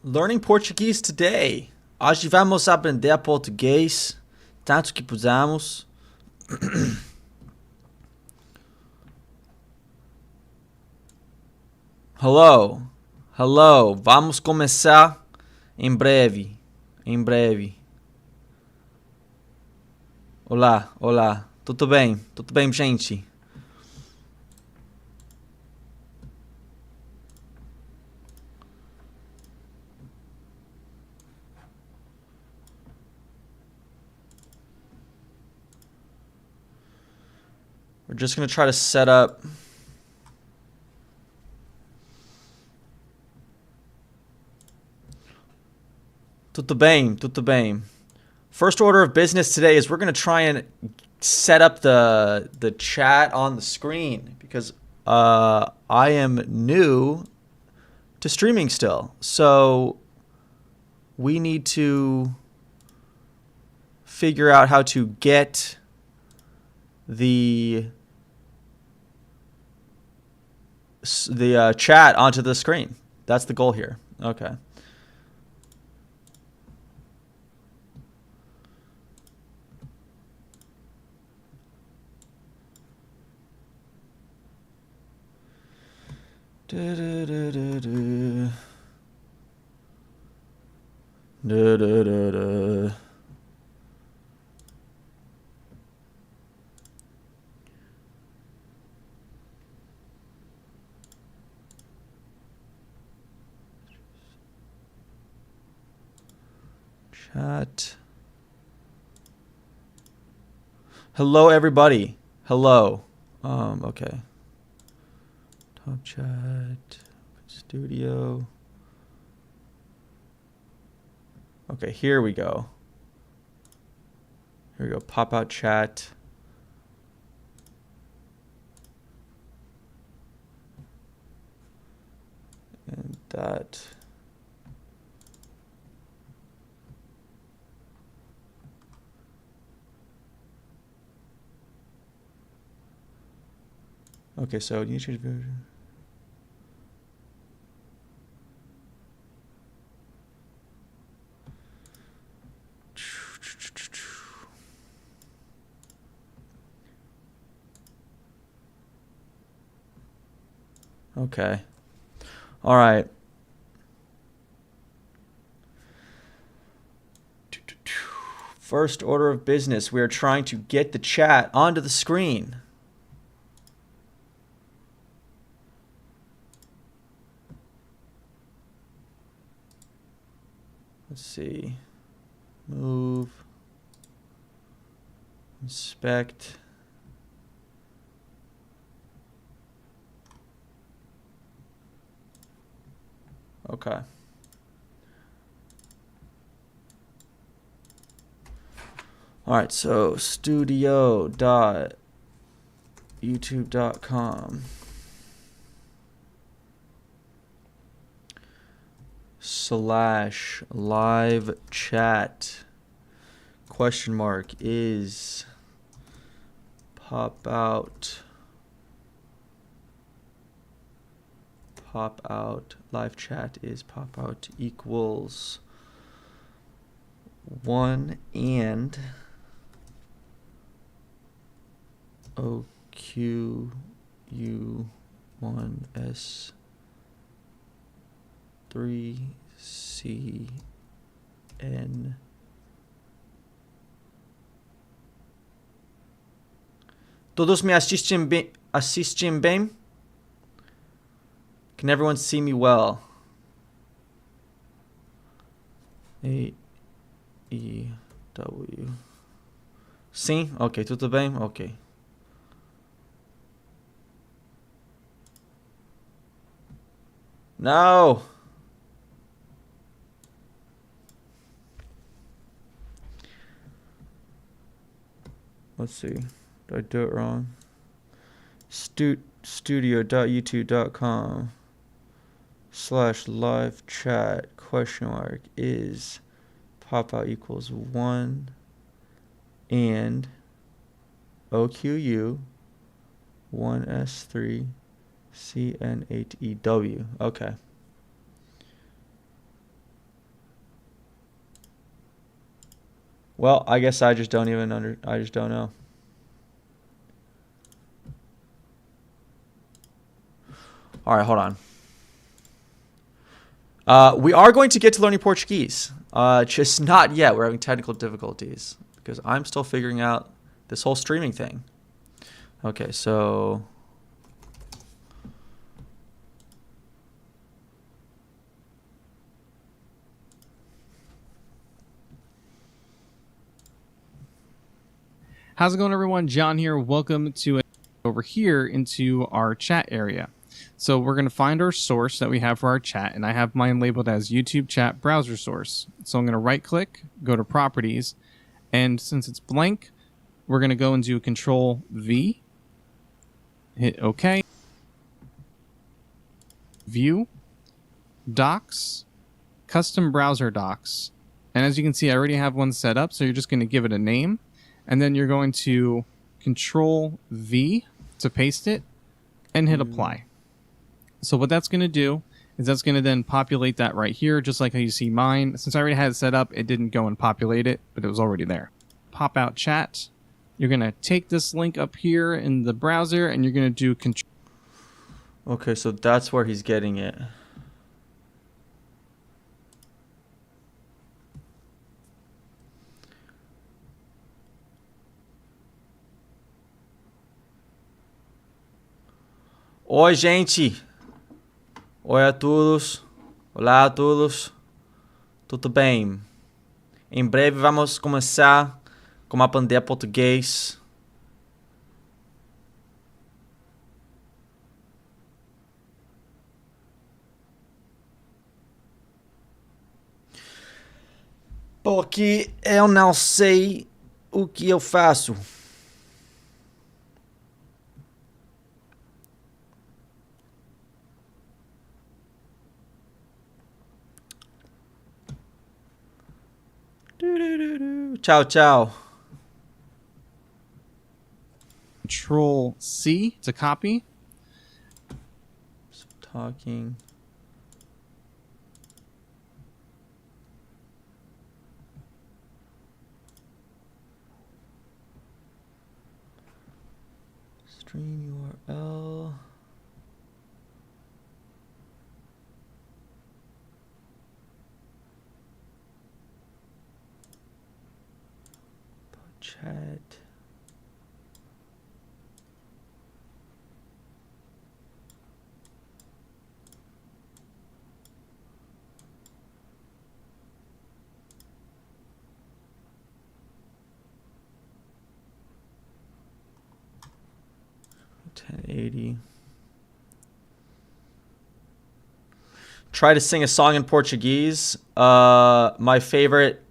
Learning Portuguese today. Hoje vamos aprender português, tanto que pudermos. Hello, hello. Vamos começar em breve, em breve. Olá, olá. Tudo bem? Tudo bem, gente? We're just gonna try to set up. Tudo bem, tudo bem. First order of business today is we're gonna try and set up the chat on the screen because I am new to streaming still. So we need to figure out how to get the chat onto the screen. That's the goal here. Okay. Chat. Hello, everybody. Hello. Okay. Top chat. Studio. Okay, here we go. Here we go. Pop out chat. And that. Okay, so YouTube version. Okay. All right. First order of business, we are trying to get the chat onto the screen. Let's see. Move. Inspect. Okay. All right, so studio.youtube.com / live chat question mark is pop out live chat is pop out equals 1 and OQ1S3CN. Todos me assistem bem? Can everyone see me well? A-E-W. Sim? Ok, tudo bem? Ok. No! Let's see. Did I do it wrong? Studio.youtube.com / live chat question mark is pop out equals 1 and OQU 1S3 CN8EW. Okay. Well, I guess I just don't even I just don't know. All right, hold on. We are going to get to learning Portuguese. Just not yet. We're having technical difficulties because I'm still figuring out this whole streaming thing. Okay, so how's it going, everyone? John here. Welcome to over here into our chat area. So we're going to find our source that we have for our chat, and I have mine labeled as YouTube chat browser source. So I'm going to right click, go to properties, and since it's blank, we're going to go and do Control V, hit OK, view, docs, custom browser docs. And as you can see, I already have one set up, so you're just going to give it a name, and then you're going to Control V to paste it and hit apply. So what that's going to do is that's going to then populate that right here, just like how you see mine. Since I already had it set up, it didn't go and populate it, but it was already there. Pop out chat. You're going to take this link up here in the browser, and you're going to do control. okay, so that's where he's getting it. Oi, gente. Oi a todos. Olá a todos. Tudo bem? Em breve vamos começar com aprender português. Porque eu não sei o que eu faço. Tchau, tchau. Control C to copy. Talking. Stream URL. Chat. $10.80. Try to sing a song in Portuguese. One of my favorite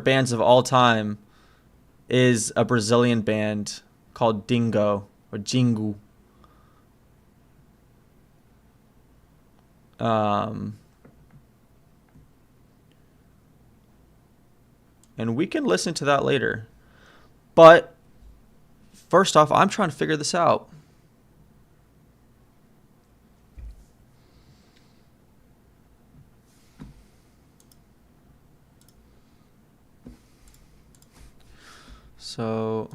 bands of all time is a Brazilian band called Dingo or Jingu. And we can listen to that later. But first off, I'm trying to figure this out. So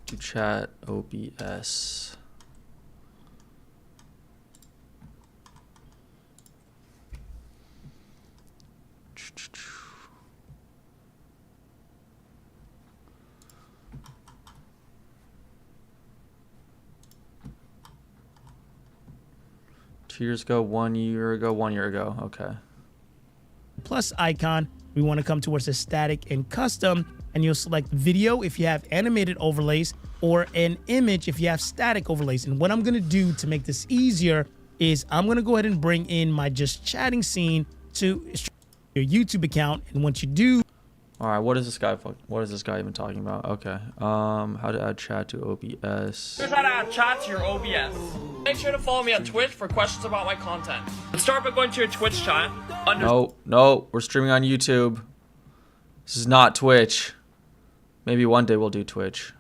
to chat OBS. Years ago, 1 year ago, 1 year ago. Okay. Plus icon, we want to come towards the static and custom, and you'll select video if you have animated overlays or an image if you have static overlays. And what I'm going to do to make this easier is I'm going to go ahead and bring in my just chatting scene to your YouTube account. And once you do, all right, what is this guy even talking about? Okay. How to add chat to OBS. Here's how to add chat to your OBS. Make sure to follow me on Twitch for questions about my content. Let's start by going to your Twitch chat. No, we're streaming on YouTube. This is not Twitch. Maybe one day we'll do Twitch.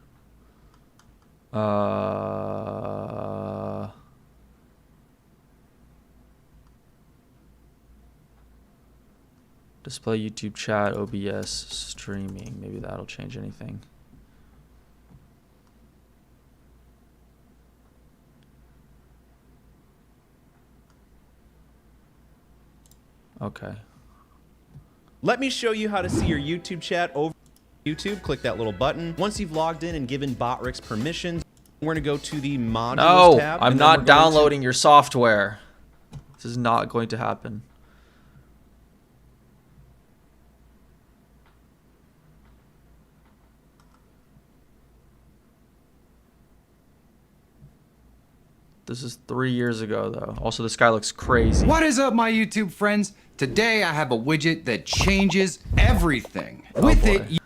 Display YouTube chat, OBS streaming. Maybe that'll change anything. Okay. Let me show you how to see your YouTube chat over YouTube. Click that little button. Once you've logged in and given Botrix permissions, we're going to go to the modules No, tab. I'm not downloading your software. This is not going to happen. This is 3 years ago, though. Also, this guy looks crazy. What is up, my YouTube friends? Today I have a widget that changes everything. Oh, With boy. it,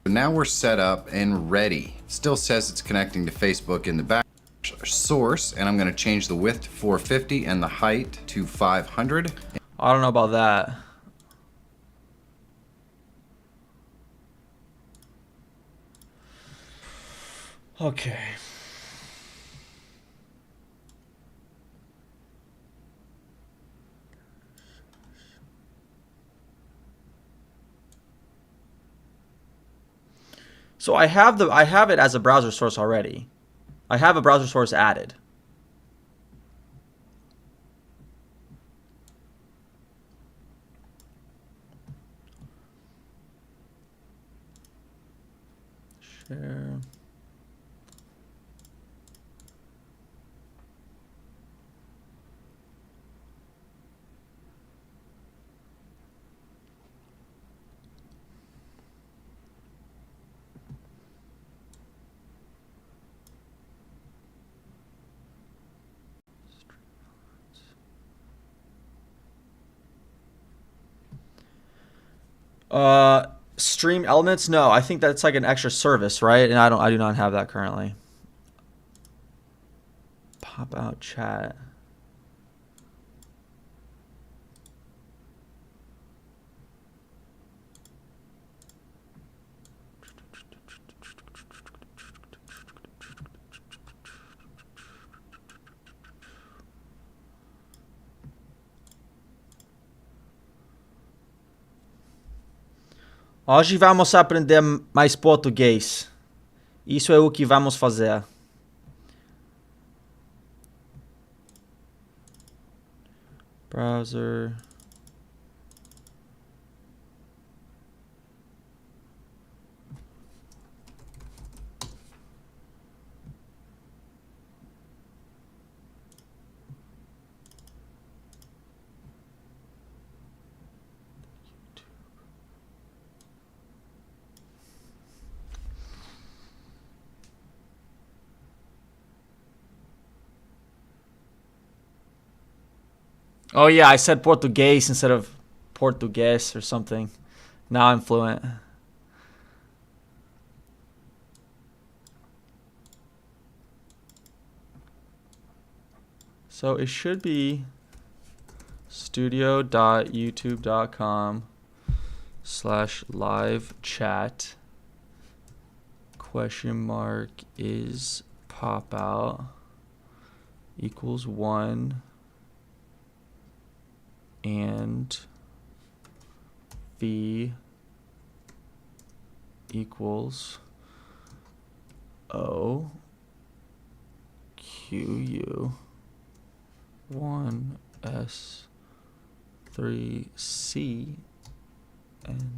now we're set up and ready. Still says it's connecting to Facebook in the back source, and I'm going to change the width to 450 and the height to 500. I don't know about that. Okay. So I have it as a browser source already. I have a browser source added. Share. Stream elements? No, I think that's like an extra service, right? And I do not have that currently. Pop out chat. Hoje vamos aprender mais português. Isso é o que vamos fazer. Browser. Oh yeah, I said Portuguese instead of Portuguese or something. Now I'm fluent. So it should be studio.youtube.com/live chat !! is pop out equals 1 and v equals O QU 1 S 3 C N.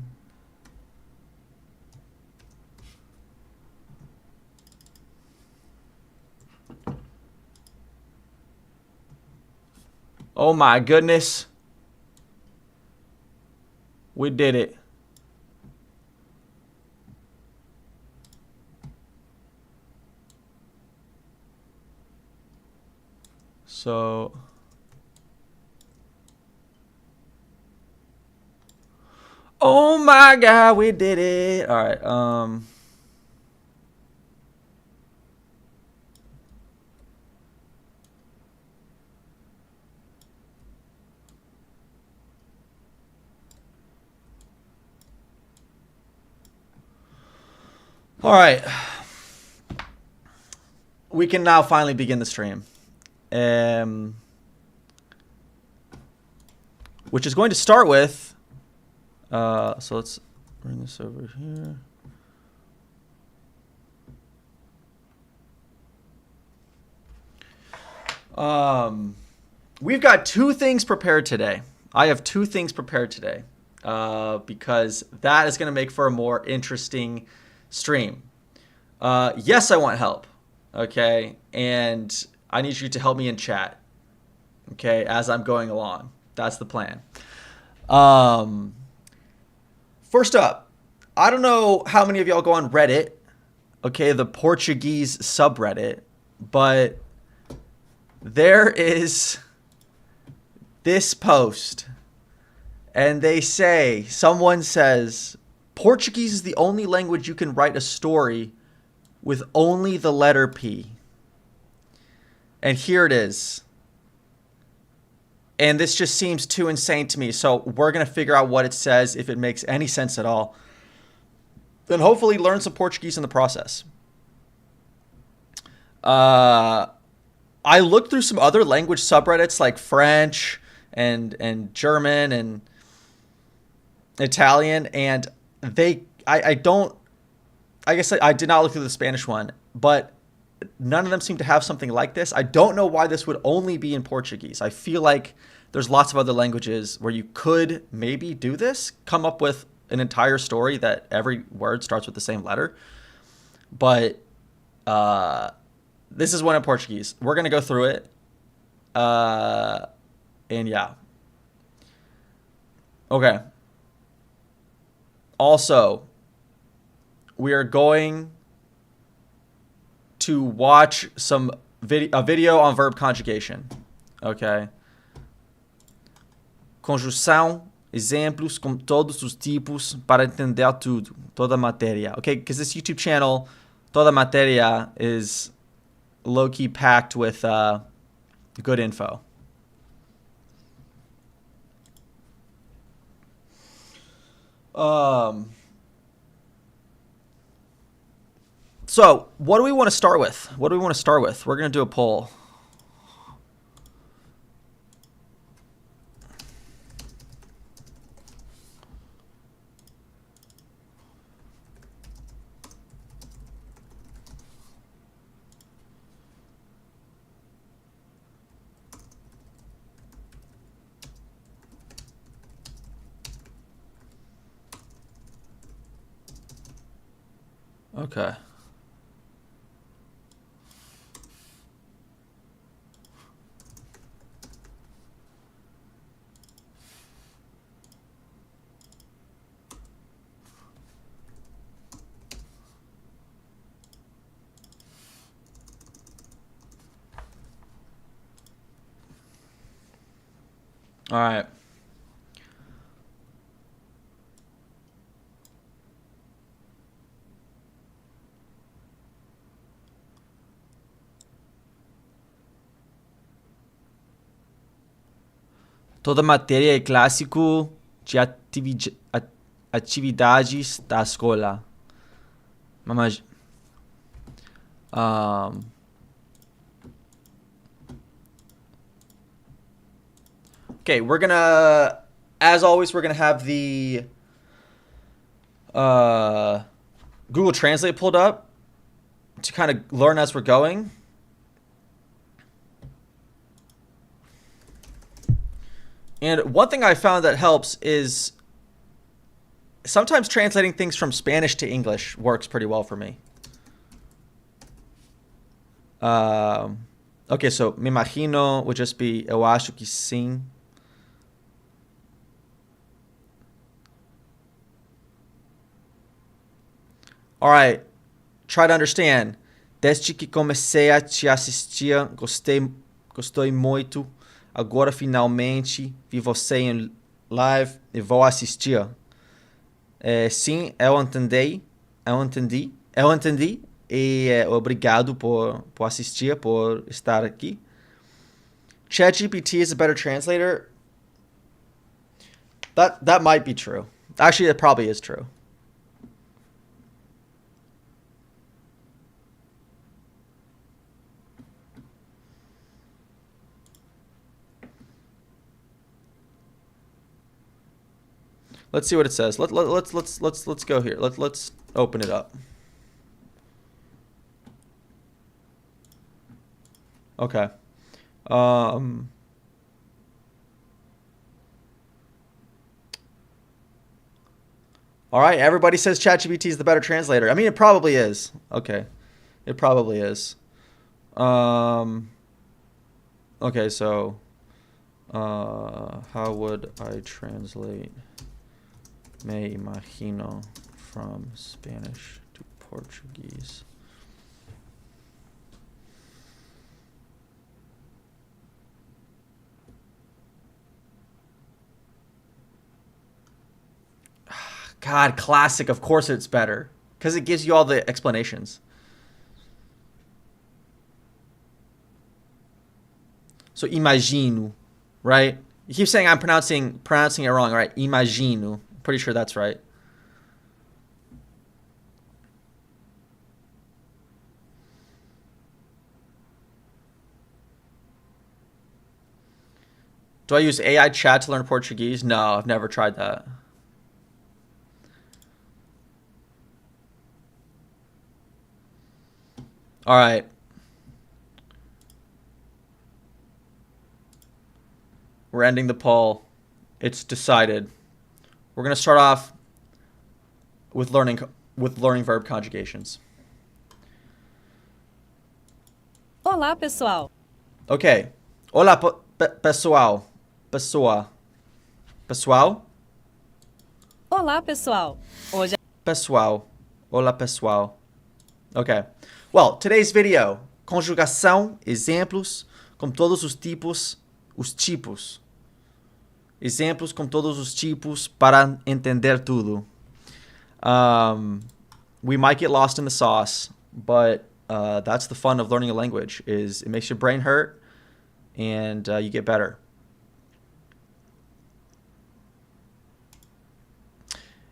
Oh my goodness. We did it. So oh my god, we did it. All right. All right. we can now finally begin the stream. Which is going to start with... so let's bring this over here. We've got 2 things prepared today. I have 2 things prepared today because that is going to make for a more interesting stream. Yes, I want help. Okay. And I need you to help me in chat. Okay. As I'm going along. That's the plan. First up, I don't know how many of y'all go on Reddit. Okay. The Portuguese subreddit, but there is this post and they say, someone says, Portuguese is the only language you can write a story with only the letter P. And here it is. And this just seems too insane to me. So we're going to figure out what it says, if it makes any sense at all. Then hopefully learn some Portuguese in the process. I looked through some other language subreddits like French and German and Italian, and I guess I did not look through the Spanish one, but none of them seem to have something like this. I don't know why this would only be in Portuguese. I feel like there's lots of other languages where you could maybe do this, come up with an entire story that every word starts with the same letter. But this is one in Portuguese. We're going to go through it. And yeah. Okay. Also, we are going to watch a video on verb conjugation. Okay. Conjunção, exemplos com todos os tipos para entender tudo, toda a matéria. Okay, because this YouTube channel, toda matéria, is low-key packed with good info. So, what do we want to start with? We're going to do a poll. Okay. All right. Toda matéria é clássico de atividades da escola. Mas, okay, we're gonna, as always, we're gonna have the Google Translate pulled up to kind of learn as we're going. And one thing I found that helps is sometimes translating things from Spanish to English works pretty well for me. Okay, so me imagino would just be eu acho que sim. All right, try to understand. Desde que comecei a te assistir, gostei muito. Agora finalmente vi você em live e vou assistir. Sim, eu entendi. E obrigado por assistir, por estar aqui. ChatGPT is a better translator. That might be true. Actually, it probably is true. Let's see what it says. Let's go here. Let's open it up. Okay. All right, everybody says ChatGPT is the better translator. I mean, it probably is. Okay. It probably is. Okay, so how would I translate me imagino from Spanish to Portuguese? God, classic. Of course it's better. Because it gives you all the explanations. So, imagino, right? You keep saying I'm pronouncing it wrong, right? Imagino. Pretty sure that's right. Do I use AI chat to learn Portuguese? No, I've never tried that. All right. We're ending the poll. It's decided. We're going to start off with learning verb conjugations. Olá, pessoal. Okay. Olá, pessoal. Pessoa. Pessoal? Olá, pessoal. Hoje Pessoal. Olá, pessoal. Okay. Well, today's video, conjugação, exemplos com todos os tipos, Exemplos com todos os tipos para entender tudo. We might get lost in the sauce, but that's the fun of learning a language, is it makes your brain hurt and you get better.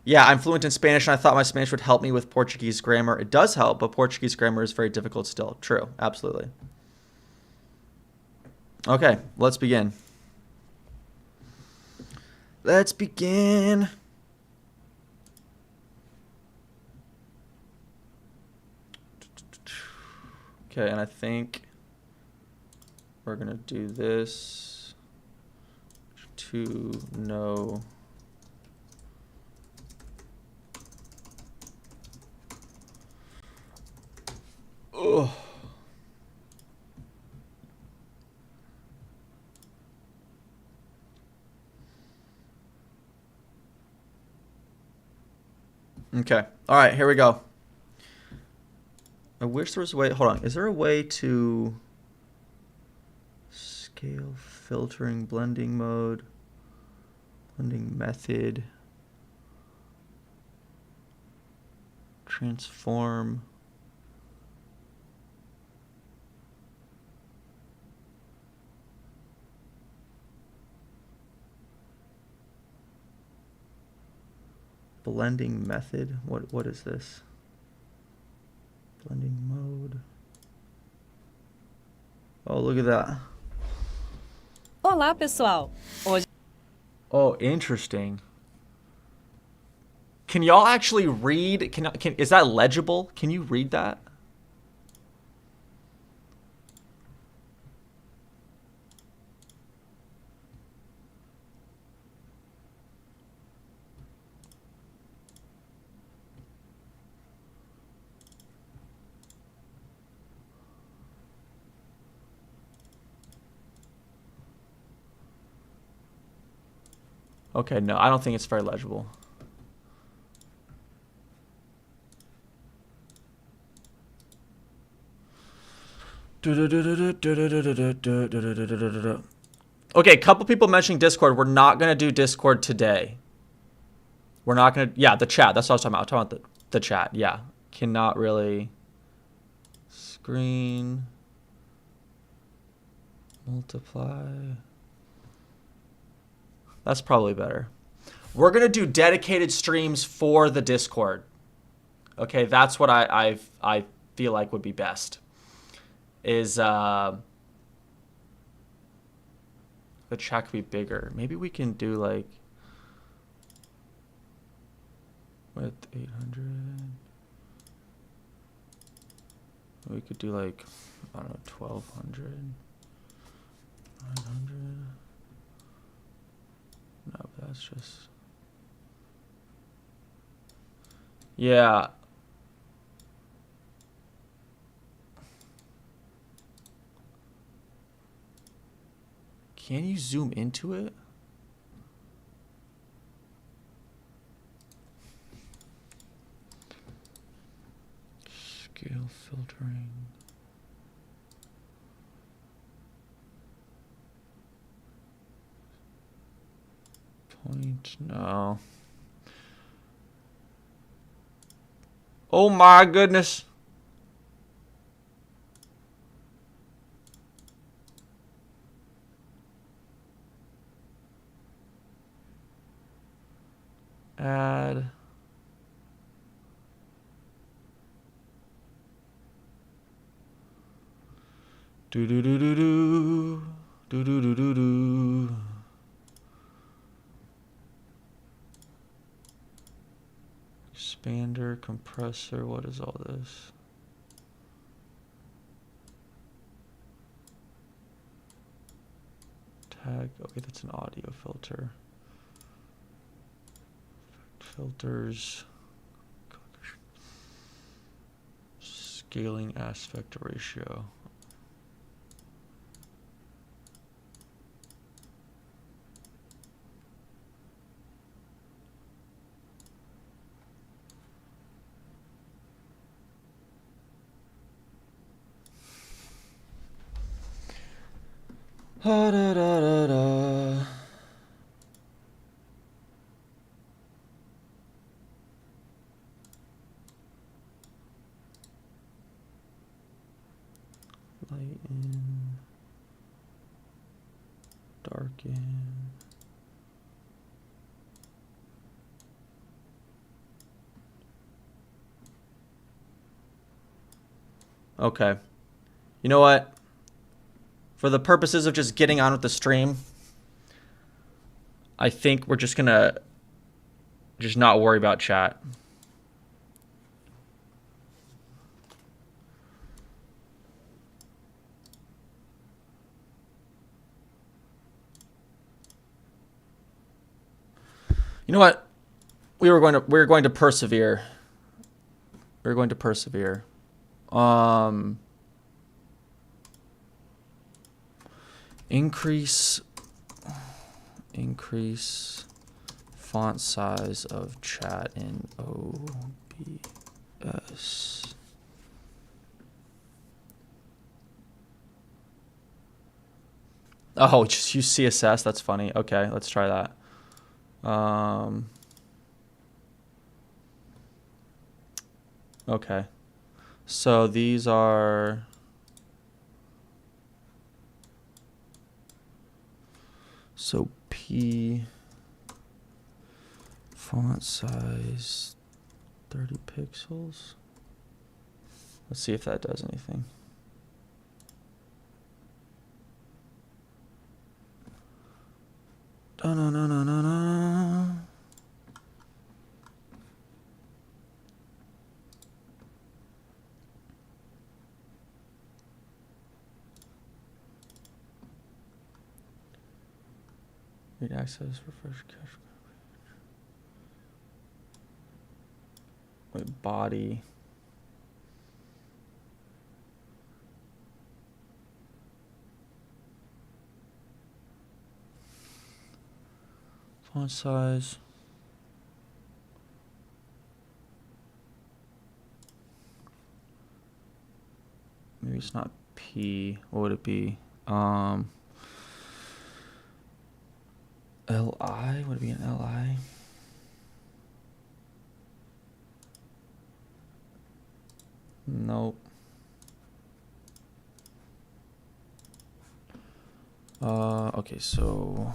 Yeah, I'm fluent in Spanish, and I thought my Spanish would help me with Portuguese grammar. It does help, but Portuguese grammar is very difficult still. True, absolutely. Okay, let's begin. Let's begin. Okay, and I think we're going to do this to know. Oh. Okay. All right, here we go. I wish there was a way. Hold on. Is there a way to scale, filtering, blending mode, blending method, transform? Blending method? What is this? Blending mode. Oh, look at that. Olá, pessoal. Hoje Oh, interesting. Can y'all actually read? Is that legible? Can you read that? Okay, no, I don't think it's very legible. Okay, a couple people mentioning Discord. We're not going to do Discord today. We're not going to... Yeah, the chat. That's what I was talking about. I was talking about the chat. Yeah. Cannot really... Screen... Multiply... That's probably better. We're going to do dedicated streams for the Discord. Okay, that's what I feel like would be best. Is the chat could be bigger. Maybe we can do like... Width 800. We could do like, I don't know, 1200. 900. No, but that's just. Yeah. Can you zoom into it? Scale filtering. Point, no. Oh my goodness. Add. Do do do do do. Do do do do do. Expander, compressor, what is all this? Tag, okay, that's an audio filter. Filters. Scaling aspect ratio. Da, da, da, da, da. Lighten, darken. Okay. You know what? For the purposes of just getting on with the stream, I think we're just gonna just not worry about chat. You know what? We're going to persevere. We're going to persevere. Increase font size of chat in OBS. Oh, just use CSS. That's funny. Okay, let's try that. Okay. So these are P font size 30 pixels. Let's see if that does anything. Da-na-na-na-na-na. Read access, refresh cache. Wait, body. Font size. Maybe it's not P. What would it be? LI? Would it be an LI? Nope. Okay, so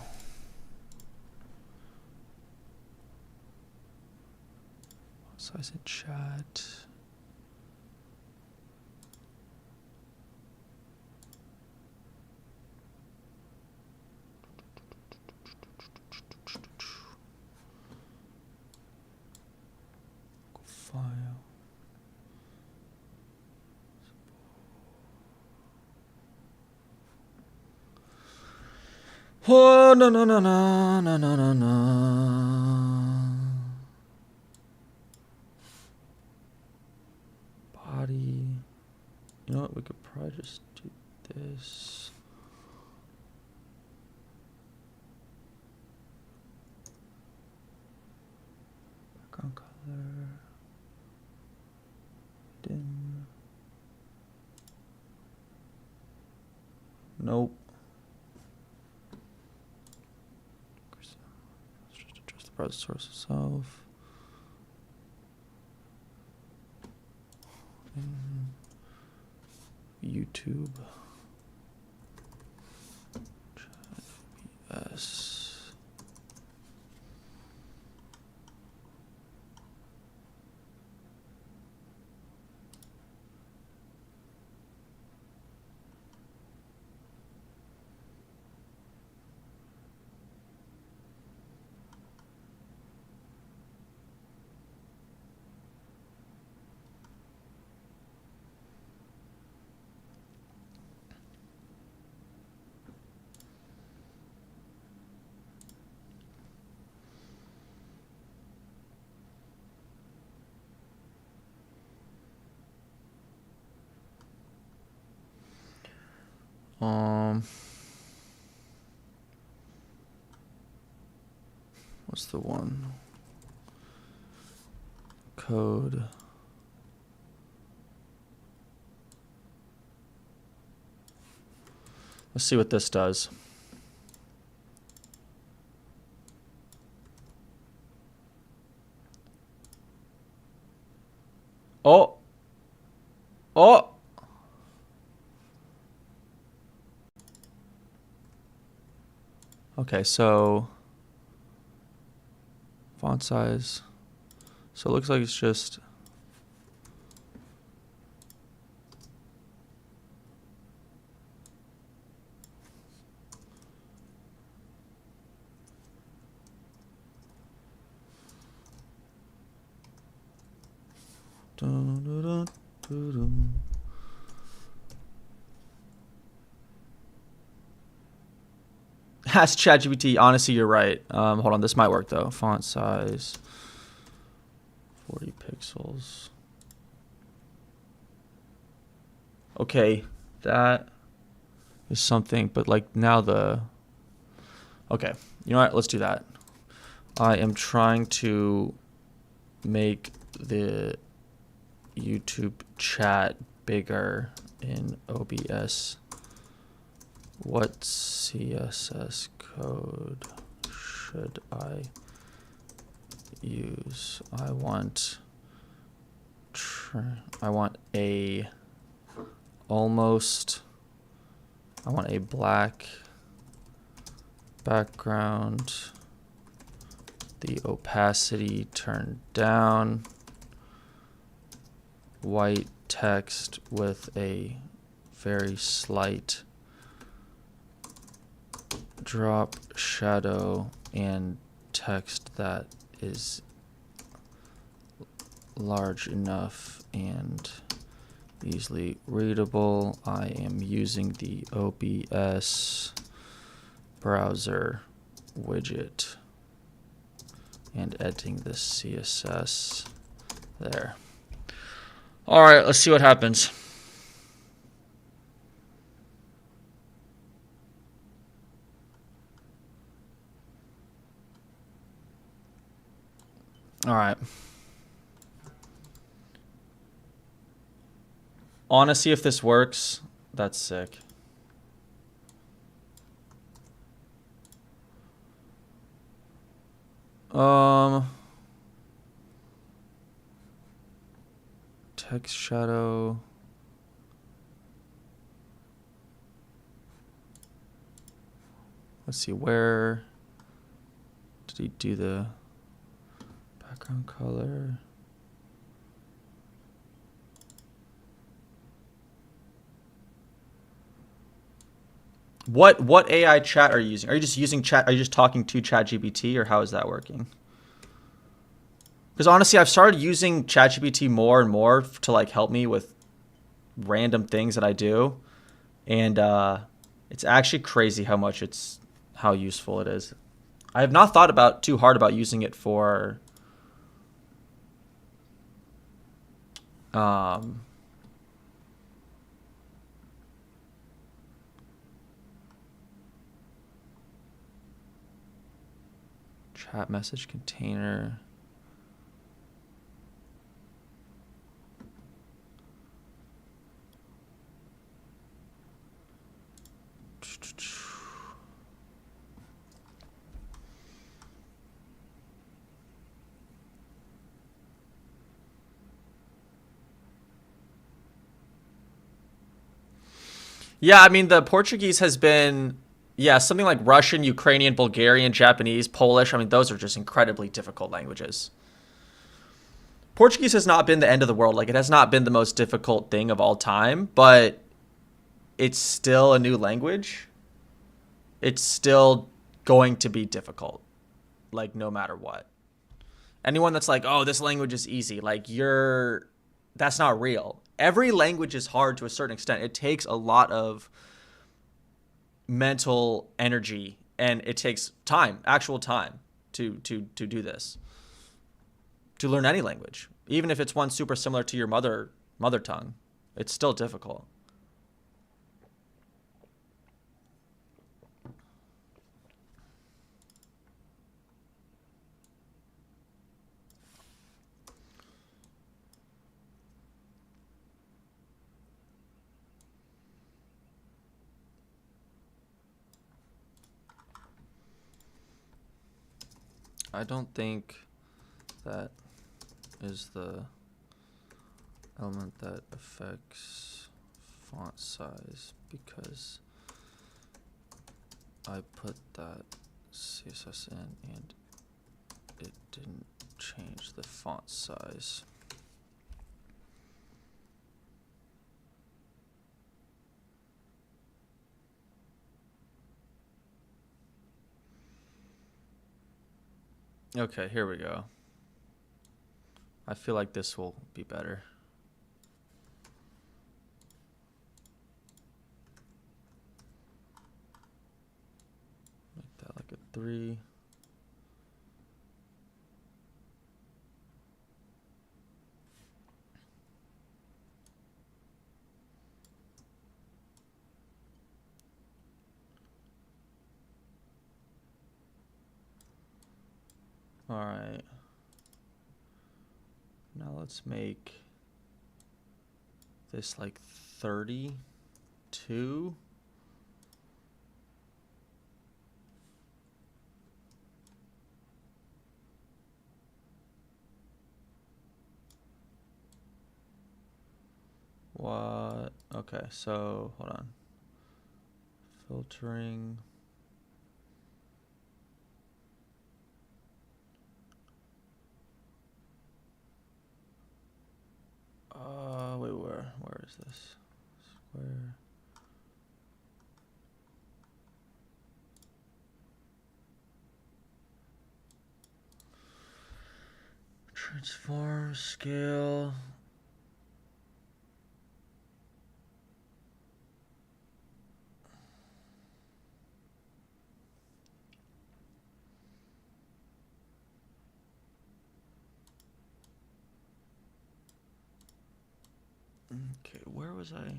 size in chat. Oh, no, no, no, no, no, no, no, no. Body. You know what? We could probably just do this. Background color. Dim. Nope. Just adjust the browser source itself. YouTube. Yes. What's the one? Code. Let's see what this does. Oh. Oh. Okay, so font size. So it looks like it's just dun, dun, dun, dun, dun. Ask ChatGPT. Honestly, you're right. Hold on, this might work though. Font size 40 pixels. Okay, that is something, but like now the. Okay, you know what? Let's do that. I am trying to make the YouTube chat bigger in OBS. What CSS code should I use? I want a black background, the opacity turned down, white text with a very slight drop shadow, and text that is large enough and easily readable. I am using the OBS browser widget and editing the CSS there. All right, let's see what happens. All right. I want to see if this works. That's sick. Text shadow. Let's see, where did he do the background color? What AI chat are you using? Are you just using chat? Are you just talking to ChatGPT, or how is that working? Because honestly, I've started using ChatGPT more and more to like help me with random things that I do, and it's actually crazy how how useful it is. I have not thought about too hard about using it for chat message container. Yeah, I mean, the Portuguese has been, yeah, something like Russian, Ukrainian, Bulgarian, Japanese, Polish. I mean, those are just incredibly difficult languages. Portuguese has not been the end of the world. Like, it has not been the most difficult thing of all time, but it's still a new language. It's still going to be difficult, like, no matter what. Anyone that's like, oh, this language is easy, like, that's not real. Every language is hard to a certain extent. It takes a lot of mental energy, and it takes time, actual time, to do this. To learn any language, even if it's one super similar to your mother tongue, it's still difficult. I don't think that is the element that affects font size, because I put that CSS in and it didn't change the font size. Okay, here we go. I feel like this will be better. Make that like a 3. All right. Now let's make this like 32. What? Okay, so hold on. Filtering. Wait, where is this? Square. Transform, scale. Okay, where was I?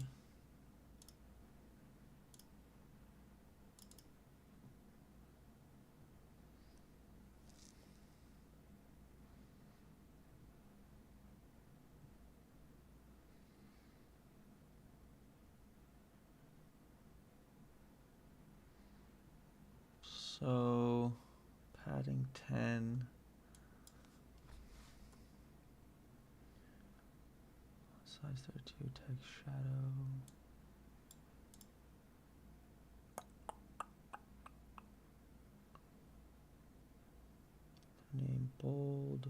So, padding 10. Size 32, text shadow. Name bold.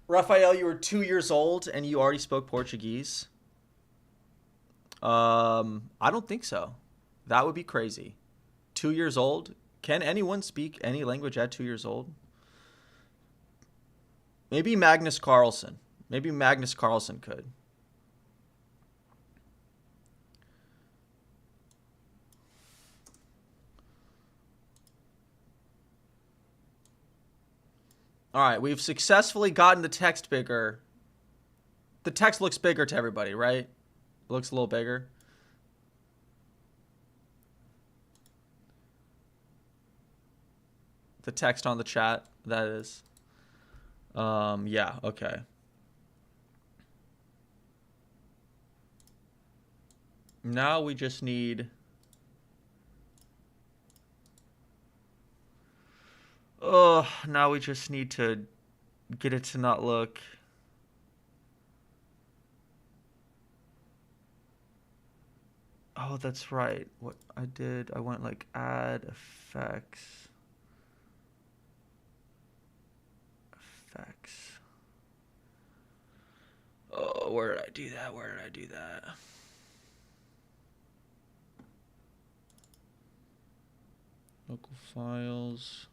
Raphael, you were 2 years old and you already spoke Portuguese. I don't think so. That would be crazy. 2 years old? Can anyone speak any language at 2 years old? Maybe Magnus Carlsen. Maybe Magnus Carlsen could. All right, we've successfully gotten the text bigger. The text looks bigger to everybody, right? It looks a little bigger. The text on the chat, that is. Yeah, okay. Now we just need... Oh, now we just need to get it to not look... Oh, that's right. What I did, I went like add effects. Effects. Oh, where did I do that? Where did I do that? Local files.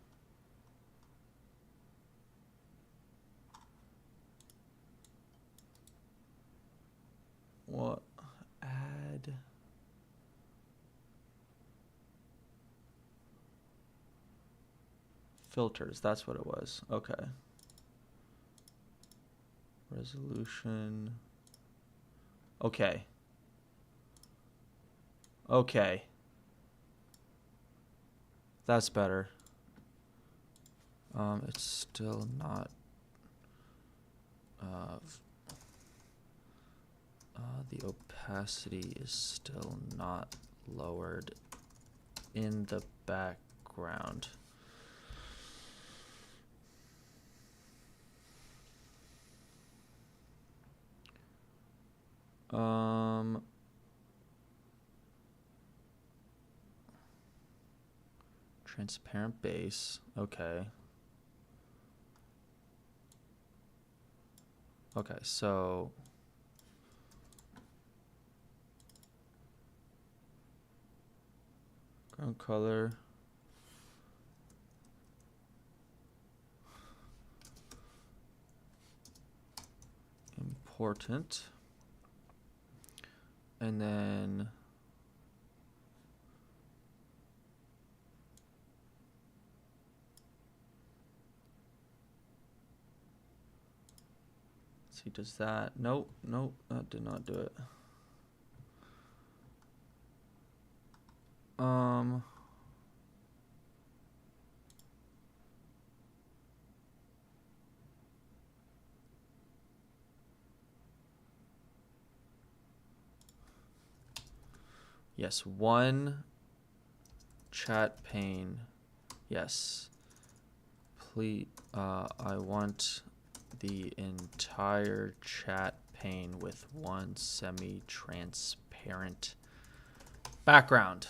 What? Add. Filters, that's what it was. Okay. Resolution. Okay. Okay. That's better. It's still not the opacity is still not lowered in the background. Transparent base. Okay. Okay, so ground color. Important. And then let's see, does that? Nope, nope, that did not do it. Yes, one chat pane. Yes. Please, I want the entire chat pane with one semi-transparent background.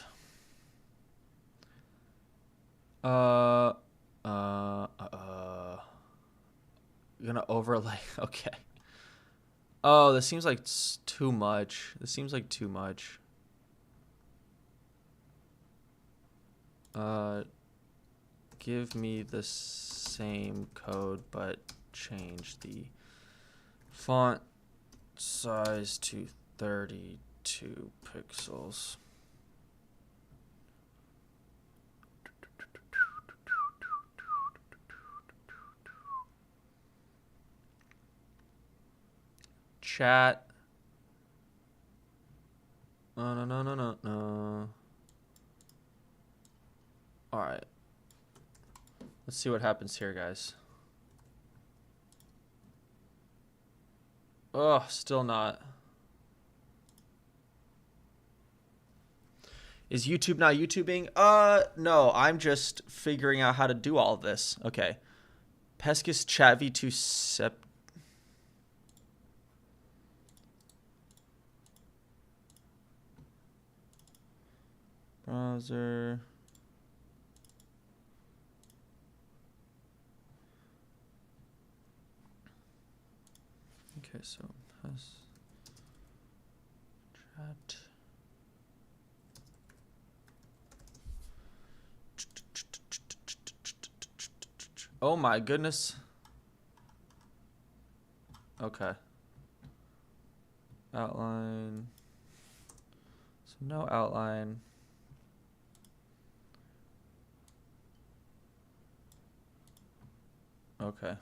You're gonna overlay. Okay. Oh, this seems like too much. This seems like too much. Give me the same code, but change the font size to 32 pixels. Chat. No. All right. Let's see what happens here, guys. Oh, still not. Is YouTube not YouTubing? No, I'm just figuring out how to do all of this. Okay. Pescus chat v2 sep. Browser. Okay, so chat. Oh my goodness. Okay. Outline. So no outline. Okay.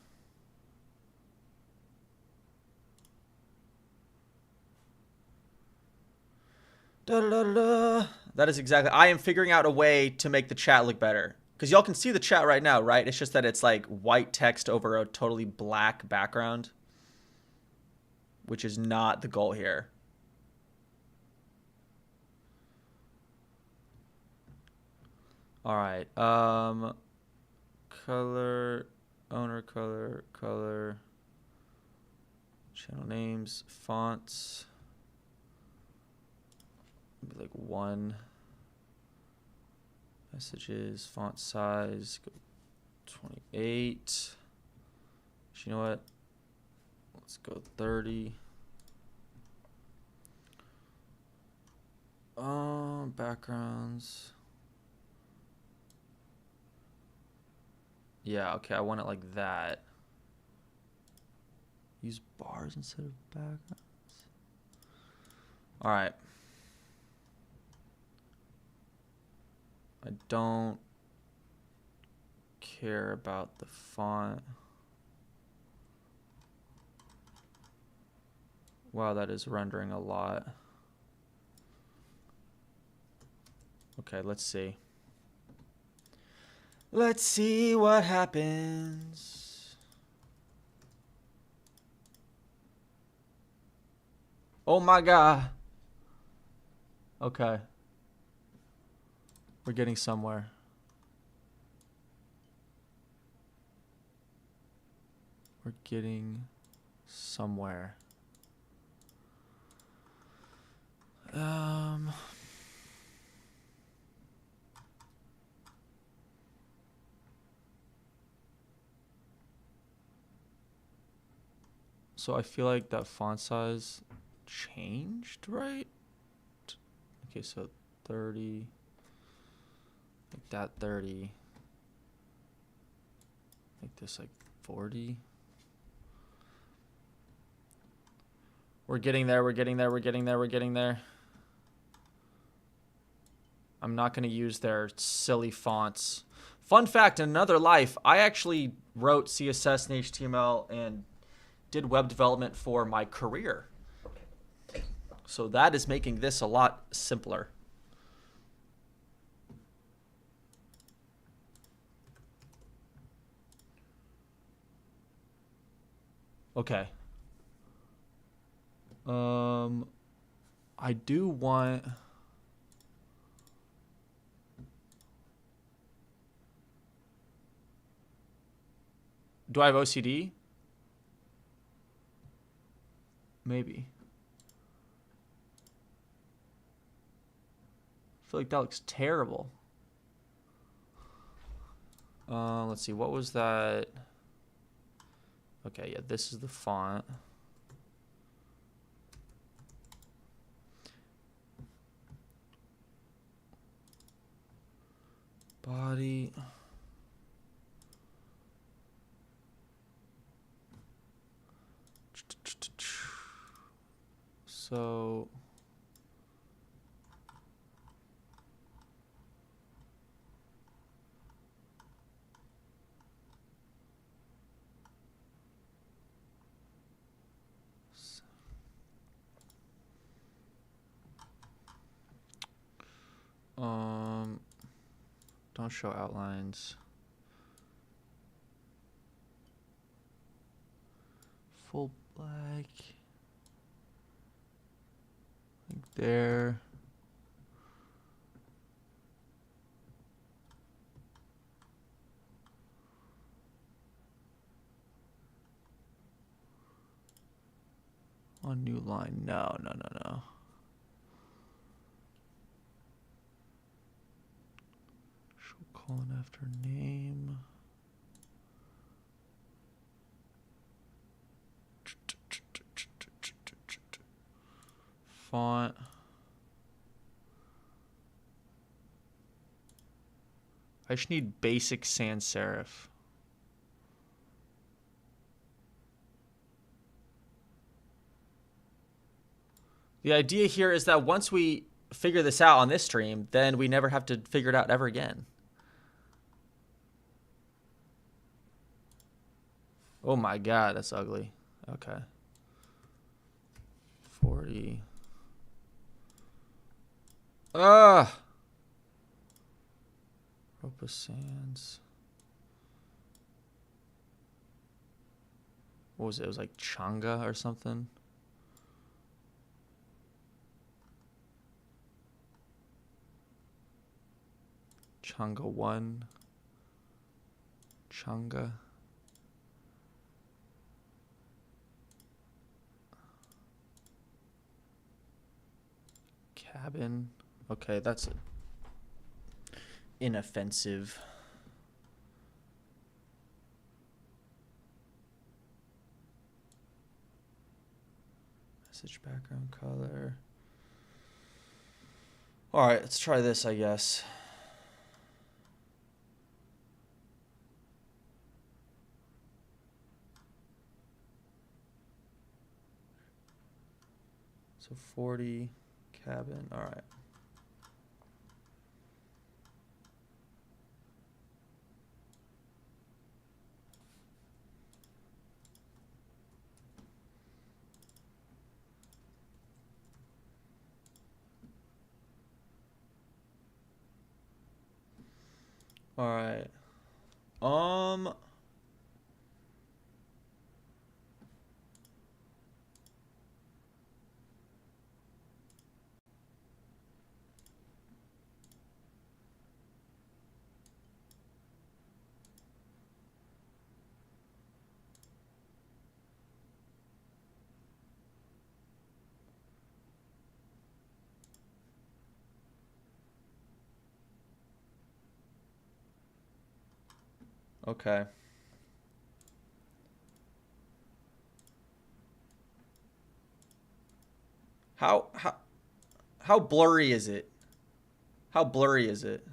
Da, da, da, da. That is exactly. I am figuring out a way to make the chat look better. Because y'all can see the chat right now, right? It's just that it's like white text over a totally black background, which is not the goal here. All right. Color, owner color, color, channel names, fonts. Maybe like 1. Messages, font size, go 28. You know what? Let's go 30. Backgrounds. Yeah, okay, I want it like that. Use bars instead of backgrounds. All right. I don't care about the font. Wow, that is rendering a lot. Okay, let's see. Let's see what happens. Oh my God. Okay. We're getting somewhere. We're getting somewhere. So I feel like that font size changed, right? Okay, so 30. Like that 30. Like this like 40. We're getting there, we're getting there, we're getting there, we're getting there. I'm not going to use their silly fonts. Fun fact, in another life, I actually wrote CSS and HTML and did web development for my career. So that is making this a lot simpler. Okay. I do want... Do I have OCD? Maybe. I feel like that looks terrible. Let's see, what was that? Okay, yeah, this is the font. Body. So don't show outlines. Full black. Like there. On new line. No, no, no, no. Show colon after name. Font. I just need basic sans serif. The idea here is that once we figure this out on this stream, then we never have to figure it out ever again. Oh my god, that's ugly. Okay. 40. Ropa Sands. What was it? It was like Changa or something. Changa 1. Changa. Cabin. Okay, that's inoffensive. Message background color. All right, let's try this, I guess. So 40 cabin. All right. All right. Okay. How blurry is it? How blurry is it?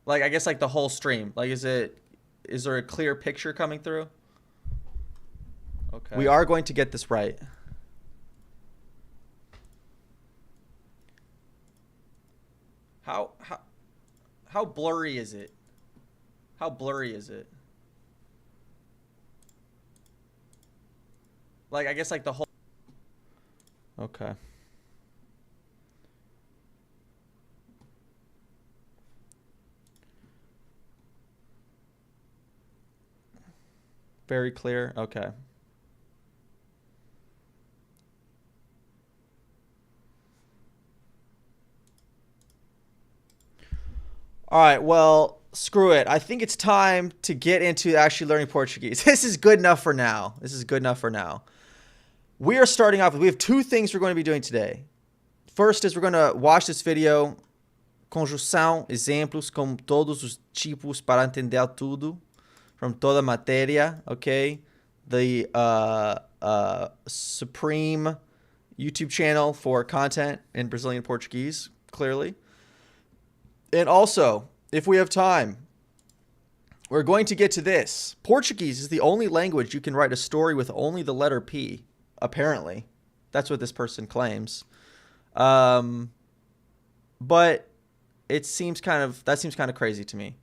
Like, I guess like the whole stream. Like, is there a clear picture coming through? Okay. We are going to get this right. How blurry is it? How blurry is it? Like, I guess like the whole... Okay. Very clear. Okay. All right, well, screw it. I think it's time to get into actually learning Portuguese. This is good enough for now. This is good enough for now. We are starting off with, we have two things we're going to be doing today. First is we're going to watch this video, conjunção, exemplos com todos os tipos para entender tudo, from toda matéria, okay? The supreme YouTube channel for content in Brazilian Portuguese, clearly. And also, if we have time, we're going to get to this. Portuguese is the only language you can write a story with only the letter P, apparently. That's what this person claims. But that seems kind of crazy to me.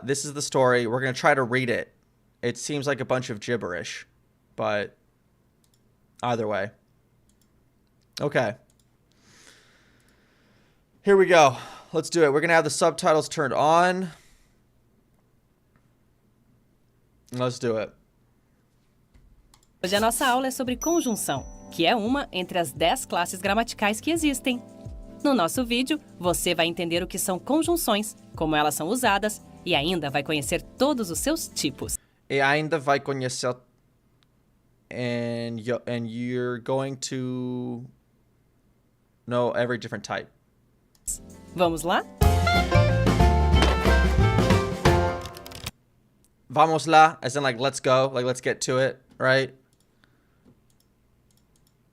This is the story. We're going to try to read it. It seems like a bunch of gibberish, but either way. Okay. Here we go. Let's do it. We're going to have the subtitles turned on. Let's do it. Hoje a nossa aula é sobre conjunção, que é uma entre as 10 classes gramaticais que existem. No nosso vídeo, você vai entender o que são conjunções, como elas são usadas e ainda vai conhecer todos os seus tipos. E ainda vai conhecer... And you're going to know every different type. Vamos lá? Vamos lá, as in like let's go, like let's get to it, right?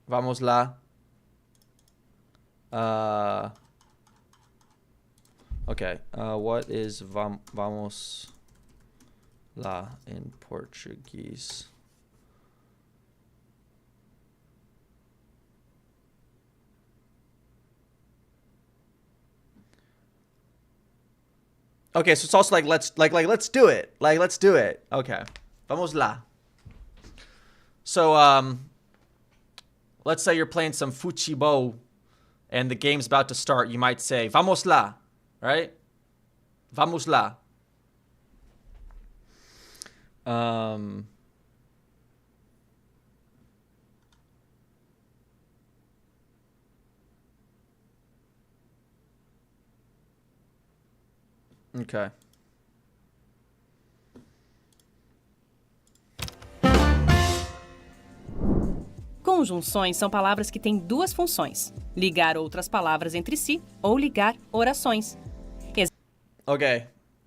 Vamos lá. Okay, what is vamos lá in Portuguese? Okay, so it's also like let's do it. Like let's do it. Okay. Vamos lá. So let's say you're playing some futebol and the game's about to start. You might say vamos lá, right? Vamos lá. Okay. Conjunções são palavras que têm duas funções: ligar outras palavras entre si ou ligar orações. Okay.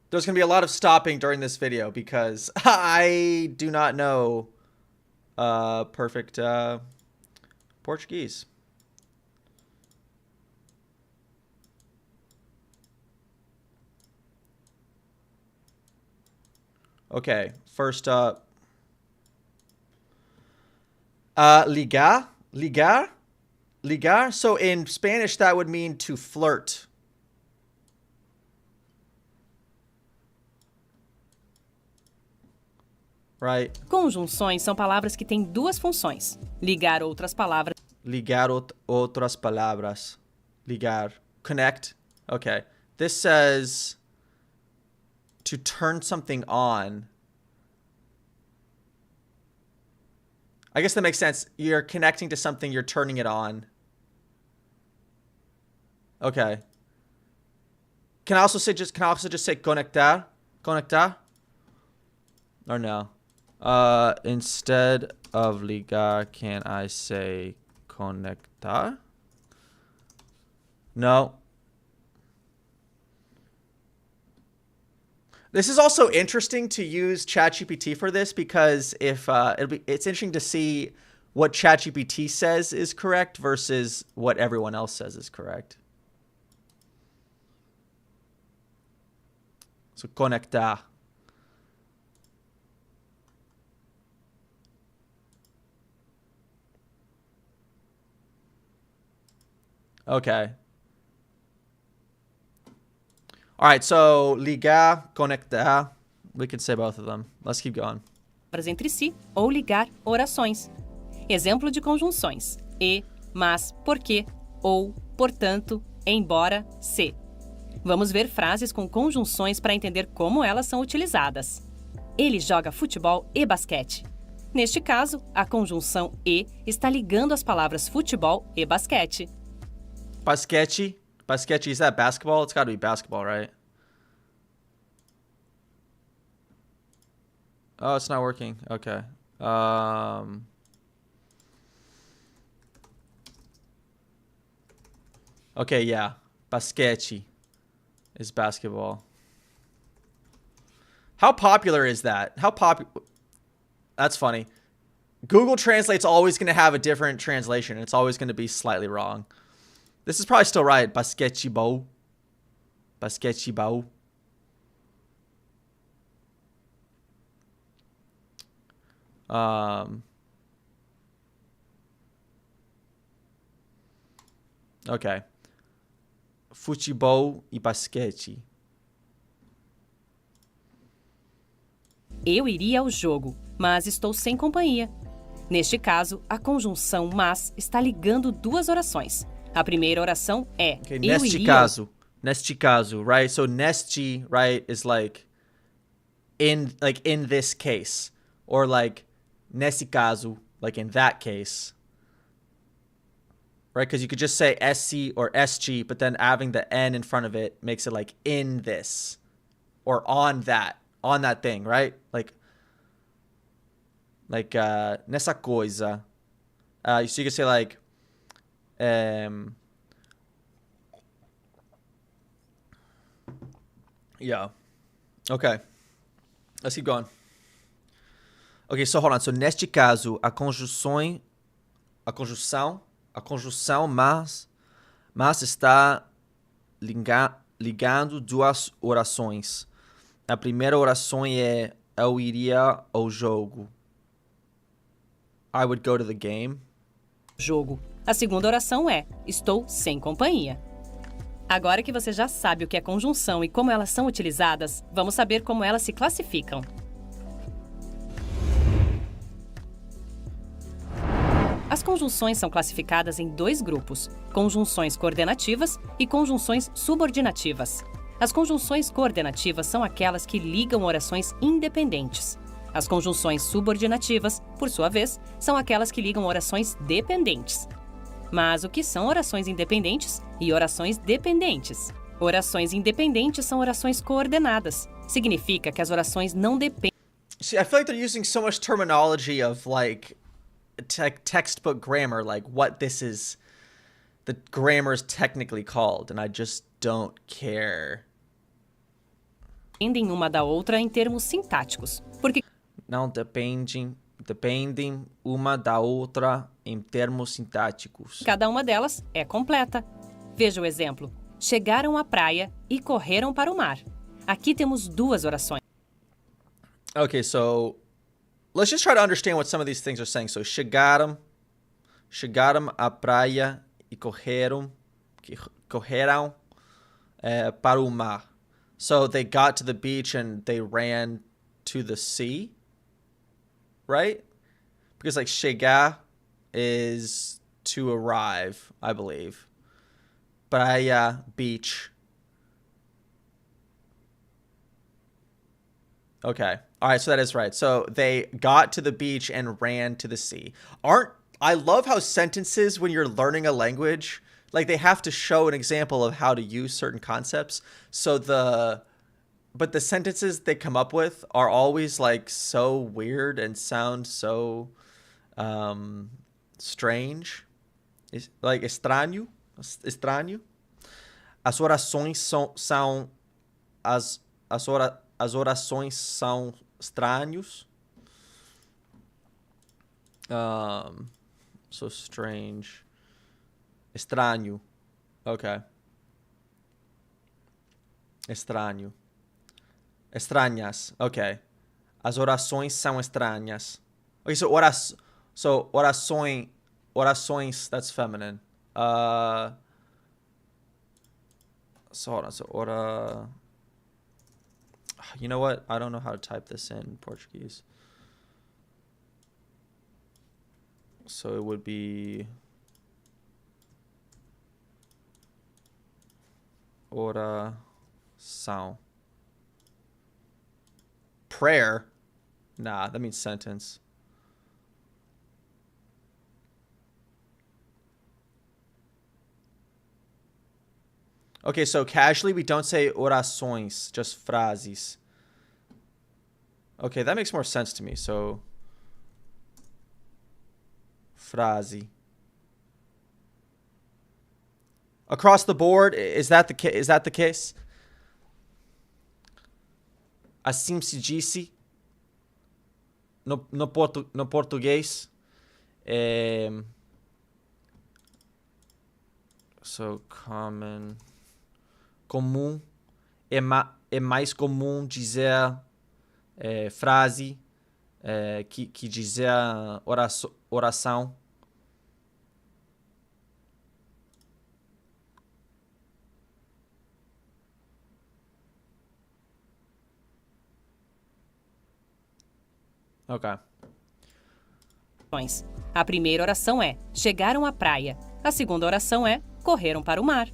There's going to be a lot of stopping during this video because I do not know perfect Portuguese. Okay, first up. Ligar? Ligar? Ligar? So in Spanish, that would mean to flirt. Right? Conjunções são palavras que têm duas funções: ligar outras palavras. Ligar outras palavras. Ligar. Connect. Okay. This says to turn something on. I guess that makes sense. You're connecting to something, you're turning it on. Okay. Can I also just say conectar? Conectar? Or no? Instead of ligar, can I say conectar? No. This is also interesting to use ChatGPT for this because if it's interesting to see what ChatGPT says is correct versus what everyone else says is correct. So conectar. Okay. All right, so ligar, conectar. We can say both of them. Let's keep going. Entre si ou ligar orações. Exemplo de conjunções: e, mas, porque, ou, portanto, embora, se. Vamos ver frases com conjunções para entender como elas são utilizadas. Ele joga futebol e basquete. Neste caso, a conjunção e está ligando as palavras futebol e basquete. Basquete. Basquete, is that basketball? It's got to be basketball, right? Oh, it's not working. Okay. Okay, yeah. Basquete is basketball. How popular is that? That's funny. Google Translate's always going to have a different translation. It's always going to be slightly wrong. This is probably still right. Basquetebol. Basquetebol. Okay. Futebol e basquete. Eu iria ao jogo, mas estou sem companhia. Neste caso, a conjunção mas está ligando duas orações. A primeira oração é Okay, eu neste iria. Neste caso, right? So neste, right, is like in this case, or like nesse caso, like in that case, right? Because you could just say SC or SG, but then having the N in front of it makes it like in this or on that thing, right? Like nessa coisa. So you could say like yeah. Okay. Let's keep going. Okay, so hold on. So neste caso, a conjunção mas está ligando duas orações. A primeira oração é eu iria ao jogo. I would go to the game. Jogo. A segunda oração é estou sem companhia. Agora que você já sabe o que é conjunção e como elas são utilizadas, vamos saber como elas se classificam. As conjunções são classificadas em dois grupos: conjunções coordenativas e conjunções subordinativas. As conjunções coordenativas são aquelas que ligam orações independentes. As conjunções subordinativas, por sua vez, são aquelas que ligam orações dependentes. Mas o que são orações independentes e orações dependentes? Orações independentes são orações coordenadas. Significa que as orações não dependem. See, I feel like they're using so much terminology of like textbook grammar, like what this is, the grammar is technically called, and I just don't care. Dependem uma da outra em termos sintáticos, porque Não dependem uma da outra em termos sintáticos. cada uma delas é completa. Veja o exemplo: chegaram à praia e correram para o mar. Aqui temos duas orações. Okay, so let's just try to understand what some of these things are saying. So chegaram à praia e correram para o mar. So they got to the beach and they ran to the sea, right? Because like chegar is to arrive, I believe. Praia, beach. Okay. All right, so that is right. So they got to the beach and ran to the sea. I love how sentences, when you're learning a language, like they have to show an example of how to use certain concepts. But the sentences they come up with are always like so weird and sound so strange. Like estranho. As orações são as orações são estranhos. So strange. Estranho. Okay. Estranho. Estranhas. Okay. As orações são estranhas. Okay, so orações, that's feminine. So hold on. So you know what? I don't know how to type this in Portuguese. So it would be oração. Prayer? Nah, that means sentence. Okay, so casually we don't say orações, just frases. Okay, that makes more sense to me. So frase. Across the board, is that the case? Assim se disse no português. So common. Comum. É mais comum dizer frase que dizer oração. Ok. A primeira oração é: chegaram à praia. A segunda oração é: correram para o mar.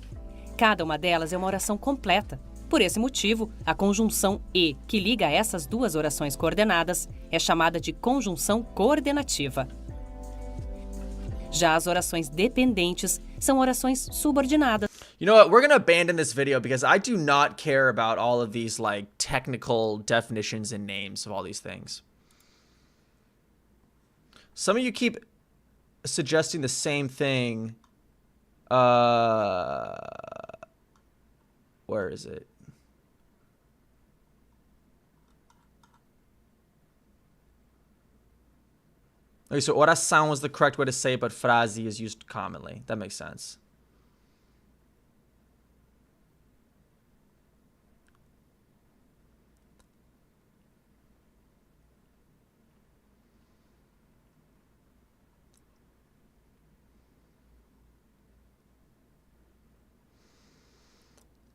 Cada uma delas é uma oração completa. Por esse motivo, a conjunção e, que liga essas duas orações coordenadas, é chamada de conjunção coordenativa. Já as orações dependentes são orações subordinadas. You know what? We're going to abandon this video because I do not care about all of these like technical definitions and names of all these things. Some of you keep suggesting the same thing. Where is it? Okay, so oração is the correct way to say it, but frase is used commonly. That makes sense.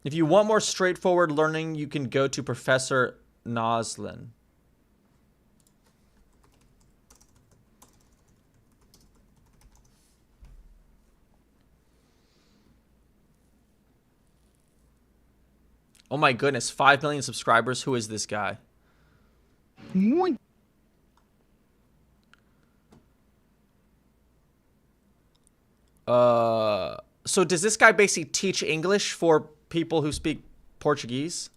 If you want more straightforward learning, you can go to Professor Noslin. Oh my goodness, 5 million subscribers. Who is this guy? Muito. So does this guy basically teach English for people who speak Portuguese?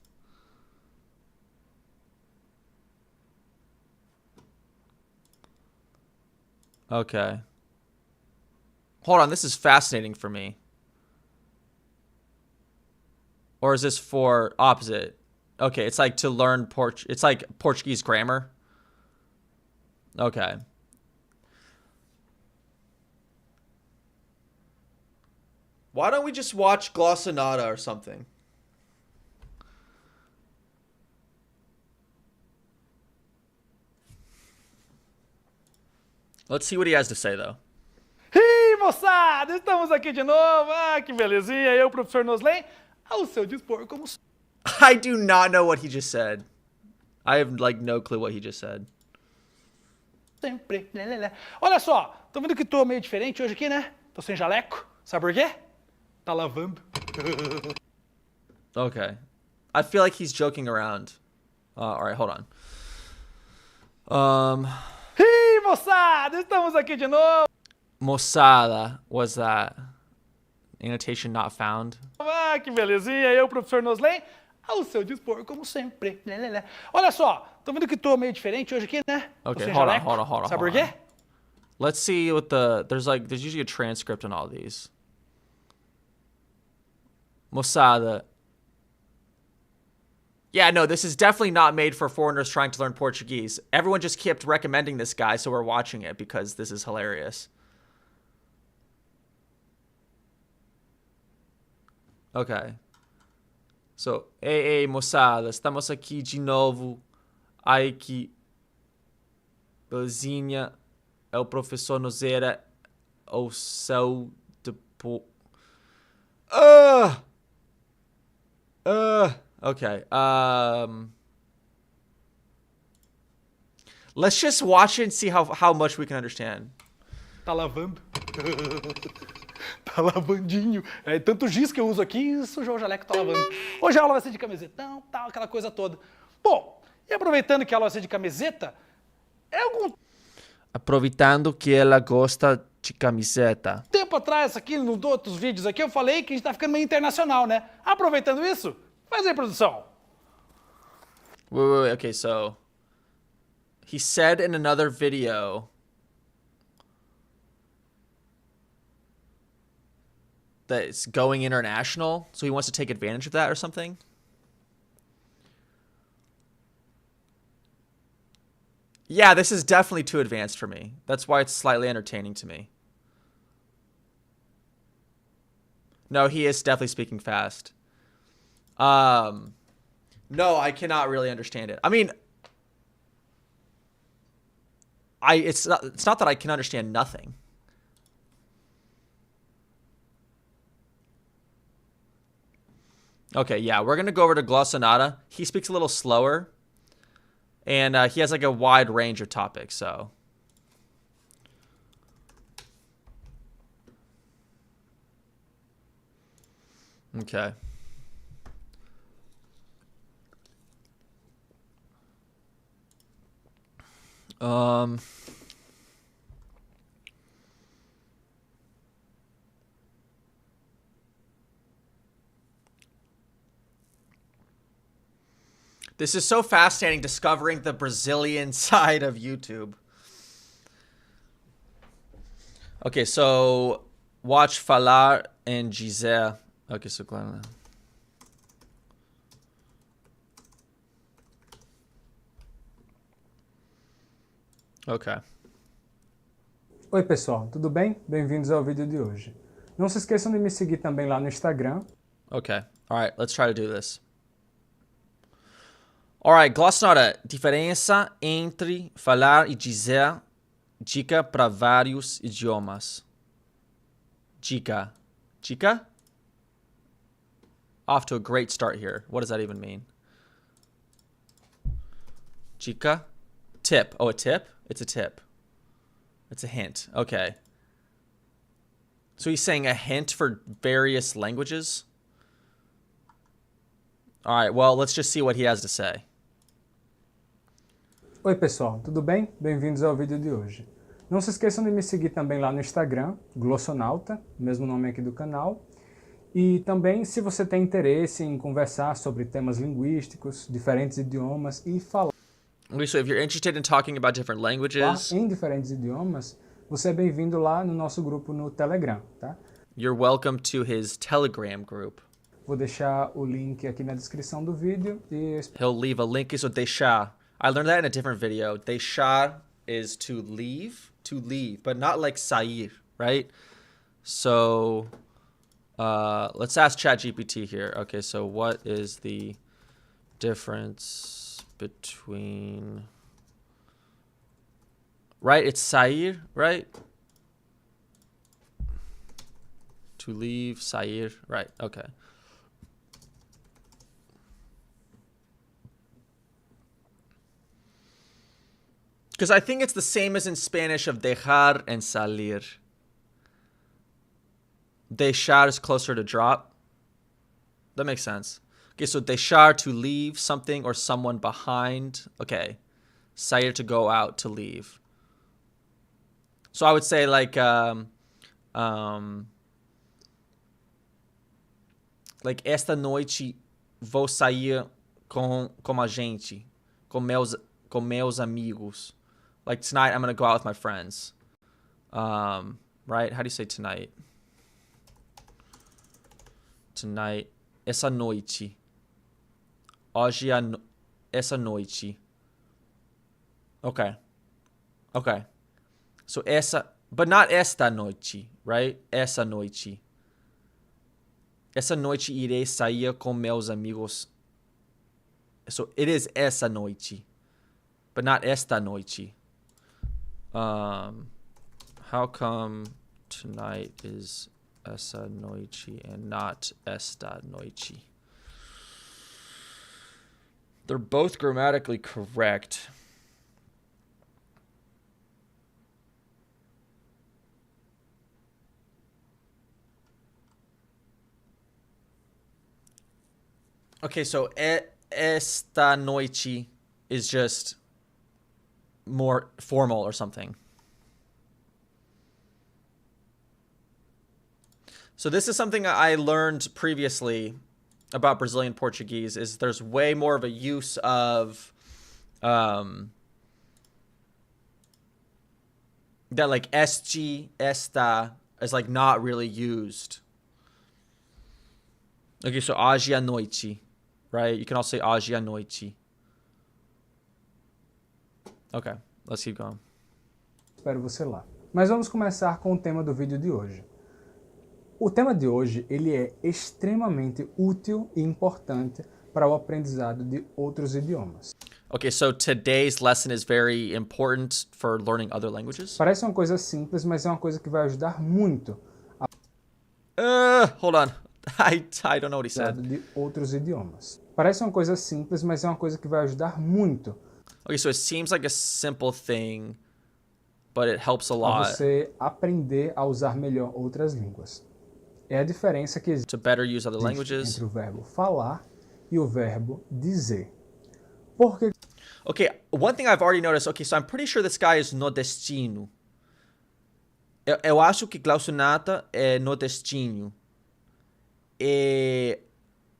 Okay. Hold on, this is fascinating for me. Or is this for opposite? Okay, it's like to learn it's like Portuguese grammar. Okay. Why don't we just watch Glossonata or something? Let's see what he has to say, though. Ih, moçada, estamos aqui de novo. Ah, que belezinha. Eu, professor Noslen, ao seu dispor como I do not know what he just said. I have, like, no clue what he just said. sempre. Olha só, tô vendo que tô meio diferente hoje aqui, né? Tô sem jaleco. Sabe por quê? Tá lavando. Okay. I feel like he's joking around. Alright, hold on. Ih, moçada, estamos aqui de novo. Moçada was that. Annotation not found. Ah, que belezinha. Eu, professor Noslen, ao seu dispor como sempre. Olha só, tô vendo que tô meio diferente hoje aqui, né? Tô Okay, sem hold on, jaleco. hold on, hold on, Sabe hold por on. quê? Let's see what there's usually a transcript on all these. Moçada. Yeah, no, this is definitely not made for foreigners trying to learn Portuguese. Everyone just kept recommending this guy, so we're watching it because this is hilarious. Okay. So, ei, moçada, estamos aqui de novo. Ai, que belezinha. É o professor Nozeira. O seu depo... Okay. Let's just watch it and see how much we can understand. Tá lavando. Tá lavandinho. É tanto giz que eu uso aqui, sujou o jaleco, tá lavando. Hoje a aula vai ser de camisetão, tal, aquela coisa toda. Bom, e aproveitando que a aula vai ser de camiseta, é algum Aproveitando que ela gosta de camiseta. tempo atrás, aqui nos outros vídeos aqui, eu falei que a gente tá ficando meio internacional, né? Aproveitando isso, faz aí, produção. Wait. Okay, so he said in another video that it's going international, so he wants to take advantage of that or something. Yeah, this is definitely too advanced for me. That's why it's slightly entertaining to me. No, he is definitely speaking fast. No, I cannot really understand it. I mean, it's not that I can understand nothing. Okay, yeah, we're gonna go over to Glossonata. He speaks a little slower, and he has like a wide range of topics, so. Okay. This is so fascinating, discovering the Brazilian side of YouTube. Okay, so watch falar and dizer. Okay, so claro. Okay. Oi pessoal, tudo bem? Bem-vindos ao vídeo de hoje. Não se esqueçam de me seguir também lá no Instagram. Okay. All right, let's try to do this. All right, Glossonata. Diferença entre falar e dizer. Dica para vários idiomas. Dica. Dica? Off to a great start here. What does that even mean? Chica? Tip. Oh, a tip? It's a tip. It's a hint. Okay. So he's saying a hint for various languages? All right, well, let's just see what he has to say. Oi pessoal, tudo bem? Bem-vindos ao vídeo de hoje. Não se esqueçam de me seguir também lá no Instagram, Glossonauta, mesmo nome aqui do canal. E também, se você tem interesse em conversar sobre temas linguísticos, diferentes idiomas e falar So if you're interested in talking about different languages, em diferentes idiomas, você é bem-vindo lá no nosso grupo no Telegram, tá? you're welcome to his Telegram group. Vou deixar o link aqui na descrição do vídeo e He'll leave a link. So deixar. I learned that in a different video. Deixar is to leave, but not like sair, right? So let's ask ChatGPT here. Okay, so what is the difference between... Right, it's sair, right? To leave, sair, right, okay. Because I think it's the same as in Spanish of dejar and salir. Deixar is closer to drop. That makes sense. Okay, so deixar to leave something or someone behind. Okay. Sair to go out, to leave. So I would say like esta noite vou sair com a gente, com meus amigos. Like tonight, I'm gonna go out with my friends. Right? How do you say tonight? Tonight. Essa noite. Hoje essa noite. Okay. Okay. So essa, but not esta noite, right? Essa noite. Essa noite irei sair com meus amigos. So it is essa noite, but not esta noite. How come tonight is essa noite and not esta noite? They're both grammatically correct. Okay, so esta noite is just more formal or something. So this is something I learned previously about Brazilian Portuguese, is there's way more of a use of that like este, esta is like not really used. Okay, so hoje à noite, right? You can also say hoje à noite. Okay, let's keep going. espero você lá. Mas vamos começar com o tema do vídeo de hoje. O tema de hoje ele é extremamente útil e importante para o aprendizado de outros idiomas. Okay, so today's lesson is very important for learning other languages. Parece uma coisa simples, mas é uma coisa que vai ajudar muito Hold on. I don't know what he said. de outros idiomas. Parece uma coisa simples, mas é uma coisa que vai ajudar muito Okay, so it seems like a simple thing, but it helps a a lot você aprender a usar melhor outras línguas. É a diferença que existe to better use other languages. entre o verbo falar e o verbo dizer. Porque Okay, one thing I've already noticed. Okay, so I'm pretty sure this guy is nordestino. Eu acho que Glaucio Nata é nordestino. E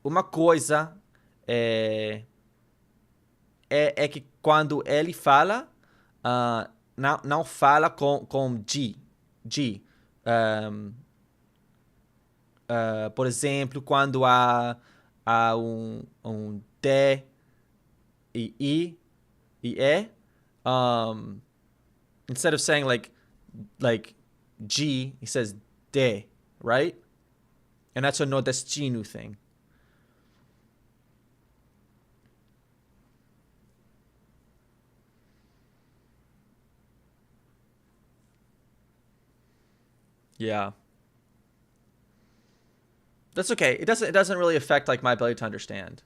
uma coisa é que quando ele fala, não fala com G. Por exemplo, quando há um D e I e E, instead of saying like G, he says D, right? And that's a nordestino thing. Yeah. That's okay. It doesn't really affect like my ability to understand.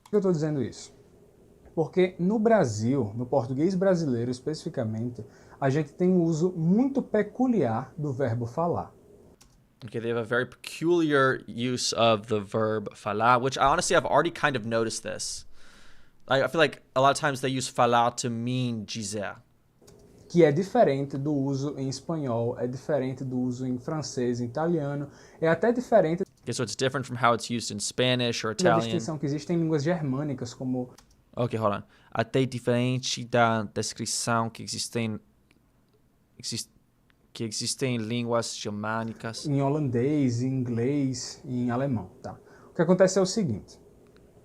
Por que eu estou dizendo isso? Porque no Brasil, no português brasileiro especificamente, a gente tem um uso muito peculiar do verbo falar. Okay, they have a very peculiar use of the verb falar, which I honestly have already kind of noticed this. I feel like a lot of times they use falar to mean dizer. Que é diferente do uso em espanhol, é diferente do uso em francês, em italiano, é até diferente Okay, so it's different from how it's used in Spanish or da Italian. distinção que existe em línguas germânicas, como Okay, hold on. Até diferente da descrição que existem em línguas germânicas. em holandês, em inglês e em alemão, tá? O que acontece é o seguinte,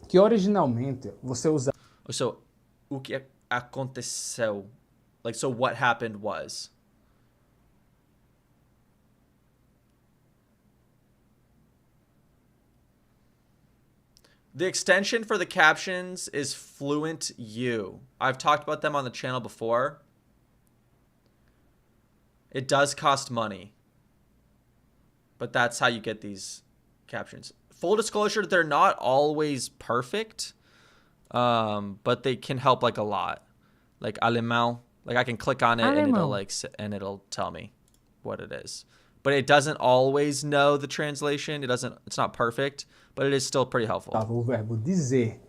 que originalmente você usava So, o que aconteceu? Like, so what happened was. The extension for the captions is Fluent U. I've talked about them on the channel before. It does cost money, but that's how you get these captions. Full disclosure, they're not always perfect, but they can help like a lot. Like alemão, like I can click on it and it'll tell me what it is. But it doesn't always know the translation. It's not perfect, but it is still pretty helpful. o verbo dizer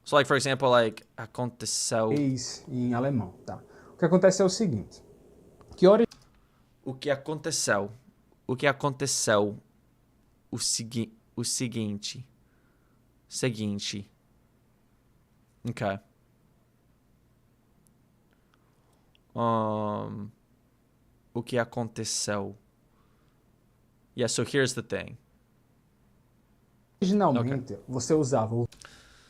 So like for example, like aconteceu. em alemão, tá? O que acontece é o seguinte, que O que aconteceu? O que aconteceu? O seguinte. Seguinte. Okay. O que aconteceu? Yeah, so here's the thing. originalmente você usava o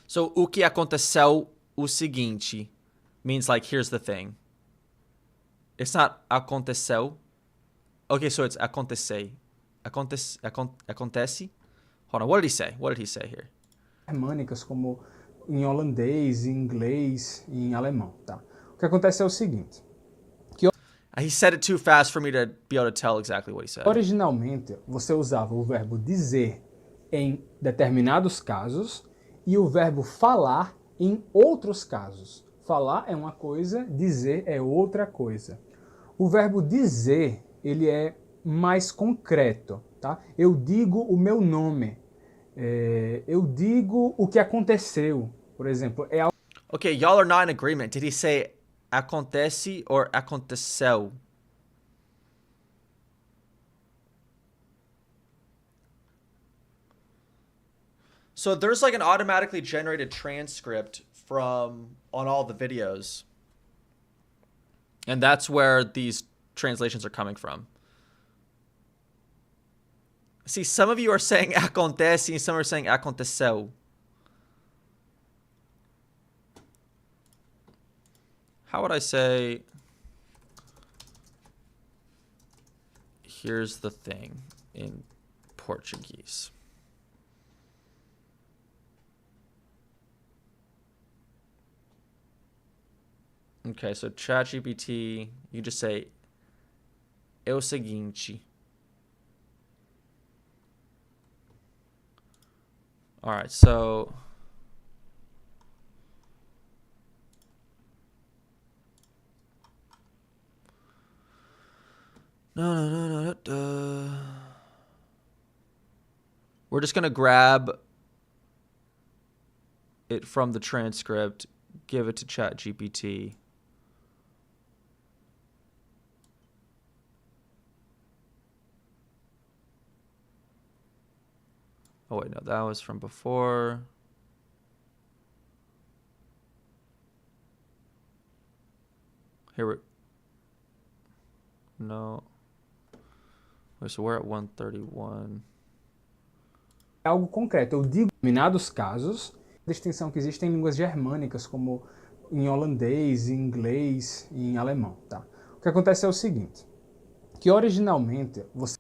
So, o que aconteceu? O seguinte means like, here's the thing. It's not aconteceu. Okay, so it's acontecei. Acontece? Hold on, what did he say? What did he say here? germânicas como em holandês, em inglês e em alemão, tá? O que acontece é o seguinte, He said it too fast for me to be able to tell exactly what he said. originalmente você usava o verbo dizer em determinados casos e o verbo falar em outros casos. Falar é uma coisa, dizer é outra coisa. O verbo dizer, ele é mais concreto, tá? Eu digo o meu nome. Eu digo o que aconteceu, por exemplo. É algo Okay, y'all are not in agreement. Did he say acontece or aconteceu? So there's like an automatically generated transcript on all the videos. And that's where these translations are coming from. See, some of you are saying acontece and some are saying aconteceu. How would I say, here's the thing in Portuguese? Okay, so ChatGPT, you just say, é o seguinte. All right, so no. We're just gonna grab it from the transcript, give it to ChatGPT. Oh wait, no, that was from before. Here we No. Wait, so we're at 131. É algo concreto. Eu digo em determinados casos, a distinção que existe em línguas germânicas, como em holandês, em inglês e em alemão, tá? O que acontece é o seguinte, que originalmente você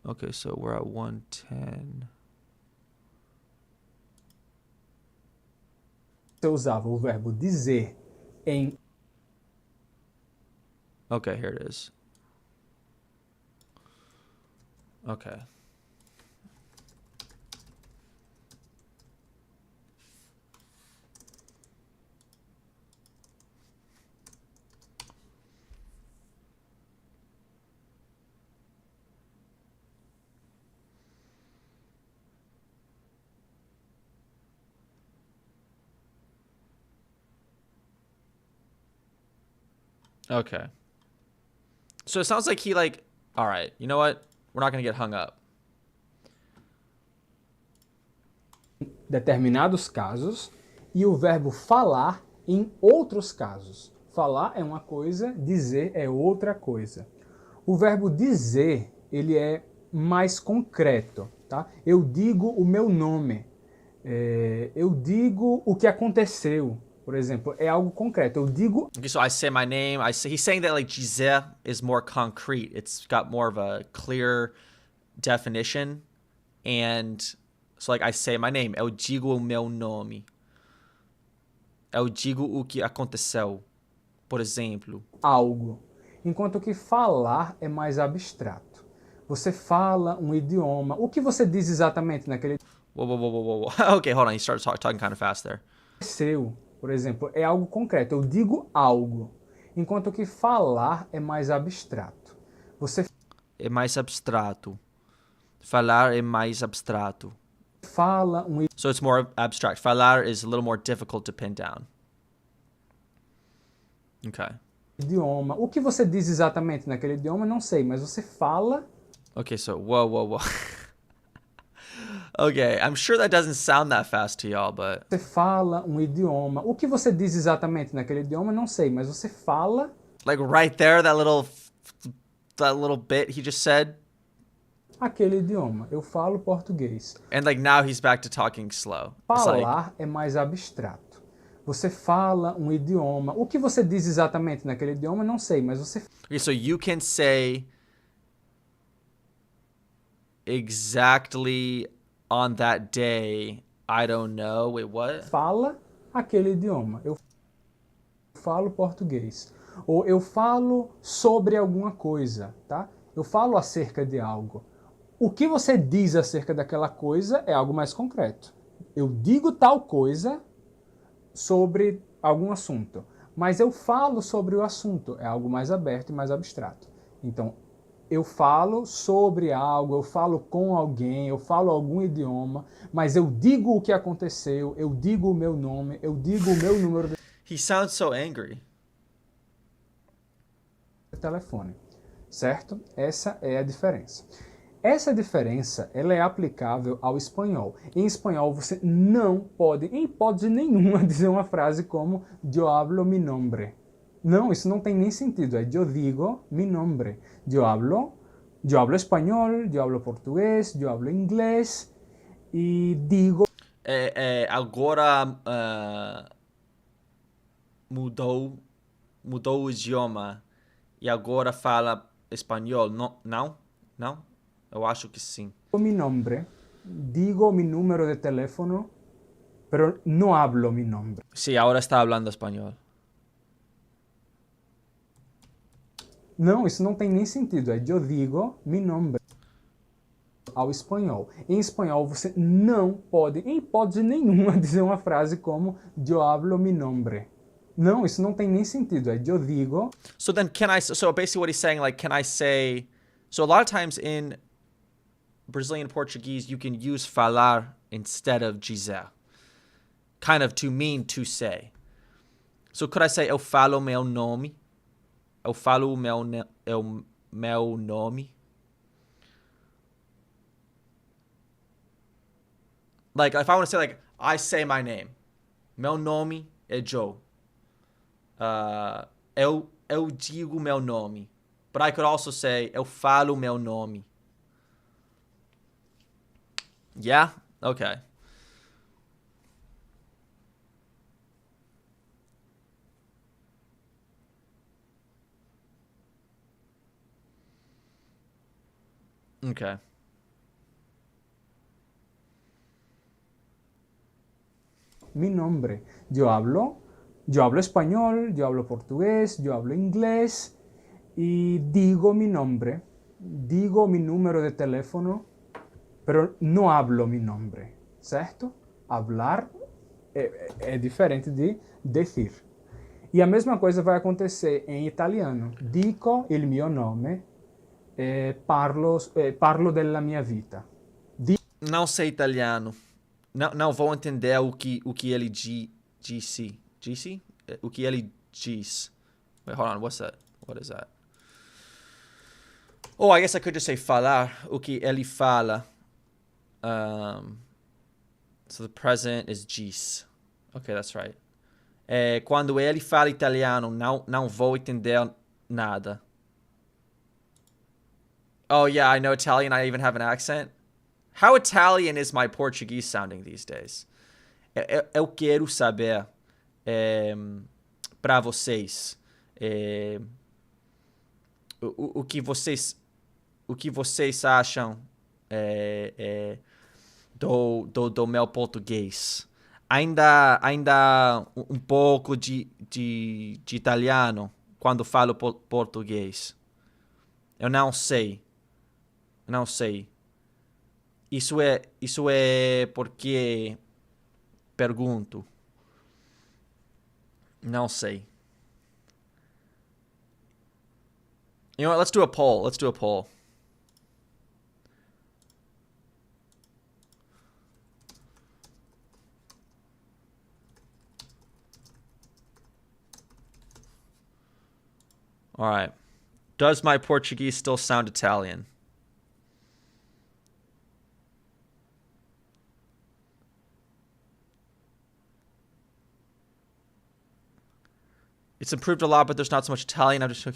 Okay, so we're at 110. usava o verbo dizer em Okay, here it is. Okay. Okay. So it sounds like he like, all right, you know what? We're not going to get hung up. Determinados casos e o verbo falar em outros casos. Falar é uma coisa, dizer é outra coisa. O verbo dizer, ele é mais concreto, tá? Eu digo o meu nome. Eu digo o que aconteceu. Por exemplo, é algo concreto. Eu digo... Okay, so I say my name. He's saying that like Giselle is more concrete. It's got more of a clear definition. And so like I say my name. Eu digo o meu nome. Eu digo o que aconteceu. Por exemplo. Algo. Enquanto que falar é mais abstrato. Você fala um idioma. O que você diz exatamente naquele... Whoa. Okay, hold on. You started talking kind of fast there. Seu, por exemplo, é algo concreto. Eu digo algo. Enquanto que falar é mais abstrato. Você É mais abstrato. Falar é mais abstrato. fala um So it's more abstract. Falar is a little more difficult to pin down. Okay. idioma. O que você diz exatamente naquele idioma, não sei, mas você fala... Okay, so whoa. Okay, I'm sure that doesn't sound that fast to y'all, but... Você fala um idioma. O que você diz exatamente naquele idioma, não sei, mas você fala... Like right there, that little bit he just said. aquele idioma. Eu falo português. And like now he's back to talking slow. It's like, Falar é mais abstrato. Você fala um idioma. O que você diz exatamente naquele idioma, não sei, mas você okay, so you can say exactly on that day, I don't know. Wait, what? fala aquele idioma. Eu falo português. Ou eu falo sobre alguma coisa, tá? Eu falo acerca de algo. O que você diz acerca daquela coisa é algo mais concreto. Eu digo tal coisa sobre algum assunto, mas eu falo sobre o assunto, é algo mais aberto e mais abstrato. Então, eu falo sobre algo, eu falo com alguém, eu falo algum idioma, mas eu digo o que aconteceu, eu digo o meu nome, eu digo o meu número de He sounds so angry. telefone, certo? Essa é a diferença. Essa diferença, ela é aplicável ao espanhol. Em espanhol, você não pode, em hipótese nenhuma, dizer uma frase como yo hablo mi nombre. Não, isso não tem nem sentido. É yo digo mi nombre. Yo hablo espanhol, yo hablo português, yo hablo inglês e digo... Agora mudou o idioma e agora fala espanhol. Não? Eu acho que sim. mi nombre, digo mi número de teléfono, pero no hablo mi nombre. Sí, ahora está hablando español. Não, isso não tem nem sentido. É yo digo mi nombre ao espanhol. Em espanhol, você não pode, em hipótese nenhuma, dizer uma frase como yo hablo mi nombre. Não, isso não tem nem sentido. É yo digo... So then so basically what he's saying, like, can I say... So a lot of times in Brazilian Portuguese, you can use falar instead of dizer. Kind of to mean to say. So could I say, eu falo meu nome? Eu falo o meu nome? Like, if I want to say, like, I say my name. Meu nome é Joe. Eu digo meu nome. But I could also say, eu falo meu nome. Yeah? Okay. Okay. Mi nombre. Yo hablo español, yo hablo portugués, yo hablo inglés y digo mi nombre. Digo mi número de teléfono, pero no hablo mi nombre, certo? Hablar é diferente de decir. E a mesma coisa vai acontecer em italiano. Dico il mio nome, parlo della mia vita. Não sei italiano. Não vou entender o que ele disse. Disse? O que ele diz. Wait, hold on. What's that? What is that? Oh, I guess I could just say falar. O que ele fala. So the present is diz. Okay, that's right. Quando ele fala italiano, não vou entender nada. Oh, yeah, I know Italian. I even have an accent. How Italian is my Portuguese sounding these days? Eu quero saber para vocês o que vocês acham do meu português. Ainda um pouco de italiano quando falo português. Eu não sei. Não sei. Isso é porque pergunto. Não sei. You know what? Let's do a poll. Let's do a poll. All right. Does my Portuguese still sound Italian? It's improved a lot, but there's not so much Italian. I'm just...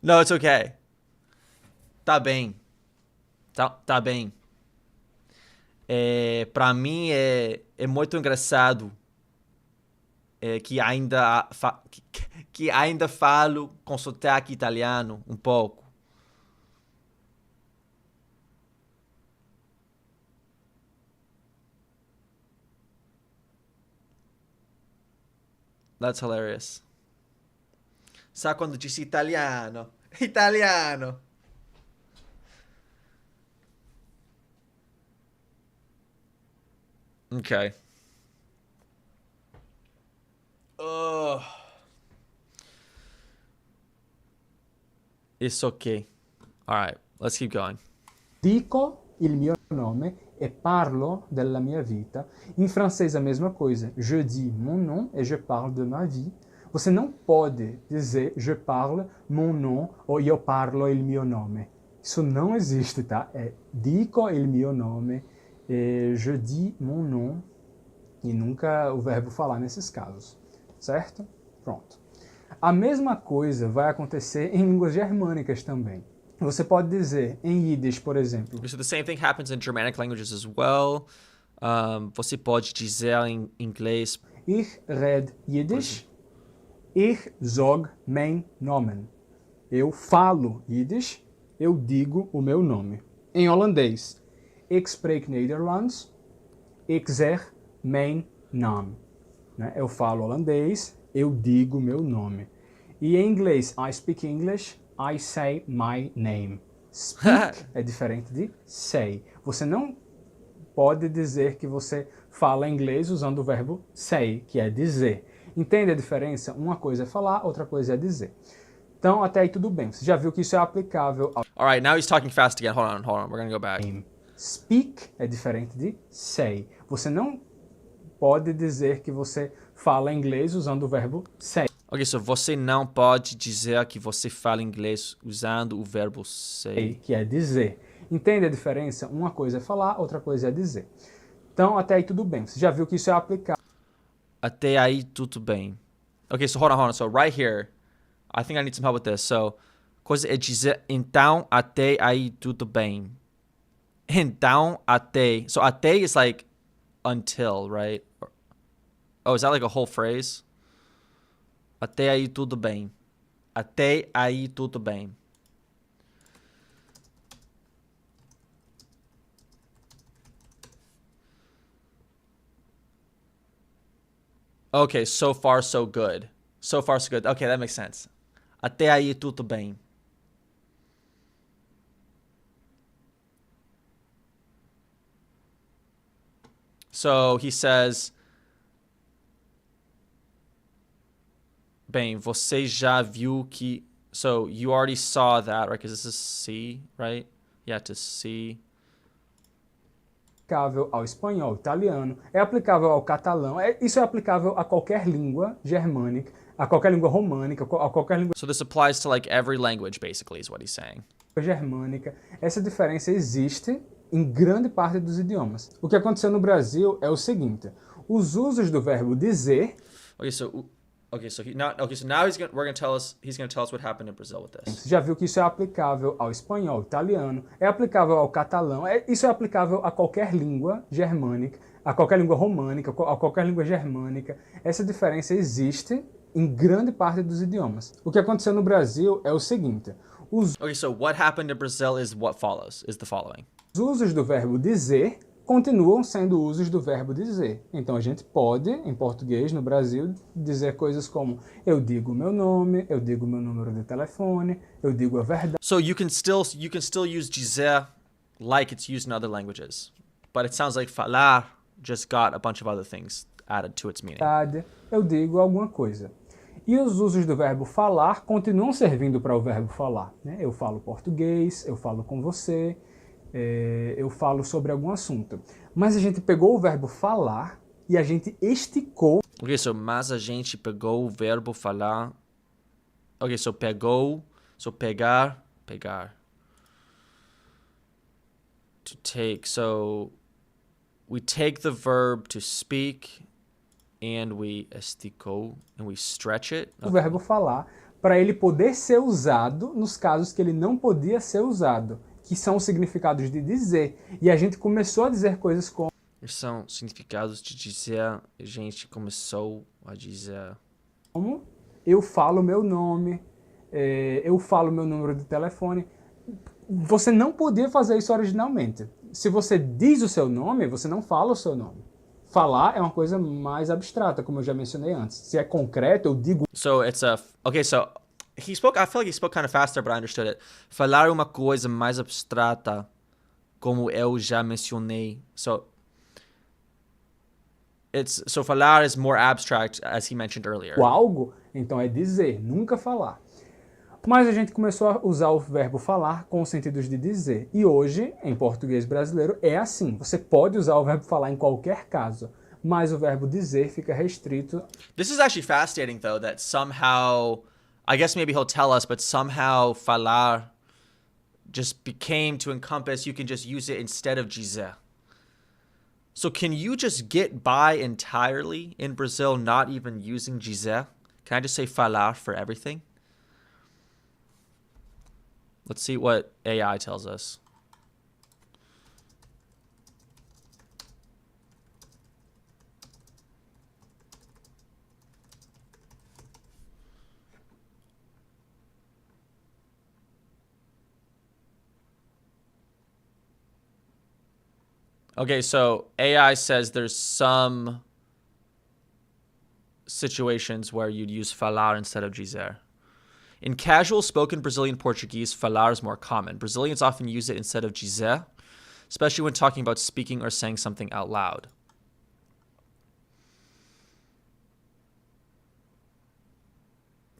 No, it's okay. Tá bem. Tá bem. Pra mim é muito engraçado que ainda falo com sotaque italiano um pouco. That's hilarious. Sabe quando disse italiano? Italiano. Okay. It's okay. All right, let's keep going. Dico il mio nome e parlo della mia vita. Em francês a mesma coisa. Je dis mon nom et je parle de ma vie. Você não pode dizer je parle mon nom ou eu parlo il mio nome. Isso não existe, tá? É dico il mio nome e je dis mon nom e nunca o verbo falar nesses casos, certo? Pronto. A mesma coisa vai acontecer em línguas germânicas também. Você pode dizer em Yiddish, por exemplo. So the same thing happens in Germanic languages as well. Você pode dizer em inglês. Ich red Yiddish. Ich sag mein Namen. Eu falo Yiddish. Eu digo o meu nome. Em holandês. Ik spreek Nederlands. Ik zeg mijn naam. Eu falo holandês. Eu digo meu nome. E em inglês, I speak English. I say my name. Speak é diferente de say. Você não pode dizer que você fala inglês usando o verbo say, que é dizer. Entende a diferença? Uma coisa é falar, outra coisa é dizer. Então, até aí tudo bem. Você já viu que isso é aplicável ao... All right, now he's talking fast again. Hold on. We're gonna go back. Speak é diferente de say. Você não pode dizer que você fala inglês usando o verbo say. Ok, so você não pode dizer que você fala inglês usando o verbo say. Que é dizer. Entende a diferença? Uma coisa é falar, outra coisa é dizer. Então, até aí tudo bem. Você já viu que isso é aplicável. Até aí tudo bem. Ok, so hold on. So right here, I think I need some help with this. So, coisa é dizer, então, até aí tudo bem. Então, até. So, até is like until, right? Oh, is that like a whole phrase? Até aí tudo bem. Até aí tudo bem. Okay, so far so good. So far so good. Okay, that makes sense. Até aí tudo bem. So he says, bem, você já viu que... So you already saw that, right? Because this is see, right? Yeah, to see. Aplicável ao espanhol, italiano, é aplicável ao catalão, isso é aplicável a qualquer língua germânica, a qualquer língua românica, a qualquer língua So this applies to like every language, basically, is what he's saying. germânica. Essa diferença existe em grande parte dos idiomas. O que aconteceu no Brasil é o seguinte: os usos do verbo dizer. Now he's gonna tell us what happened in Brazil with this. Você já viu que isso é aplicável ao espanhol, italiano, é aplicável ao catalão, isso é aplicável a qualquer língua germânica, a qualquer língua românica, a qualquer língua germânica. Essa diferença existe em grande parte dos idiomas. O que aconteceu no Brasil é o seguinte: Okay, so what happened in Brazil is what follows, is the following. os usos do verbo dizer continuam sendo usos do verbo dizer. Então a gente pode, em português, no Brasil, dizer coisas como eu digo meu nome, eu digo meu número de telefone, eu digo a verdade. So you can still use dizer like it's used in other languages, but it sounds like falar just got a bunch of other things added to its meaning. Eu digo alguma coisa. E os usos do verbo falar continuam servindo para o verbo falar, né? Eu falo português, eu falo com você, eu falo sobre algum assunto. Mas a gente pegou o verbo falar e a gente esticou. Okay, so mas a gente pegou o verbo falar. Okay, so pegou, so pegar. To take, so we take the verb to speak and we esticou, and we stretch it. O verbo falar para ele poder ser usado nos casos que ele não podia ser usado, que são os significados de dizer. E a gente começou a dizer coisas como... São significados de dizer, a gente começou a dizer... Como eu falo meu nome, eu falo meu número de telefone. Você não podia fazer isso originalmente. Se você diz o seu nome, você não fala o seu nome. Falar é uma coisa mais abstrata, como eu já mencionei antes. Se é concreto, eu digo... So it's a... Okay, so I feel like he spoke kind of faster, but I understood it. Falar é uma coisa mais abstrata, como eu já mencionei. So falar is more abstract, as he mentioned earlier. Algo, então é dizer, nunca falar. Mas a gente começou a usar o verbo falar com os sentidos de dizer. E hoje, em português brasileiro, é assim. Você pode usar o verbo falar em qualquer caso, mas o verbo dizer fica restrito. This is actually fascinating, though, that somehow, I guess maybe he'll tell us, but somehow falar just became to encompass, you can just use it instead of dizer. So can you just get by entirely in Brazil not even using dizer? Can I just say falar for everything? Let's see what AI tells us. Okay, so AI says there's some situations where you'd use falar instead of dizer. In casual spoken Brazilian Portuguese, falar is more common. Brazilians often use it instead of dizer, especially when talking about speaking or saying something out loud.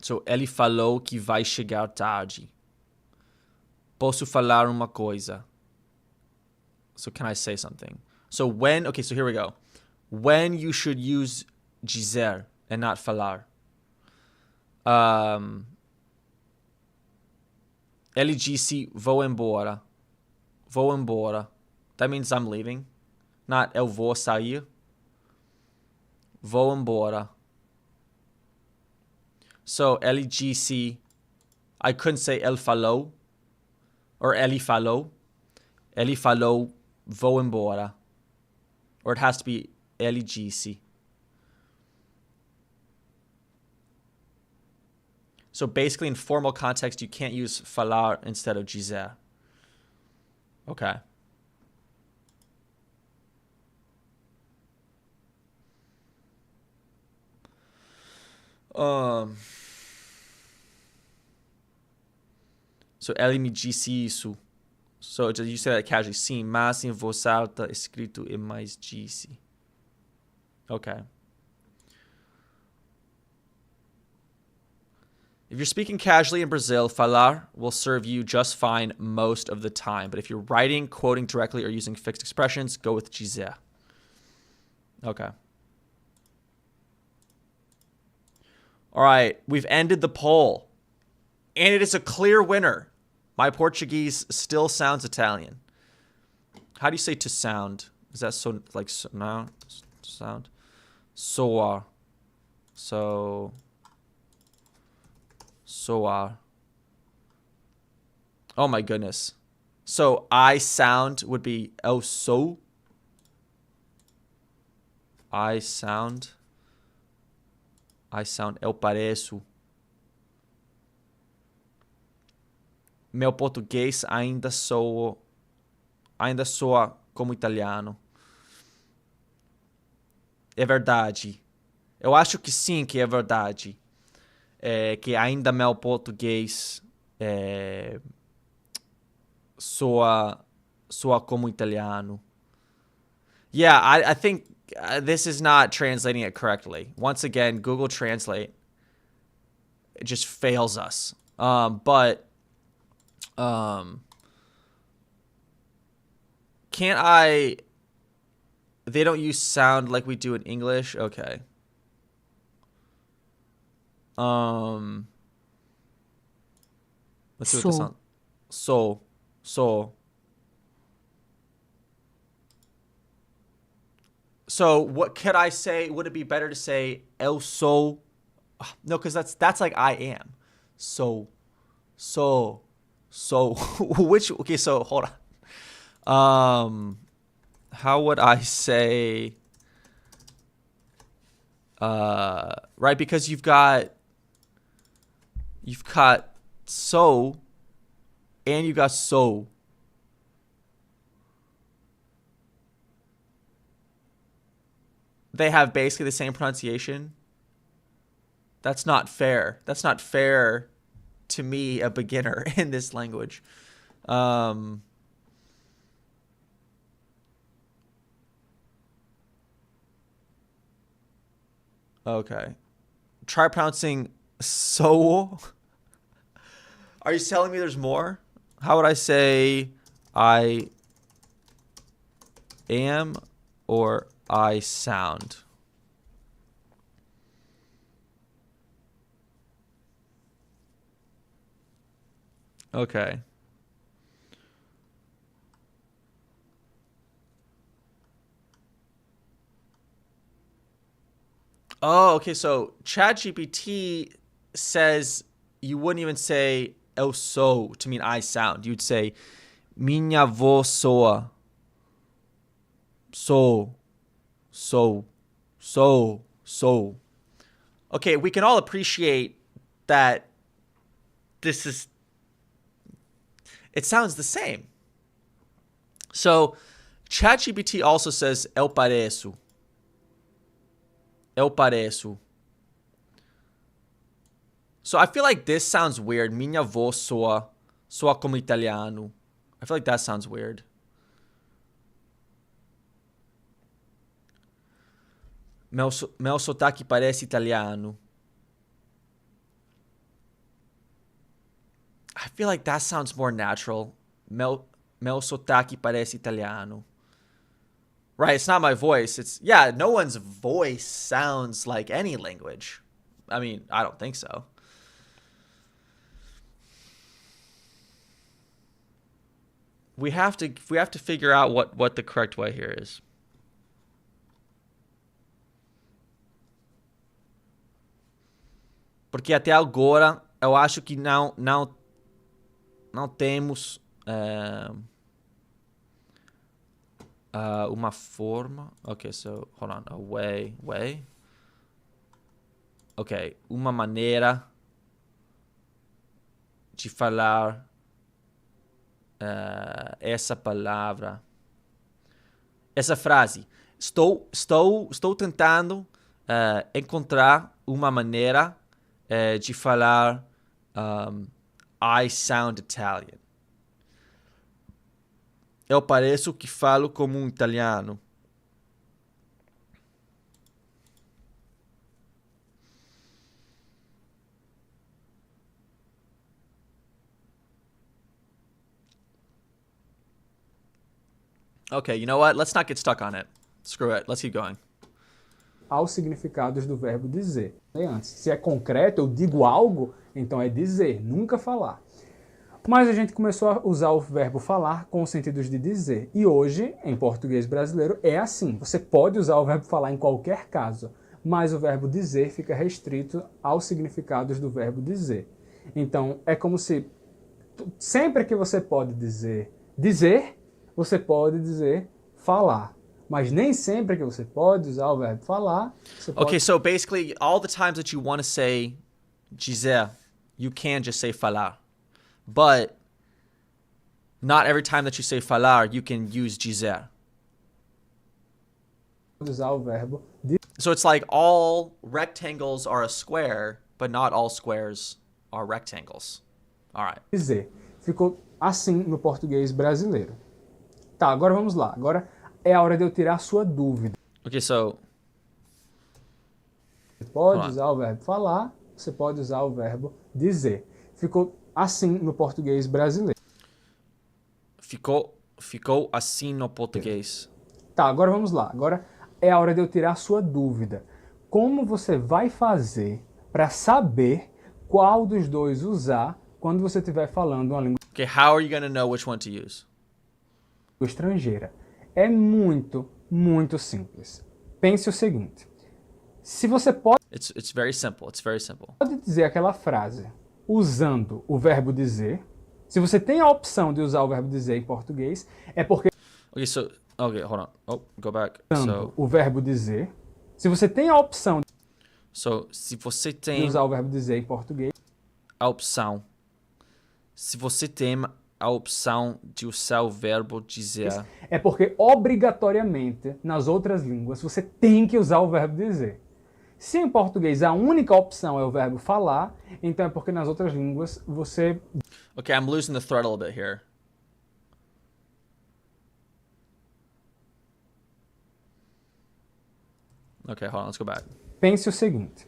So, ele falou que vai chegar tarde. Posso falar uma coisa. So, can I say something? So, okay, so here we go. When you should use dizer and not falar. Ele disse, vou embora. Vou embora. That means I'm leaving. Not eu vou sair. Vou embora. So, ele disse, I couldn't say ele falou. Or ele falou. Ele falou, vou embora. Or it has to be ele disse. So basically, in formal context, you can't use falar instead of dizer. Okay. So ele me disse isso. So you say that casually. Sim, mas em voz alta, escrito e mais disse. Okay. If you're speaking casually in Brazil, falar will serve you just fine most of the time. But if you're writing, quoting directly, or using fixed expressions, go with dizer. Okay. All right, we've ended the poll. And it is a clear winner. My Portuguese still sounds Italian. How do you say to sound? Is that so like so, no sound? Soar. So soar. Oh my goodness. So I sound would be eu sou. I sound eu pareço. Meu português ainda soa como italiano. É verdade. Eu acho que sim, que é verdade. Que ainda meu português soa como italiano. Yeah, I think this is not translating it correctly. Once again, Google Translate, it just fails us. Can't I... They don't use sound like we do in English? Okay. Let's see what this sounds. So. So what could I say? Would it be better to say eu sou? No, because that's like I am. So. Which, okay, so hold on. How would I say, right? Because you've got so and you got so. They have basically the same pronunciation. That's not fair. That's not fair to me, a beginner in this language. Okay. Try pronouncing so. Are you telling me there's more? How would I say I am or I sound? Okay. Oh, okay. So ChatGPT says you wouldn't even say eu sou to mean I sound. You'd say minha voz soa. So. Okay, we can all appreciate that this is... It sounds the same. So ChatGPT also says eu pareço. Eu pareço. So I feel like this sounds weird. Minha voz soa como italiano. I feel like that sounds weird. Meu sotaque parece italiano. I feel like that sounds more natural. Meu sotaque parece italiano. Right, it's not my voice. It's... Yeah, no one's voice sounds like any language. I mean, I don't think so. We have to figure out what the correct way here is. Porque até agora eu acho que não temos uma forma. Okay, so hold on. A way. Okay, uma maneira de falar essa palavra, essa frase. Estou tentando encontrar uma maneira de falar I sound Italian. Eu pareço que falo como um italiano. Okay, you know what? Let's not get stuck on it. Screw it. Let's keep going. aos significados do verbo dizer. Antes, se é concreto, eu digo algo, então é dizer, nunca falar. Mas a gente começou a usar o verbo falar com os sentidos de dizer. E hoje, em português brasileiro, é assim. Você pode usar o verbo falar em qualquer caso, mas o verbo dizer fica restrito aos significados do verbo dizer. Então, é como se sempre que você pode dizer dizer, você pode dizer falar. Mas nem sempre que você pode usar o verbo falar, você pode... Okay, so basically, all the times that you want to say dizer, you can just say falar. But not every time that you say falar, you can use dizer. usar o verbo So it's like all rectangles are a square, but not all squares are rectangles. All right. dizer. Ficou assim no português brasileiro. Tá, agora vamos lá. Agora é a hora de eu tirar a sua dúvida. Okay, so Você pode Hold on. usar o verbo falar, você pode usar o verbo dizer. Ficou assim no português brasileiro. ficou assim no português. Tá, agora vamos lá. Agora é a hora de eu tirar a sua dúvida. Como você vai fazer para saber qual dos dois usar quando você estiver falando uma língua Okay, how are you going to know which one to use? estrangeira? É muito, muito simples. Pense o seguinte. Se você pode It's very simple. It's very simple. dizer aquela frase usando o verbo dizer, se você tem a opção de usar o verbo dizer em português, é porque Okay, hold on. Oh, go back. usando o verbo dizer, se você tem a opção Se você de tem usar o verbo dizer em português, a opção, se você tem a opção de usar o verbo dizer, é porque obrigatoriamente nas outras línguas você tem que usar o verbo dizer. Se em português a única opção é o verbo falar, então é porque nas outras línguas você okay, I'm losing the thread a little bit here. Okay, hold on, let's go back. pense o seguinte.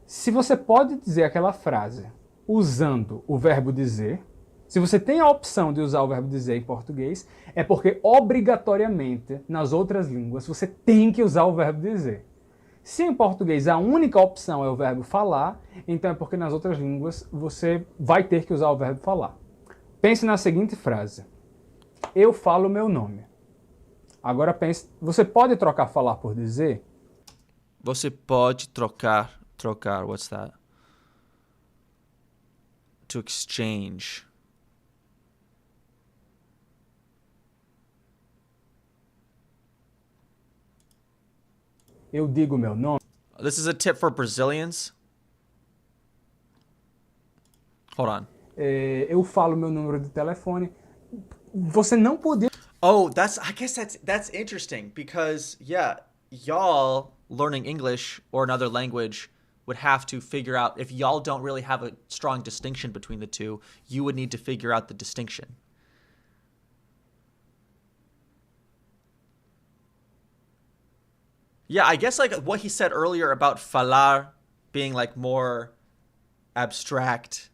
Se você pode dizer aquela frase usando o verbo dizer, se você tem a opção de usar o verbo dizer em português, é porque obrigatoriamente nas outras línguas você tem que usar o verbo dizer. Se em português a única opção é o verbo falar, então é porque nas outras línguas você vai ter que usar o verbo falar. Pense na seguinte frase. Eu falo meu nome. Agora pense, você pode trocar falar por dizer? Você pode trocar, what's that? To exchange. Eu digo meu nome. This is a tip for Brazilians. Hold on. Eu falo meu número de telefone. Você não poder Oh, I guess that's interesting because yeah, y'all learning English or another language would have to figure out, if y'all don't really have a strong distinction between the two, you would need to figure out the distinction. Yeah, I guess like what he said earlier about falar being like more abstract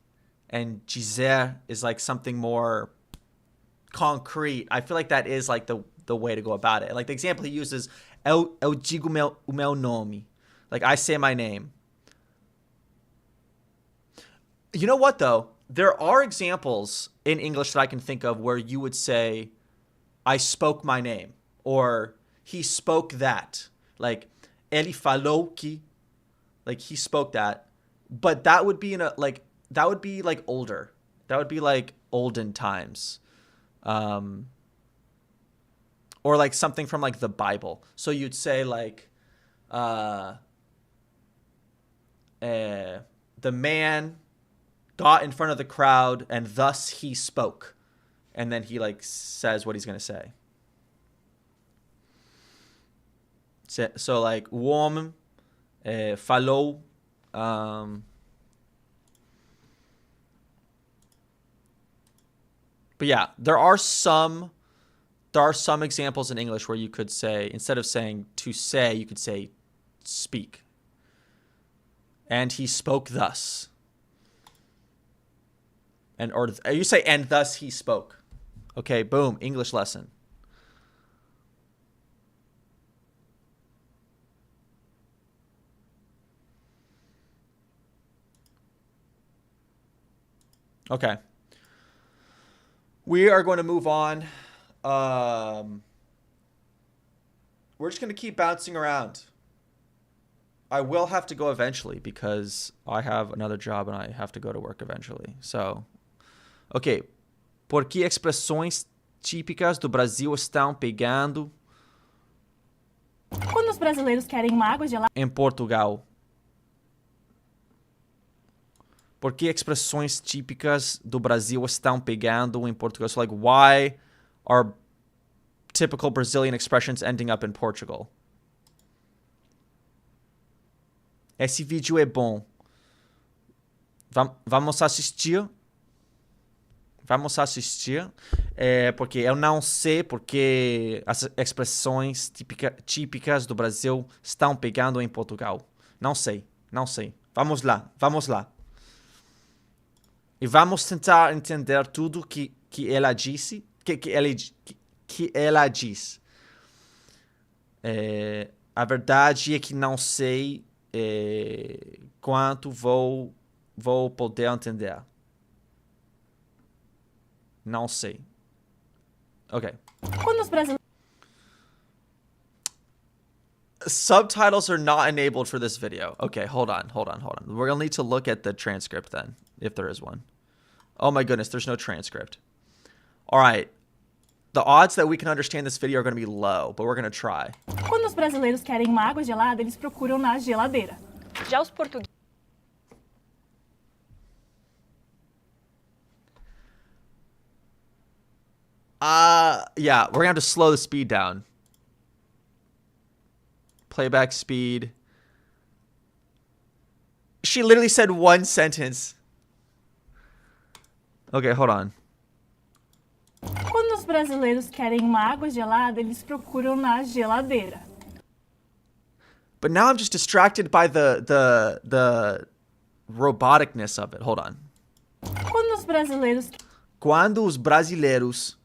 and dizer is like something more concrete. I feel like that is like the way to go about it. Like the example he uses, eu digo o meu nome. Like I say my name. You know what though? There are examples in English that I can think of where you would say, I spoke my name, or he spoke that. Like ele falou que, like he spoke that. But that would be that would be like older. That would be like olden times. Or like something from like the Bible. So you'd say like the man got in front of the crowd and thus he spoke. And then he like says what he's going to say. So like o homem falou but yeah, there are some examples in English where you could say, instead of saying to say, you could say speak. And he spoke thus. Or you say and thus he spoke. Okay, boom, English lesson. Okay. We are going to move on. We're just going to keep bouncing around. I will have to go eventually because I have another job and I have to go to work eventually. So, ok. Por que expressões típicas do Brasil estão pegando Quando os brasileiros querem uma água gelada em Portugal? Por que expressões típicas do Brasil estão pegando em Portugal? So, like, why are typical Brazilian expressions ending up in Portugal? Esse vídeo é bom. Vamos assistir. Vamos assistir. Porque eu não sei porque as expressões típicas do Brasil estão pegando em Portugal. Não sei. Não sei. Vamos lá. Vamos lá. E vamos tentar entender tudo que ela disse. Que ela diz. A verdade é que não sei quanto vou poder entender. Não sei. Ok. Quando os brasileiros Subtitles are not enabled for this video. Okay, hold on. We're gonna need to look at the transcript then, if there is one. Oh my goodness, there's no transcript. All right. The odds that we can understand this video are going to be low, but we're going to try. Quando os brasileiros querem uma água gelada, eles procuram na geladeira. Já os portugueses Yeah, we're going to have to slow the speed down. Playback speed. She literally said one sentence. Okay, hold on. Quando os brasileiros querem uma água gelada, eles procuram na geladeira. But now I'm just distracted by the roboticness of it. Hold on. Quando os brasileiros Quando os brasileiros.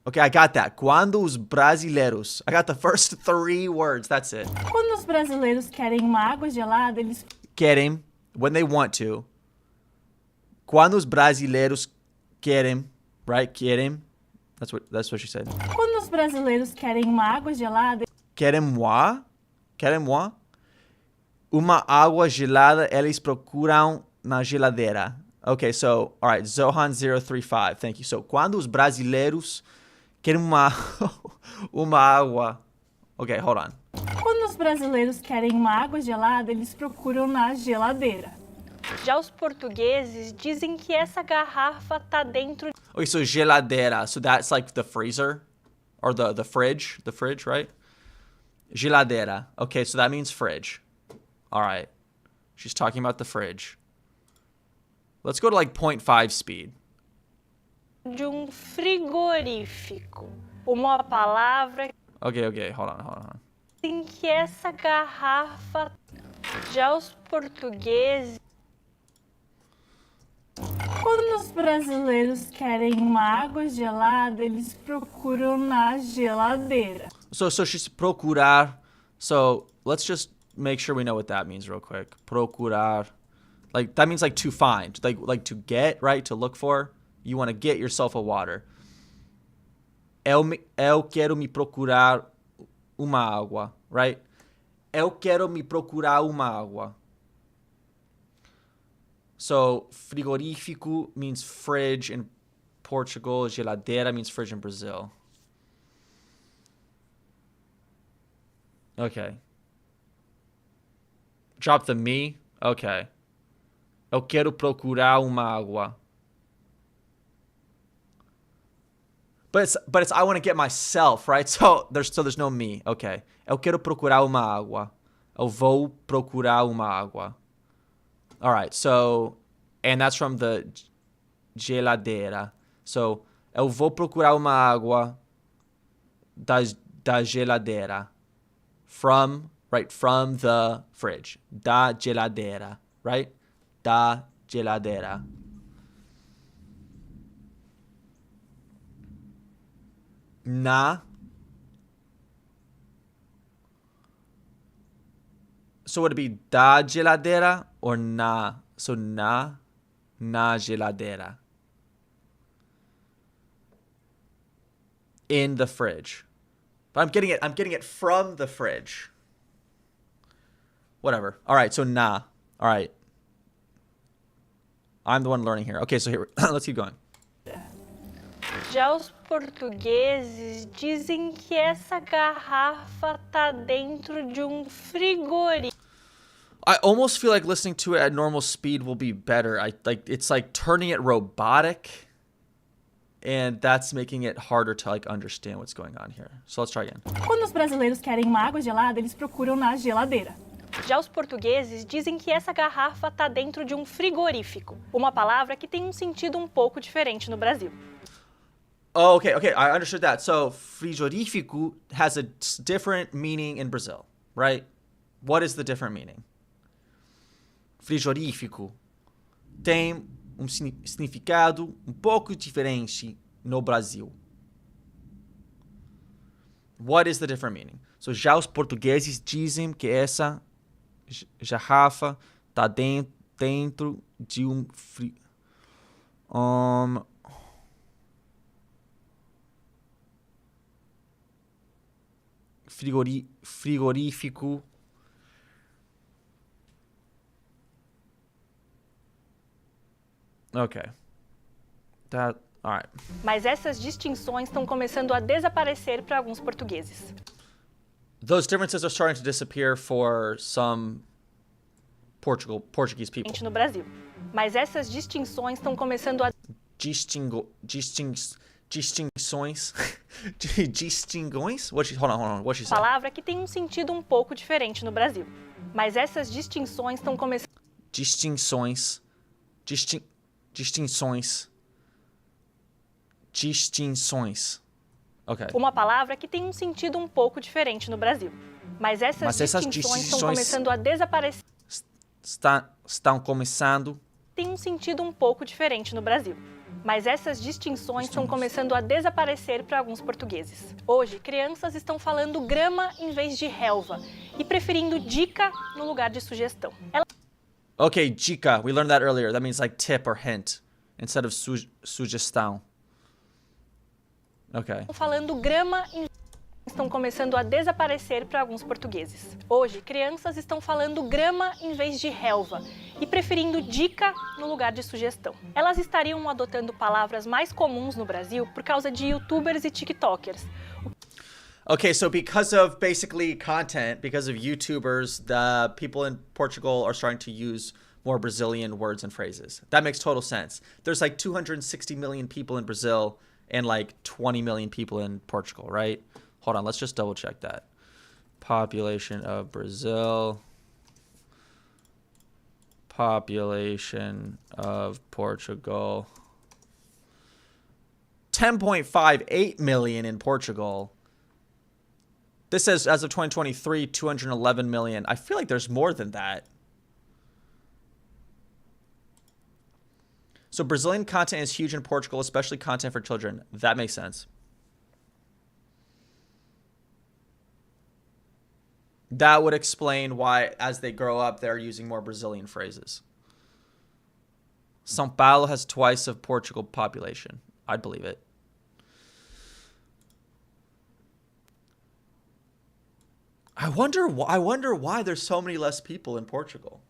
Okay, I got that. Quando os brasileiros. I got the first 3 words. That's it. Quando os brasileiros querem uma água gelada, eles Querem, when they want to. Quando os brasileiros querem, right? Querem. That's what she said. Quando os brasileiros querem uma água gelada, Querem moi? Querem moi? Uma água gelada eles procuram na geladeira. Okay, so, all right, Zohan035, thank you. So, quando os brasileiros querem uma água. Okay, hold on. quando os brasileiros querem uma água gelada, eles procuram na geladeira. Já os portugueses dizem que essa garrafa tá dentro Okay, so geladeira. So that's like the freezer or the fridge, right? Geladeira. Okay, so that means fridge. All right. She's talking about the fridge. Let's go to like 0.5 speed. de frigorífico. Uma palavra Okay, hold on. em que essa garrafa já os portugueses quando os brasileiros querem uma água gelada, eles procuram na geladeira. So she's procurar. So let's just make sure we know what that means real quick. Procurar. Like that means like to find, like to get, right? To look for. You want to get yourself a water. Eu quero me procurar uma água, right? Eu quero me procurar uma água. So frigorífico means fridge in Portugal. Geladeira means fridge in Brazil. Okay. Drop the me. Okay. Eu quero procurar uma água. But it's I want to get myself, right? So there's no me. Okay. Eu quero procurar uma água. Eu vou procurar uma água. All right. So and that's from the geladeira. So eu vou procurar uma água da geladeira. From the fridge. Da geladeira, right? Da geladeira. Na. So would it be da geladeira or na? So na geladeira. in the fridge. But I'm getting it from the fridge. Whatever. All right, so na. All right. I'm the one learning here. Okay, so here, let's keep going. Já os portugueses dizem que essa garrafa tá dentro de frigorífico. I almost feel like listening to it at normal speed will be better. It's like turning it robotic, and that's making it harder to understand what's going on here. So let's try again. Quando os brasileiros querem uma água gelada, eles procuram na geladeira. Já os portugueses dizem que essa garrafa tá dentro de frigorífico, uma palavra que tem sentido pouco diferente no Brasil. Oh, okay, I understood that. So frigorífico has a different meaning in Brazil, right? What is the different meaning? Frigorífico tem significado pouco diferente no Brasil. What is the different meaning? So já os portugueses dizem que essa garrafa tá dentro de frigorífico. Okay. All right. Mas essas distinções estão começando a desaparecer para alguns portugueses. Those differences are starting to disappear for some Portuguese people. No Brasil. Mas essas distinções estão começando a distinções? Distinções? Hold on. What she said? Palavra que tem sentido pouco diferente no Brasil. Mas essas distinções estão começando. Distinções. Okay. Uma palavra que tem sentido pouco diferente no Brasil. Mas essas distinções estão começando a desaparecer. Estão começando. Tem sentido pouco diferente no Brasil. Mas essas distinções estão começando a desaparecer para alguns portugueses. Hoje, crianças estão falando grama em vez de relva e preferindo dica no lugar de sugestão. Okay, dica. We learned that earlier. That means like tip or hint instead of sugestão. Okay. Falando grama estão começando a desaparecer para alguns portugueses. Hoje, crianças estão falando grama em vez de relva e preferindo dica no lugar de sugestão. Elas estariam adotando palavras mais comuns no Brasil por causa de YouTubers e TikTokers. Okay, so because of basically content, because of YouTubers, the people in Portugal are starting to use more Brazilian words and phrases. That makes total sense. There's like 260 million people in Brazil and like 20 million people in Portugal, right? Hold on, let's just double check that. Population of Brazil. Population of Portugal. 10.58 million in Portugal. This says, as of 2023, 211 million. I feel like there's more than that. So Brazilian content is huge in Portugal, especially content for children. That makes sense. That would explain why, as they grow up, they're using more Brazilian phrases. São Paulo has twice of Portugal population. I'd believe it. I wonder why there's so many less people in Portugal.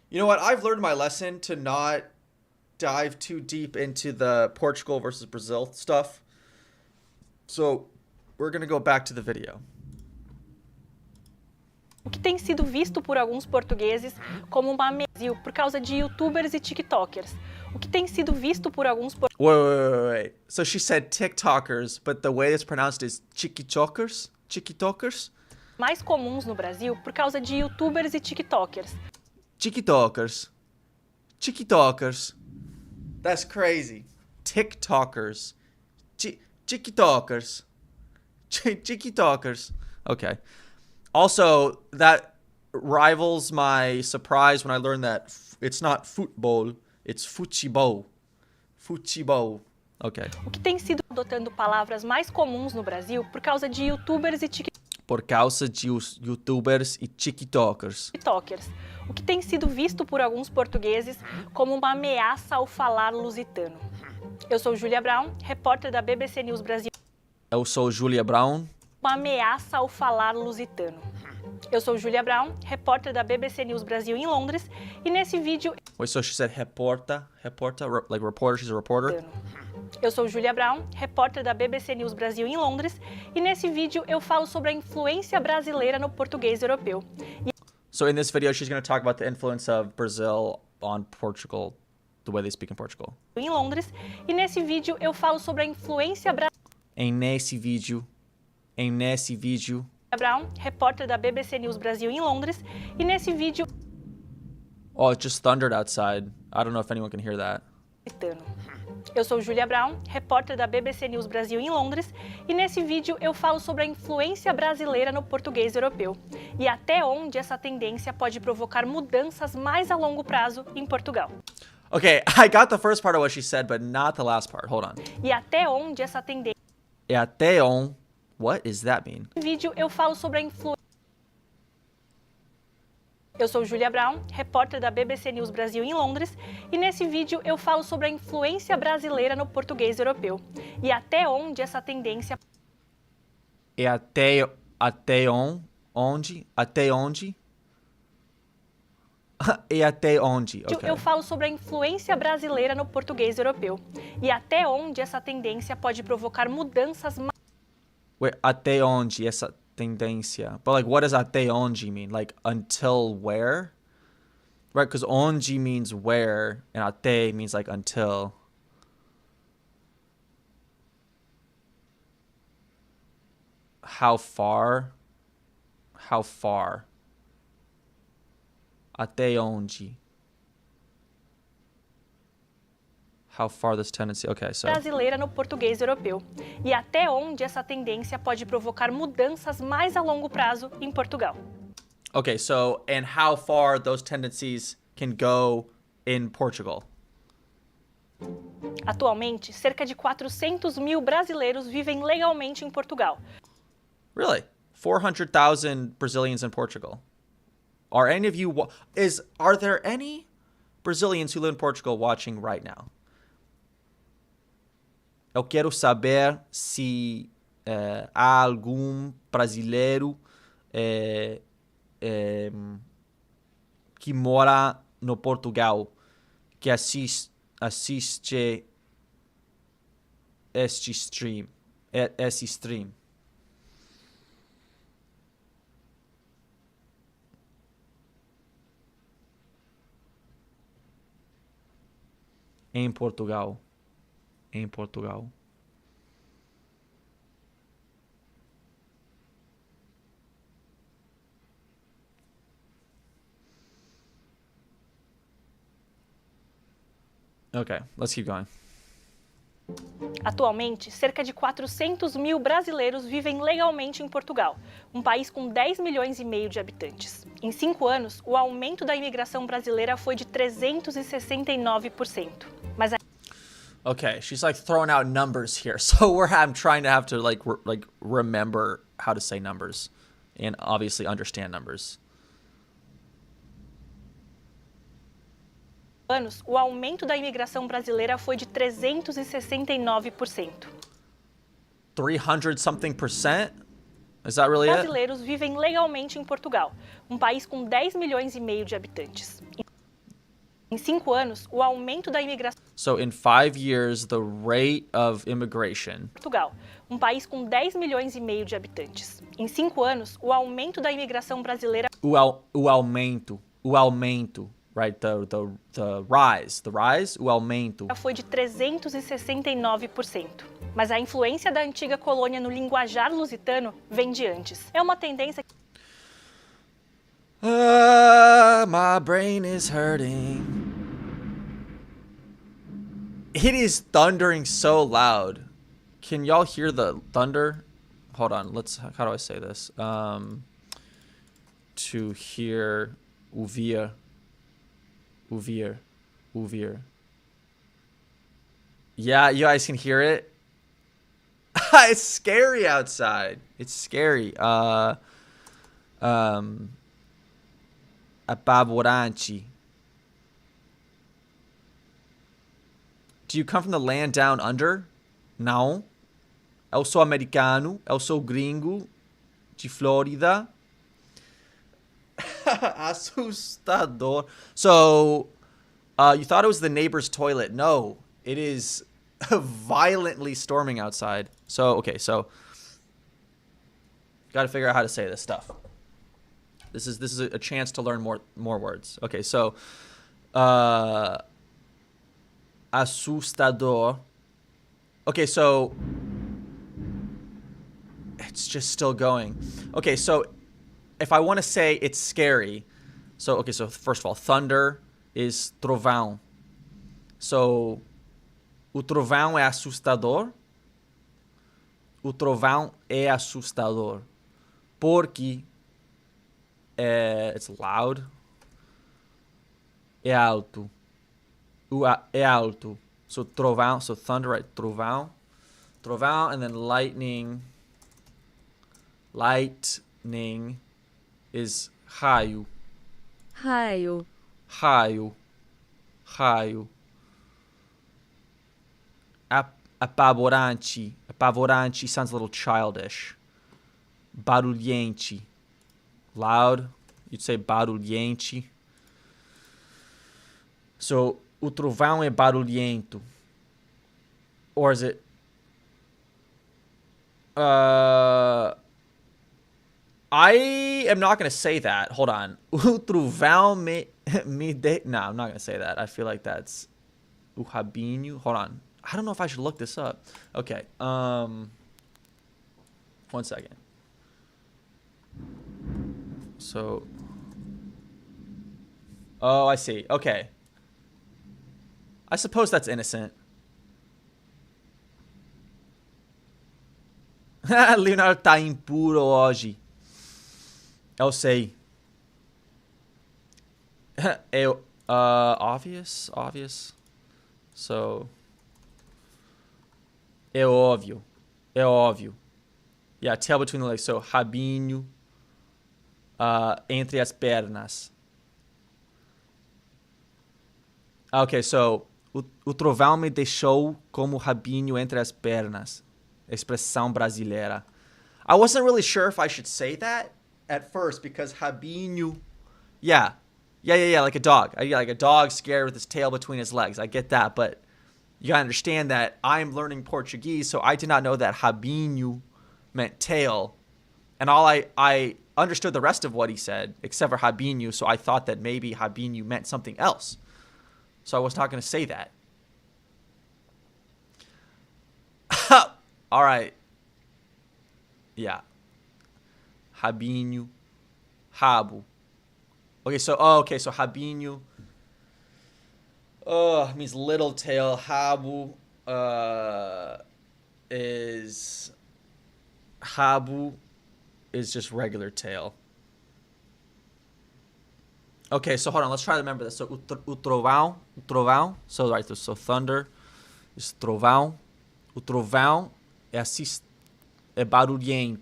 You know what? I've learned my lesson to not dive too deep into the Portugal versus Brazil stuff. So we're going to go back to the video. O que tem sido visto por alguns portugueses como uma Brasil por causa de YouTubers e TikTokers. O que tem sido visto por alguns Wait. So she said TikTokers, but the way it's pronounced is TikTokers? TikTokers? Mais comuns no Brasil por causa de YouTubers e TikTokers. TikTokers. That's crazy. TikTokers. TikTokers. Okay. Also, that rivals my surprise when I learned that it's not football, it's futebol. Futebol. Okay. O que tem sido adotando palavras mais comuns no Brasil por causa de YouTubers e TikTokers. Por causa de YouTubers e TikTokers. O que tem sido visto por alguns portugueses como uma ameaça ao falar lusitano. Eu sou Júlia Brown, repórter da BBC News Brasil. Eu sou Julia Brown. Uma ameaça ao falar lusitano. Eu sou Julia Brown, repórter da BBC News Brasil em Londres, e nesse vídeo... Wait, so she said like reporter, she's a reporter? Eu sou Julia Brown, repórter da BBC News Brasil em Londres, e nesse vídeo eu falo sobre a influência brasileira no português europeu. So in this video, she's going to talk about the influence of Brazil on Portugal, the way they speak in Portugal. Em Londres, e nesse vídeo eu falo sobre a influência Nesse vídeo, Brown, repórter da BBC News Brasil em Londres, e nesse vídeo... Oh, it just thundered outside. I don't know if anyone can hear that. Eu sou Julia Brown, repórter da BBC News Brasil em Londres, e nesse vídeo eu falo sobre a influência brasileira no português europeu e até onde essa tendência pode provocar mudanças mais a longo prazo em Portugal. Okay, I got the first part of what she said, but not the last part. Hold on. E até onde essa tendência... E até onde... What does that mean? No vídeo eu falo sobre a influência... Eu sou Julia Brown, repórter da BBC News Brasil em Londres, e nesse vídeo eu falo sobre a influência brasileira no português europeu e até onde essa tendência... E até onde? Até onde? E até onde? Okay. Eu falo sobre a influência brasileira no português europeu e até onde essa tendência pode provocar mudanças... Wait, até onde essa tendência? But like, what does até onde mean? Like, until where? Right, because onde means where, and até means like until. How far? How far? Até onde? How far this tendency... Okay, so... brasileira no português europeu e até onde essa tendência pode provocar mudanças mais a longo prazo em Portugal. Okay, so, and how far those tendencies can go in Portugal? Atualmente, cerca de 400 mil brasileiros vivem legalmente em Portugal. Really? 400,000 Brazilians in Portugal. Are any of you... Are there any Brazilians who live in Portugal watching right now? Eu quero saber se há algum brasileiro que mora no Portugal que assiste esse stream. Em Portugal. Em Portugal. Okay, let's keep going. Atualmente, cerca de 400 mil brasileiros vivem legalmente em Portugal, um país com 10 milhões e meio de habitantes. Em 5 anos, o aumento da imigração brasileira foi de 369%. Mas Okay, she's like throwing out numbers here. So I'm trying to have to like remember how to say numbers and obviously understand numbers. anos, o aumento da imigração brasileira foi de 369%. 300 something percent? Is that really it? Brasileiros vivem legalmente em Portugal, um país com 10 milhões e meio de habitantes. Em 5 anos, o aumento da imigração... So in 5 years, the rate of immigration... Portugal, um país com 10 milhões e meio de habitantes. Em 5 anos, o aumento da imigração brasileira... O aumento, right? The rise, o aumento... foi de 369%. Mas a influência da antiga colônia no linguajar lusitano vem de antes. É uma tendência... My brain is hurting. It is thundering so loud. Can y'all hear the thunder? Hold on, how do I say this? To hear, ouvir. Yeah, you guys can hear it. It's scary outside. It's scary. Apavorante. Do you come from the land down under? No. Eu sou americano. Eu sou gringo de Flórida. Assustador. So, you thought it was the neighbor's toilet. No, it is violently storming outside. So, okay, so got to figure out how to say this stuff. This is a chance to learn more words. Okay, so assustador. Okay, so it's just still going. Okay, so if I want to say it's scary, so okay, so first of all, thunder is trovão. So o trovão é assustador. O trovão é assustador. Porque it's loud. É alto. É alto. So trovão, so thunder, right? Trovão. Trovão, and then lightning. Lightning is raio. Raio. Raio. Raio. Apavorante. Apavorante sounds a little childish. Barulhente. Loud. You'd say barulhente. So, o trovão é barulhento. Or is it... I am not going to say that. Hold on. O trovão me de... No, I'm not going to say that. I feel like that's... O rabinho. Hold on. I don't know if I should look this up. Okay. 1 second. So... Oh, I see. Okay. I suppose that's innocent. Leonardo tá impuro hoje. Eu sei. Obvious? Obvious. So... É óbvio. É óbvio. Yeah, tail between the legs. So, rabinho. Entre as pernas. Okay, so... O trovão me deixou como rabinho entre as pernas. Expressão brasileira. I wasn't really sure if I should say that at first because rabinho... Yeah, like a dog. Like a dog scared with his tail between his legs. I get that, but you gotta understand that I'm learning Portuguese, so I did not know that rabinho meant tail. And all I understood the rest of what he said, except for rabinho, so I thought that maybe rabinho meant something else. So I was not going to say that. All right. Yeah. Rabinho. Rabo. Okay, so rabinho means little tail. Rabo is just regular tail. Okay, so hold on. Let's try to remember this. So, o trovão. So, right, so thunder is trovão. O trovão é barulhento.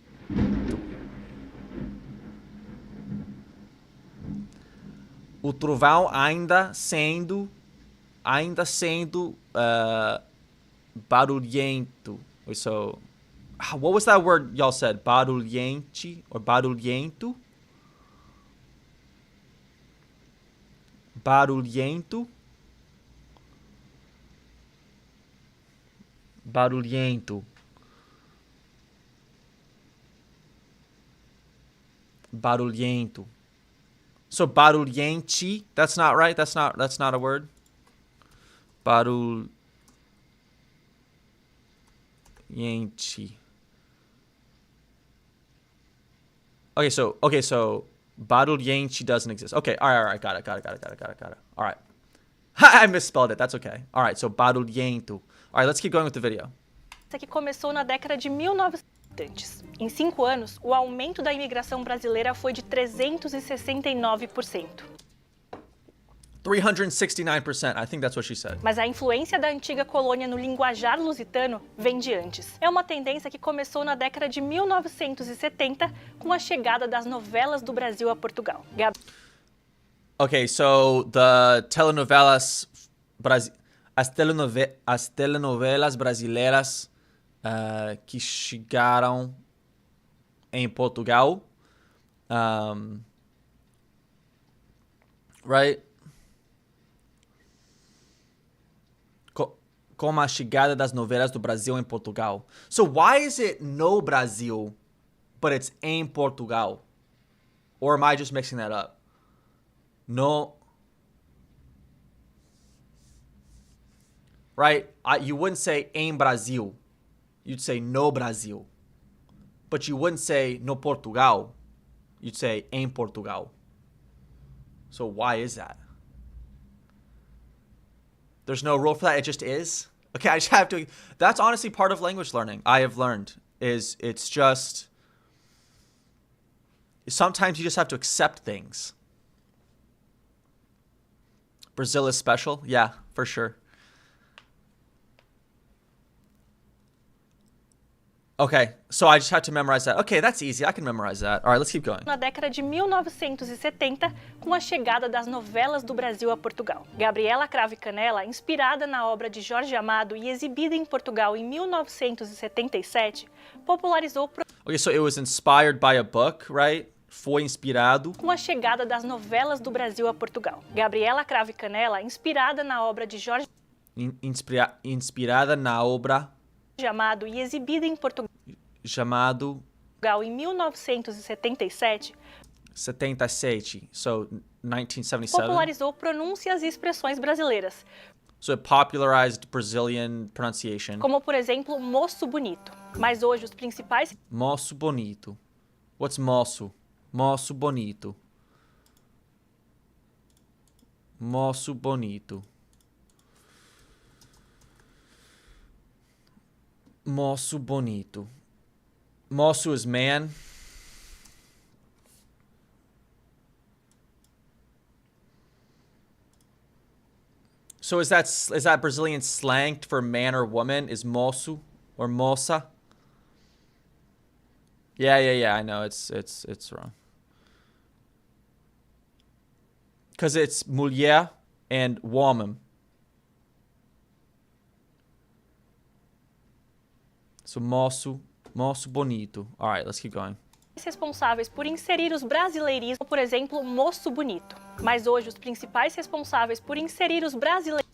O trovão ainda sendo barulhento. So, what was that word y'all said? Barulhente or barulhento? Barulhento. Barulhento. Barulhento. So barulhente, that's not right. That's not a word. Barulhente. Okay, so barulhente doesn't exist. Okay, all right, got it. All right. I misspelled it. That's okay. All right, so barulhento. All right, let's keep going with the video. Essa que começou na década de 1900. Em 5 anos, o aumento da imigração brasileira foi de 369%. 369%. I think that's what she said. Mas a influência da antiga colônia no linguajar lusitano vem de antes. É uma tendência que começou na década de 1970 com a chegada das novelas do Brasil a Portugal. Okay, so the telenovelas as telenovelas brasileiras que chegaram em Portugal. Right? Com a chegada das novelas do Brasil em Portugal. So why is it no Brasil, but it's em Portugal? Or am I just mixing that up? No. Right? You wouldn't say em Brasil. You'd say no Brasil. But you wouldn't say no Portugal. You'd say em Portugal. So why is that? There's no rule for that. It just is. Okay, I just have to. That's honestly part of language learning. I have learned it's just sometimes you just have to accept things. Brazil is special. Yeah, for sure. Okay, so I just had to memorize that. Okay, that's easy. I can memorize that. All right, let's keep going. Na década de 1970, com a chegada das novelas do Brasil a Portugal. Gabriela Cravo e Canela, inspirada na obra de Jorge Amado e exibida em Portugal em 1977, popularizou Okay, so it was inspired by a book, right? Foi inspirado. Com a chegada das novelas do Brasil a Portugal. Gabriela Cravo e Canela, inspirada na obra de Jorge Inspirada na obra Amado e exibida em Portugal chamado em 1977, 77, so 1977. popularizou pronúncias e expressões brasileiras, So it popularized Brazilian pronunciation. como por exemplo, moço bonito. Mas hoje os principais Moço bonito. What's moço? Moço bonito. Moço bonito. Moço bonito. Moço is man. So is that Brazilian slang for man or woman? Is moço or moça? Yeah. I know it's wrong. Because it's mulher and woman. So moço bonito. All right, let's keep going. responsáveis por inserir os brasileirismos, por exemplo, moço bonito. Mas hoje os principais responsáveis por inserir os brasileiros,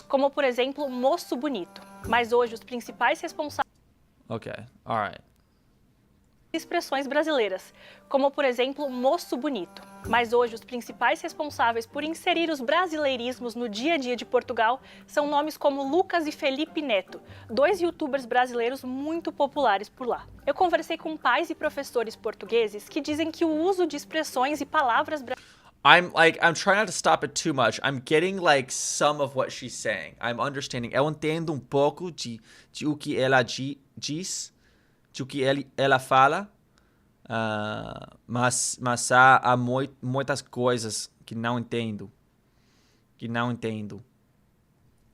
como por exemplo, moço bonito. Mas hoje os principais responsáveis Okay, all right. expressões brasileiras, como por exemplo, moço bonito. Mas hoje os principais responsáveis por inserir os brasileirismos no dia a dia de Portugal são nomes como Lucas e Felipe Neto, dois youtubers brasileiros muito populares por lá. Eu conversei com pais e professores portugueses que dizem que o uso de expressões e palavras I'm trying not to stop it too much. I'm getting like some of what she's saying. I'm understanding. Eu entendo um pouco de o que ela diz, de o que ela fala, mas há muitas coisas que não entendo.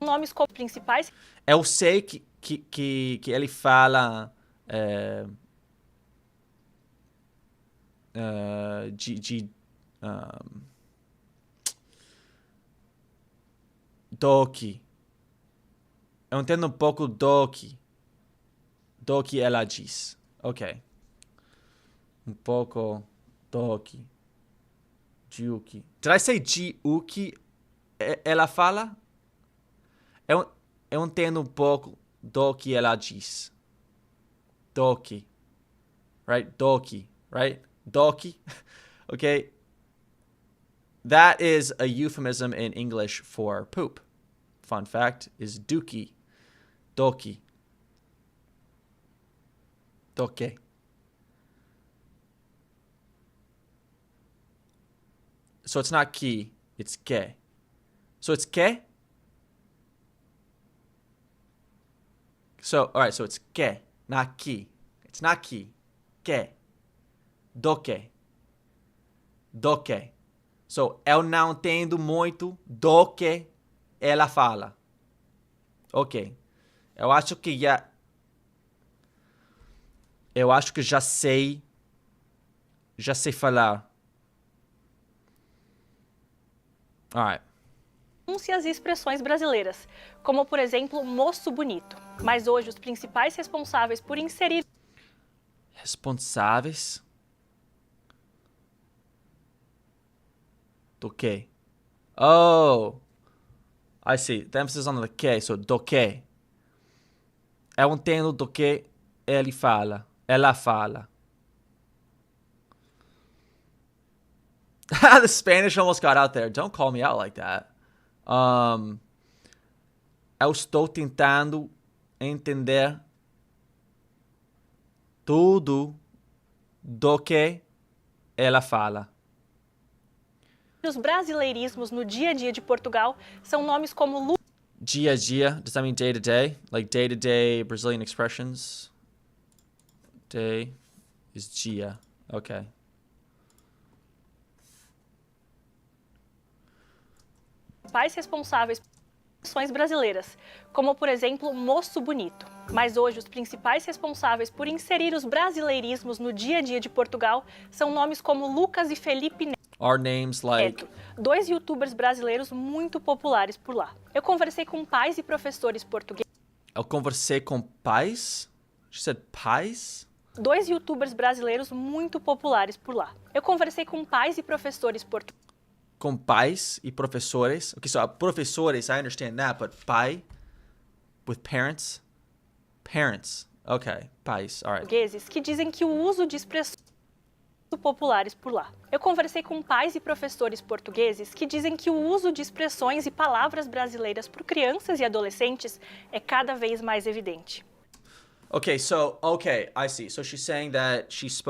nomes como principais Eu sei que ele fala Doki. Eu entendo um pouco do que ela diz. Ok. Um pouco do que. De o que. Did I say de o que ela fala? Eu entendo um pouco do que ela diz. Doki. Right? Doki. Right? Doki. Okay. That is a euphemism in English for poop. Fun fact is dookie. Doki. Doke. So it's not ki, it's ke. So it's ke. So, all right, so it's ke, not ki. It's not ki. Ke. Doke. Doke. So, eu não entendo muito do que ela fala. Ok. Eu acho que já sei falar. Alright. pronúncias e expressões brasileiras, como por exemplo, moço bonito. Mas hoje os principais responsáveis por inserir Responsáveis do quê? Oh, I see. The emphasis on the que, so do que. Eu entendo do que ele fala. Ela fala. The Spanish almost got out there. Don't call me out like that. Eu estou tentando entender tudo do que ela fala. os brasileirismos no dia a dia de Portugal são nomes como Dia a dia, does that mean day to day? Like day to day Brazilian expressions? Day is dia. Okay. principais responsáveis por expressões brasileiras, como por exemplo, moço bonito. Mas hoje os principais responsáveis por inserir os brasileirismos no dia a dia de Portugal são nomes como Lucas e Felipe Are names like Neto, dois youtubers brasileiros muito populares por lá. Eu conversei com pais e professores portugueses. Eu conversei com pais? She said pais? Dois youtubers brasileiros muito populares por lá. Eu conversei com pais e professores portugueses. Com pais e professores. Okay, so professores, I understand that, but pai with parents? Parents. Okay, pais. All right. Que dizem que o uso de expressões populares por lá. Eu conversei com pais e professores portugueses que dizem que o uso de expressões e palavras brasileiras por crianças e adolescentes é cada vez mais evidente. Okay, I see. So she's saying that she's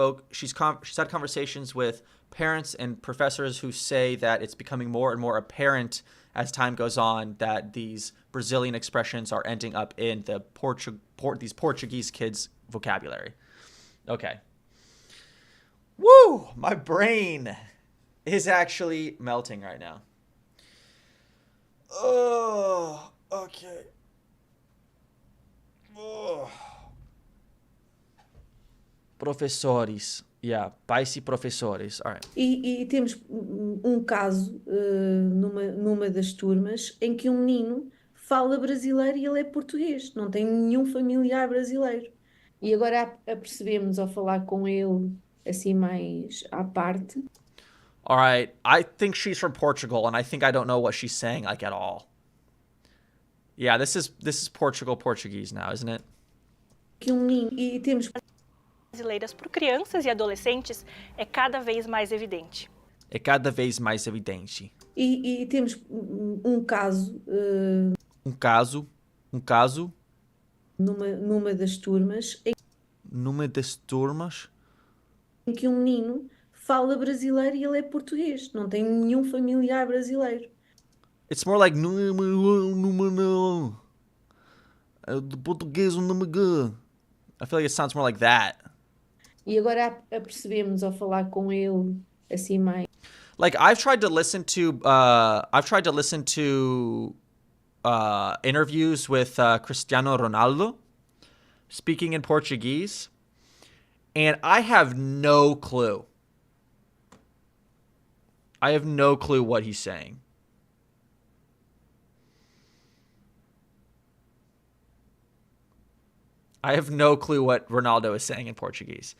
had conversations with parents and professors who say that it's becoming more and more apparent as time goes on that these Brazilian expressions are ending up in the these Portuguese kids' vocabulary. Okay. Woo! My brain is actually melting right now. Oh, okay. Oh. Professores. Yeah, pais e professores. All right. E temos caso numa das turmas em que um menino fala brasileiro e ele é português, não tem nenhum familiar brasileiro. E agora apercebemos ao falar com ele assim mais à parte. All right, I think she's from Portugal, and I think I don't know what she's saying like at all. Yeah, this is Portuguese now, isn't it? Que um menino e temos brasileiras por crianças e adolescentes é cada vez mais evidente. É cada vez mais evidente. E temos caso. Um caso. Numa das turmas. Numa das turmas. Em que um menino fala brasileiro e ele é português, não tem nenhum familiar brasileiro. It's more like de português I feel like it sounds more like that. E agora apercebemos ao falar com ele assim mais. Like I've tried to listen to interviews with Cristiano Ronaldo speaking in Portuguese, and I have no clue. I have no clue what he's saying. I have no clue what Ronaldo is saying in Portuguese.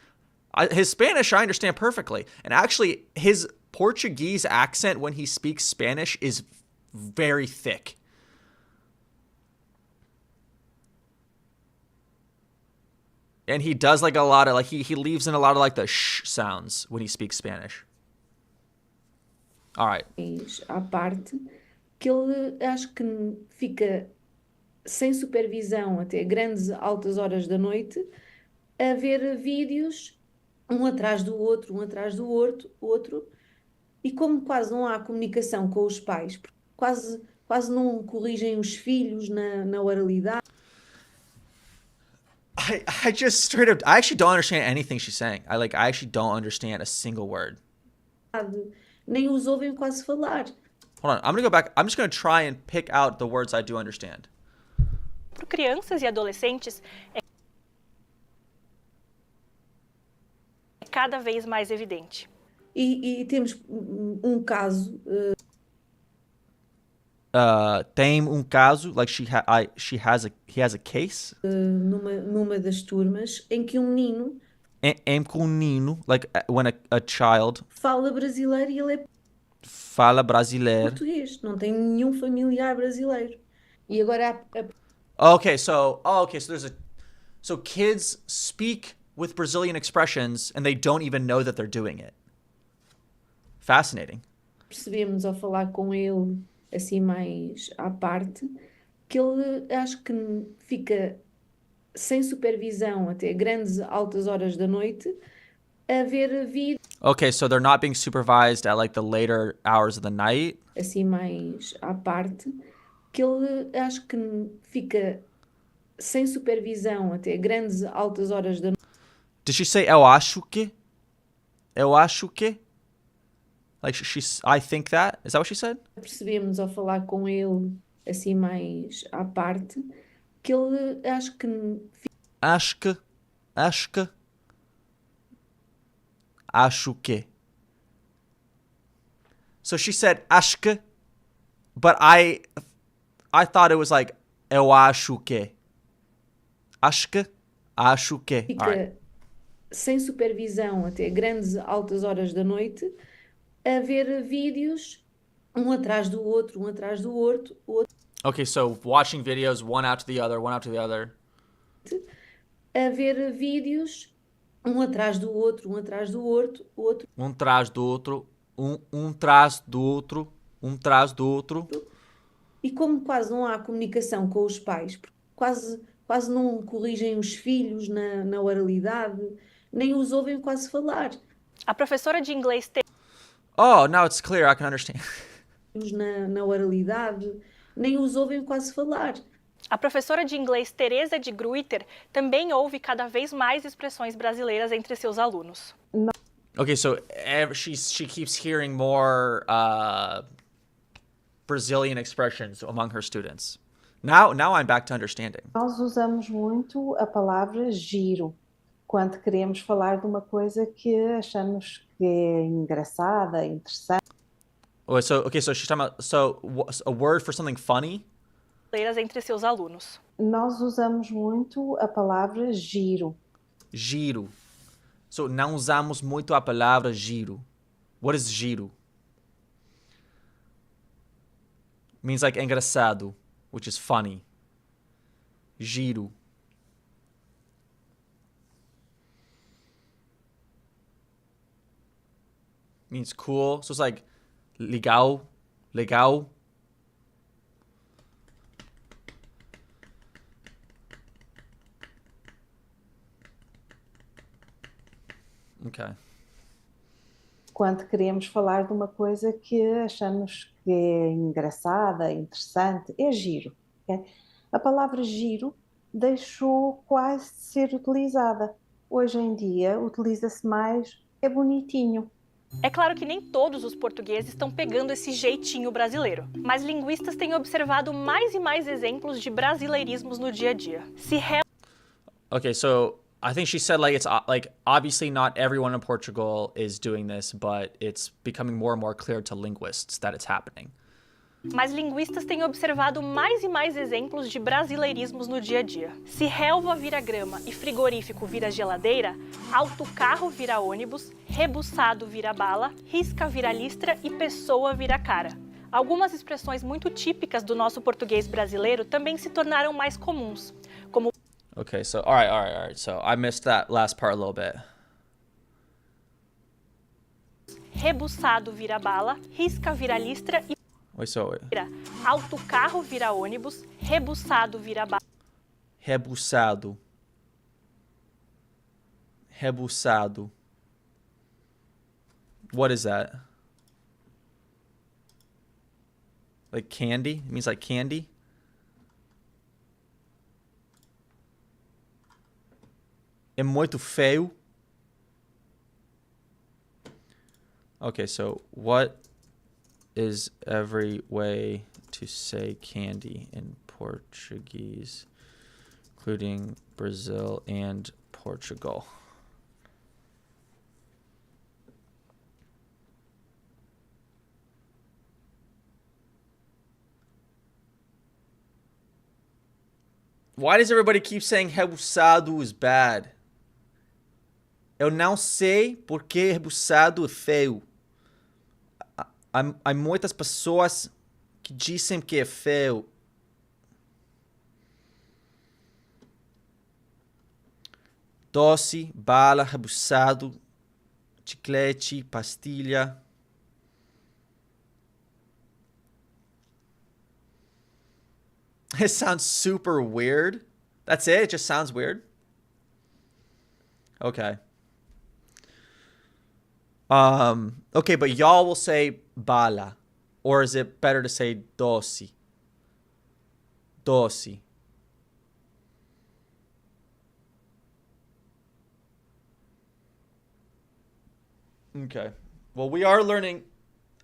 His Spanish I understand perfectly. And actually, his Portuguese accent when he speaks Spanish is very thick. And he does like a lot of, like, he leaves in a lot of like the sh sounds when he speaks Spanish. All right. À parte, que ele acho que fica sem supervisão até grandes altas horas da noite a ver vídeos um atrás do outro, e como quase não há comunicação com os pais, quase não corrigem os filhos na oralidade. I just straight up, I actually don't understand anything she's saying. I actually don't understand a single word. Nem os ouvem quase falar. Hold on, I'm gonna go back. I'm just gonna try and pick out the words I do understand. Para crianças e adolescentes é cada vez mais evidente. E temos caso tem caso, like he has a case. numa das turmas em que um menino Like when a child fala brasileiro e ele é fala brasileiro. português, não tem nenhum familiar brasileiro. E agora Okay, so so kids speak with Brazilian expressions and they don't even know that they're doing it. Fascinating. percebemos ao falar com ele assim mais à parte que ele acho que fica sem supervisão até grandes altas horas da noite a ver vídeos Okay, so they're not being supervised at like the later hours of the night. assim mais à parte que ele acho que fica sem supervisão até grandes altas horas da noite. Did she say eu acho que? Eu acho que? Like I think that? Is that what she said? Percebemos ao falar com ele assim mais à parte que ele acho que Acho que. Acho que. Acho que. So she said acho que, but I thought it was like eu acho que. Acho que. Acho que. fica All right. sem supervisão até grandes altas horas da noite a ver vídeos um atrás do outro, um atrás do outro, Okay, so watching videos one after the other, one after the other. a ver vídeos um atrás do outro, um atrás do outro, Traz do outro, traz do outro, traz do outro. e como quase não há comunicação com os pais, porque quase não corrigem os filhos na oralidade, nem os ouvem quase falar. A professora de inglês Oh, now it's clear. I can understand. Na oralidade, nem os ouvem quase falar. A professora de inglês Teresa de Gruyter também ouve cada vez mais expressões brasileiras entre seus alunos. Okay, so she keeps hearing more Brazilian expressions among her students. Now I'm back to understanding. Nós usamos muito a palavra giro quando queremos falar de uma coisa que achamos que é engraçada, interessante. Oh, so she's talking about a word for something funny. Entre seus alunos. Nós usamos muito a palavra giro. Giro. So não usamos muito a palavra giro. What is giro? Means like engraçado, which is funny. Giro. Means cool. So it's like legal, legal. Okay. Quando queremos falar de uma coisa que achamos que é engraçada, interessante, é giro. Okay? A palavra giro deixou quase de ser utilizada. Hoje em dia utiliza-se mais é bonitinho. É claro que nem todos os portugueses estão pegando esse jeitinho brasileiro, mas linguistas têm observado mais e mais exemplos de brasileirismos no dia a dia. Okay, so I think she said like it's like obviously not everyone in Portugal is doing this, but it's becoming more and more clear to linguists that it's happening. Mas linguistas têm observado mais e mais exemplos de brasileirismos no dia a dia. Se relva vira grama e frigorífico vira geladeira, autocarro vira ônibus, rebuçado vira bala, risca vira listra e pessoa vira cara. Algumas expressões muito típicas do nosso português brasileiro também se tornaram mais comuns, como Okay, so all right. So I missed that last part a little bit. rebuçado vira bala, risca vira listra e Wait. autocarro vira ônibus, rebuçado vira bala. Rebuçado. Rebuçado. What is that? Like candy? It means like candy? É muito feio. Okay, so what is every way to say candy in Portuguese, including Brazil and Portugal? Why does everybody keep saying rebuçado is bad? Eu não sei porque rebuçado é feio. Há muitas pessoas que dizem que é feio. Doce, bala, rebuçado, chiclete, pastilha. It sounds super weird. That's it? It just sounds weird? Okay. Okay, but y'all will say bala. Or is it better to say doce? Doce. Okay. Well, we are learning.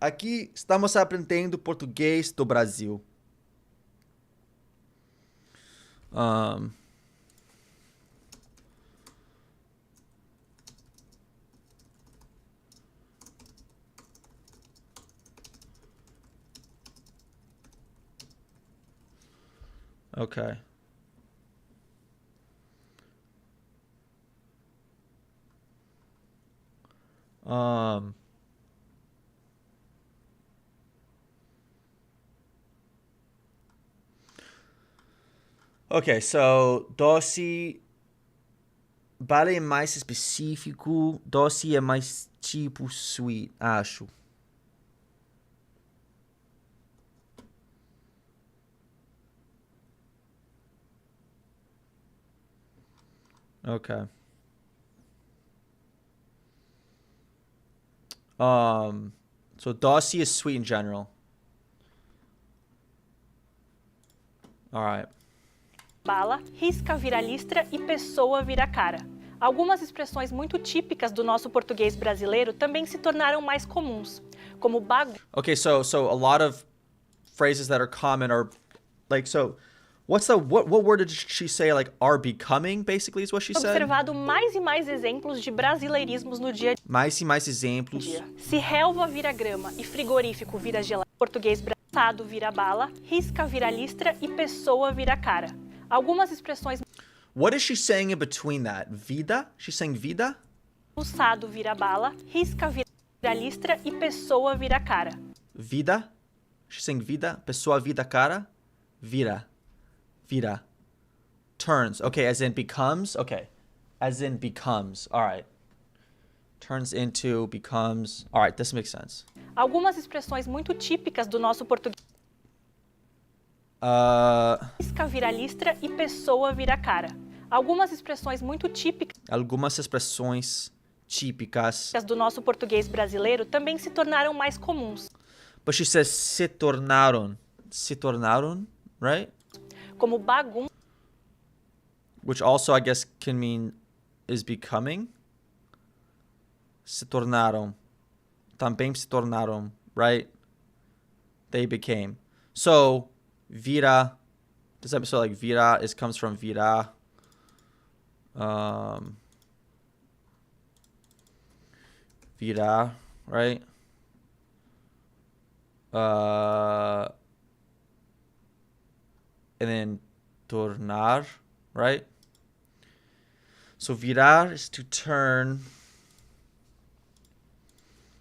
Aqui estamos aprendendo português do Brasil. Okay. Okay, so doce, bala é mais específico, doce é mais tipo sweet, acho. Okay. So doce is sweet in general. All right. Bala, risca vira listra e pessoa vira cara. Algumas expressões muito típicas do nosso português brasileiro também se tornaram mais comuns, como bagunça. Okay, so a lot of phrases that are common are like, so what word did she say, like are becoming basically is what she said? Observado mais e mais exemplos de brasileirismos no dia a Mais e mais exemplos. dia. Se relva vira grama e frigorífico vira gelado, português braçado vira bala, risca vira listra e pessoa vira cara. Algumas expressões. What is she saying in between that? Vida? She's saying vida? Buçado vira bala, risca vira listra e pessoa vira cara. Vida? She's saying vida? Pessoa vida cara? Vira. Vira. Turns. Okay, as in becomes? Okay. As in becomes. All right. Turns into, becomes. All right, this makes sense. Algumas expressões muito típicas do nosso português. Risca vira listra e pessoa vira cara. Algumas expressões muito típicas. Algumas expressões típicas do nosso português brasileiro também se tornaram mais comuns. But she says se tornaron. Se tornaron, right? Como bagunça. Which also, I guess, can mean is becoming. Se tornaram. Também se tornaram, right? They became. So, vira. This episode, like, vira comes from vira. Vira, right? And then tornar, right? So virar is to turn.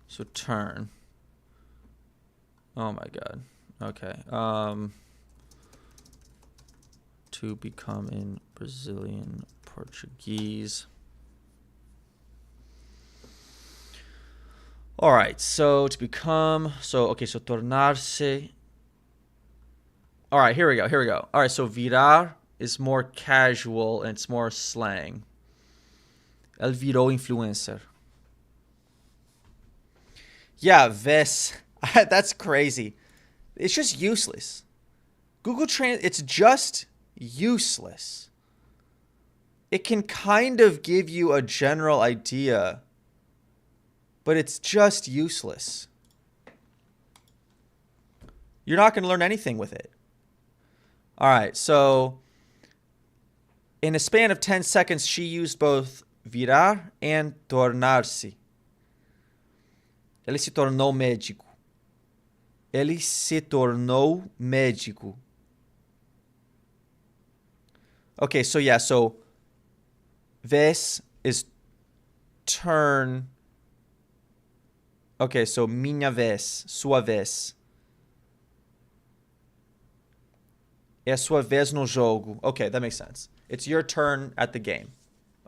So turn. Oh my god. Okay. To become in Brazilian Portuguese. All right. So to become. So okay. So tornar-se. All right. Here we go. All right. So virar is more casual and it's more slang. El virou influencer. Yeah, Ves. That's crazy. It's just useless. Google Translate, it's just useless. It can kind of give you a general idea, but it's just useless. You're not going to learn anything with it. All right, so in a span of 10 seconds, she used both virar and tornar-se. Ele se tornou médico. Ele se tornou médico. Okay, so yeah, so vez is turn. Okay, so minha vez, sua vez. É a sua vez no jogo. Okay, that makes sense. It's your turn at the game.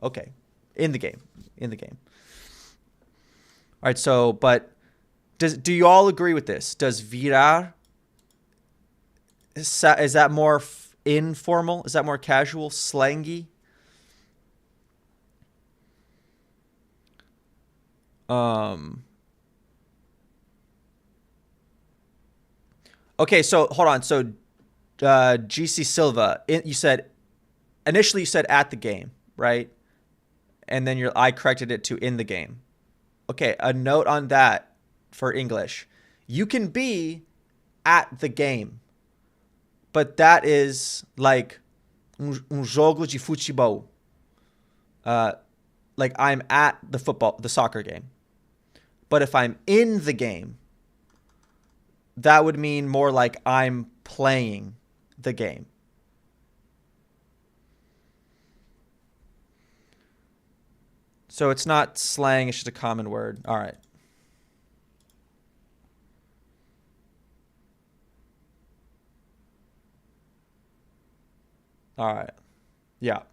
Okay. In the game. In the game. All right, so, but do you all agree with this? Does virar, is that more informal? Is that more casual, slangy? Okay, so hold on. So GC Silva, you said, initially you said at the game, right? And then I corrected it to in the game. Okay, a note on that for English. You can be at the game, but that is like jogo de futebol. Like I'm at the soccer game. But if I'm in the game, that would mean more like I'm playing the game. So it's not slang, it's just a common word. All right. All right. Yeah.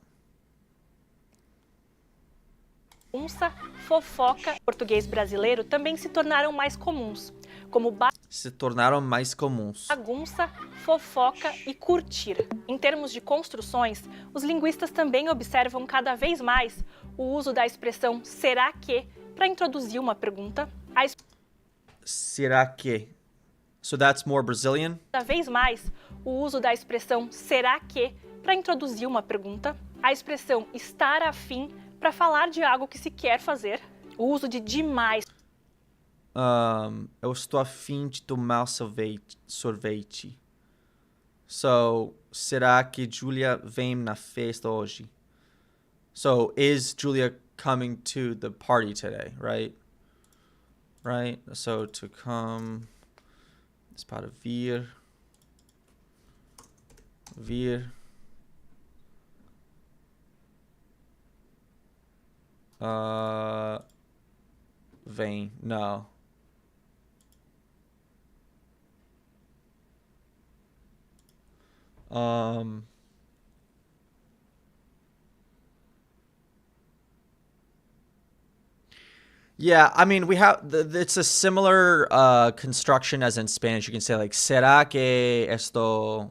Bagunça, fofoca, português brasileiro também se tornaram mais comuns, como se tornaram mais comuns. Bagunça, fofoca e curtir. Em termos de construções, os linguistas também observam cada vez mais o uso da expressão será que para introduzir uma pergunta. Será que? So that's more Brazilian? Cada vez mais o uso da expressão será que para introduzir uma pergunta. A expressão estar afim para falar de algo que se quer fazer. O uso de demais. Eu estou afim de tomar sorvete. So, será que Julia vem na festa hoje? So, is Julia coming to the party today, right? Right? So, to come is para vir. Vir. Vem. No. Yeah, I mean, we have, it's a similar construction as in Spanish. You can say like, ¿será que esto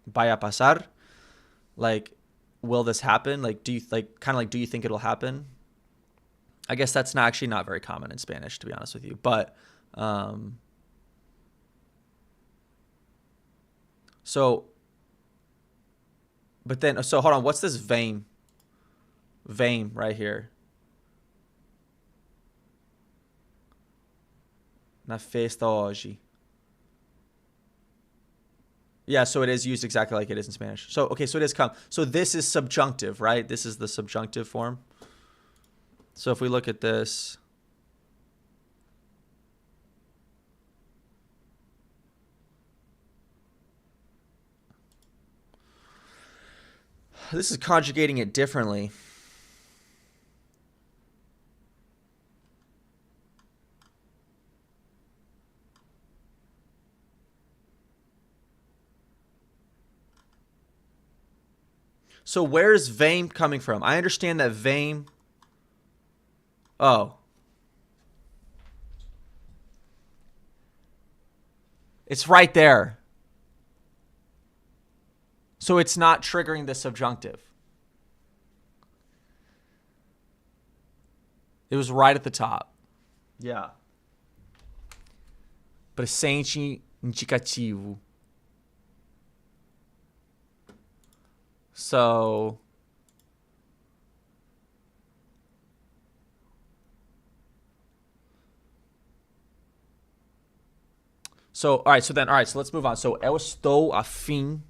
vaya a pasar? Like, will this happen? Like, do you think it'll happen? I guess that's actually not very common in Spanish, to be honest with you. But, so hold on. What's this vem? Vem right here. Na festa hoje. Yeah, so it is used exactly like it is in Spanish. So, okay, so it is come. So this is subjunctive, right? This is the subjunctive form. So if we look at this. This is conjugating it differently. So where's vem coming from? I understand that vem. Oh. It's right there. So it's not triggering the subjunctive. It was right at the top. Yeah. Presente indicativo. So all right, so let's move on. So eu estou afim.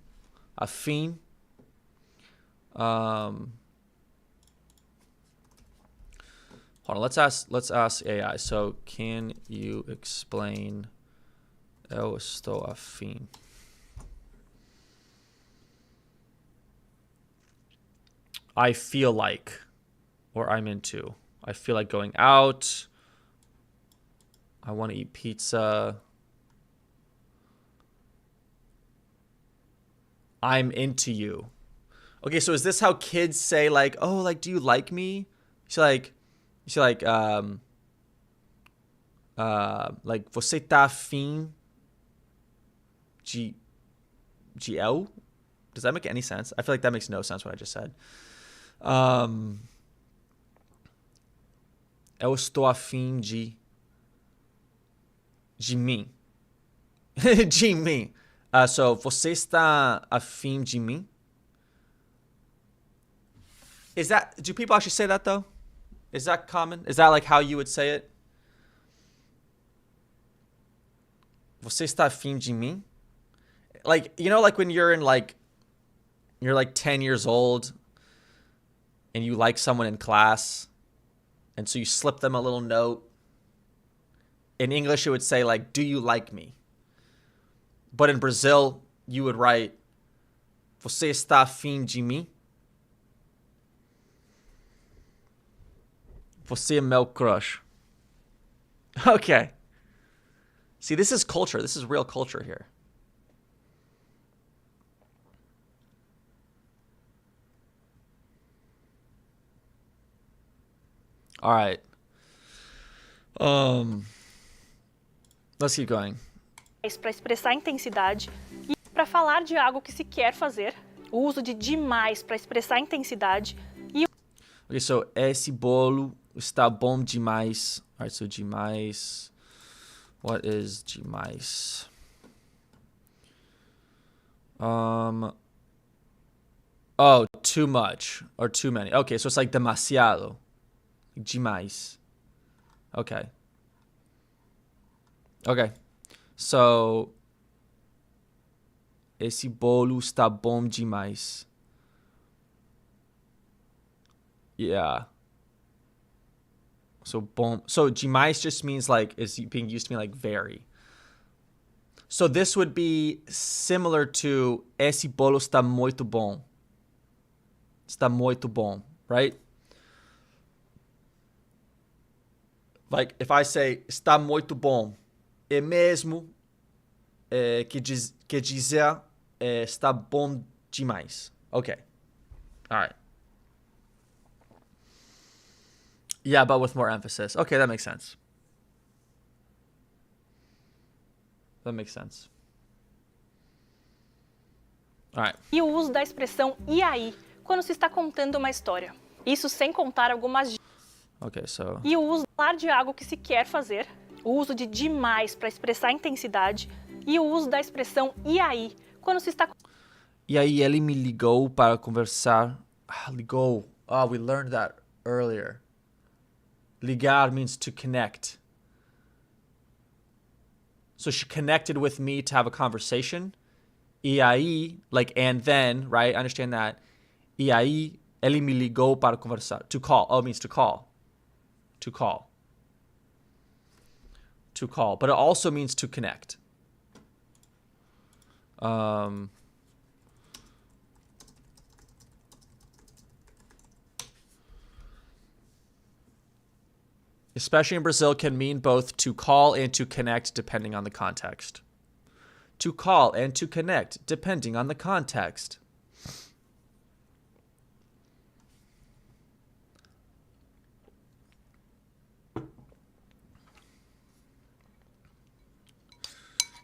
Hold on, let's ask AI. So can you explain eu estou afim? I feel like, or I'm into. I feel like going out. I want to eat pizza. I'm into you. Okay, so is this how kids say like, oh, like, do you like me? You say like, você tá afim de eu? Does that make any sense? I feel like that makes no sense what I just said. Eu estou afim de mim. De mim. So, você está afim de mim? Is that, do people actually say that though? Is that common? Is that like how you would say it? Você está afim de mim? Like, you know, like when you're like 10 years old and you like someone in class, and so you slip them a little note. In English, it would say like, do you like me? But in Brazil, you would write, você está afim de mim? Você é meu crush. Okay. See, this is culture. This is real culture here. All right. Let's keep going. Para expressar intensidade e para falar de algo que se quer fazer, o uso de demais para expressar intensidade e Okay, so esse bolo está bom demais. All right, so demais. What is demais? Oh, too much or too many. Okay, so it's like demasiado. Demais. Okay. Okay. So esse bolo está bom demais. Yeah. So bom. So demais just means like is being used to mean like very. So this would be similar to esse bolo está muito bom. Está muito bom, right? Like if I say está muito bom, é mesmo que dizer está bom demais. Okay. All right. Yeah, but with more emphasis. Okay, that makes sense. That makes sense. All right. E o uso da expressão e aí, quando se está contando uma história. Isso sem contar algumas Okay, so e o uso de falar de algo que se quer fazer, o uso de demais para expressar intensidade e o uso da expressão e aí, quando se está E aí ele me ligou para conversar. Ligou. Oh, we learned that earlier. Ligar means to connect. So she connected with me to have a conversation. E aí, like, and then, right? Understand that. E aí, ele me ligou para conversar. To call. Oh, it means to call. To call. To call. But it also means to connect. Especially in Brazil, can mean both to call and to connect depending on the context. To call and to connect depending on the context.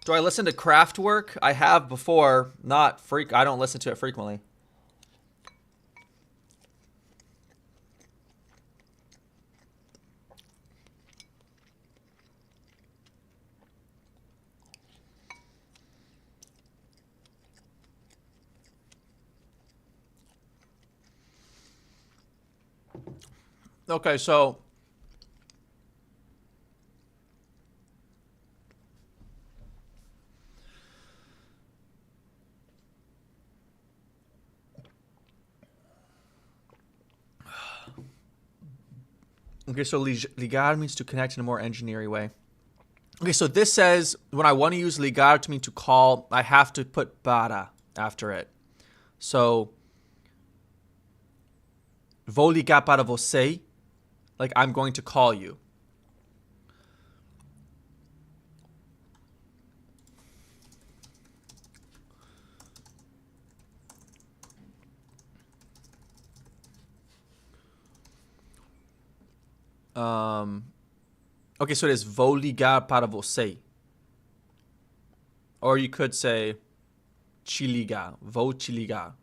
Do I listen to Kraftwerk? I have before, I don't listen to it frequently. Okay, so ligar means to connect in a more engineering way. Okay, so this says when I want to use ligar to mean to call, I have to put para after it. So Vou ligar para você. Like, I'm going to call you. Okay, so it is vou ligar para você. Or you could say te ligar. Vou te ligar.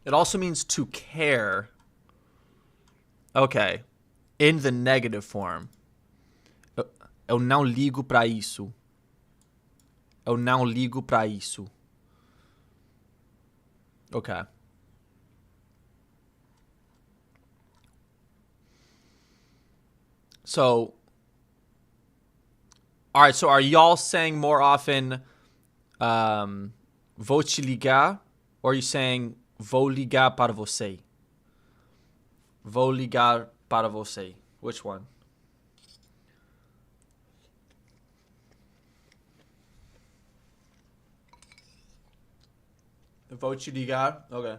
It also means to care. Okay. In the negative form. Eu não ligo pra isso. Eu não ligo pra isso. Okay. So, all right, so are y'all saying more often vou te ligar, or are you saying vou ligar para você? Vou ligar para você. Which one? Vou te ligar? Okay.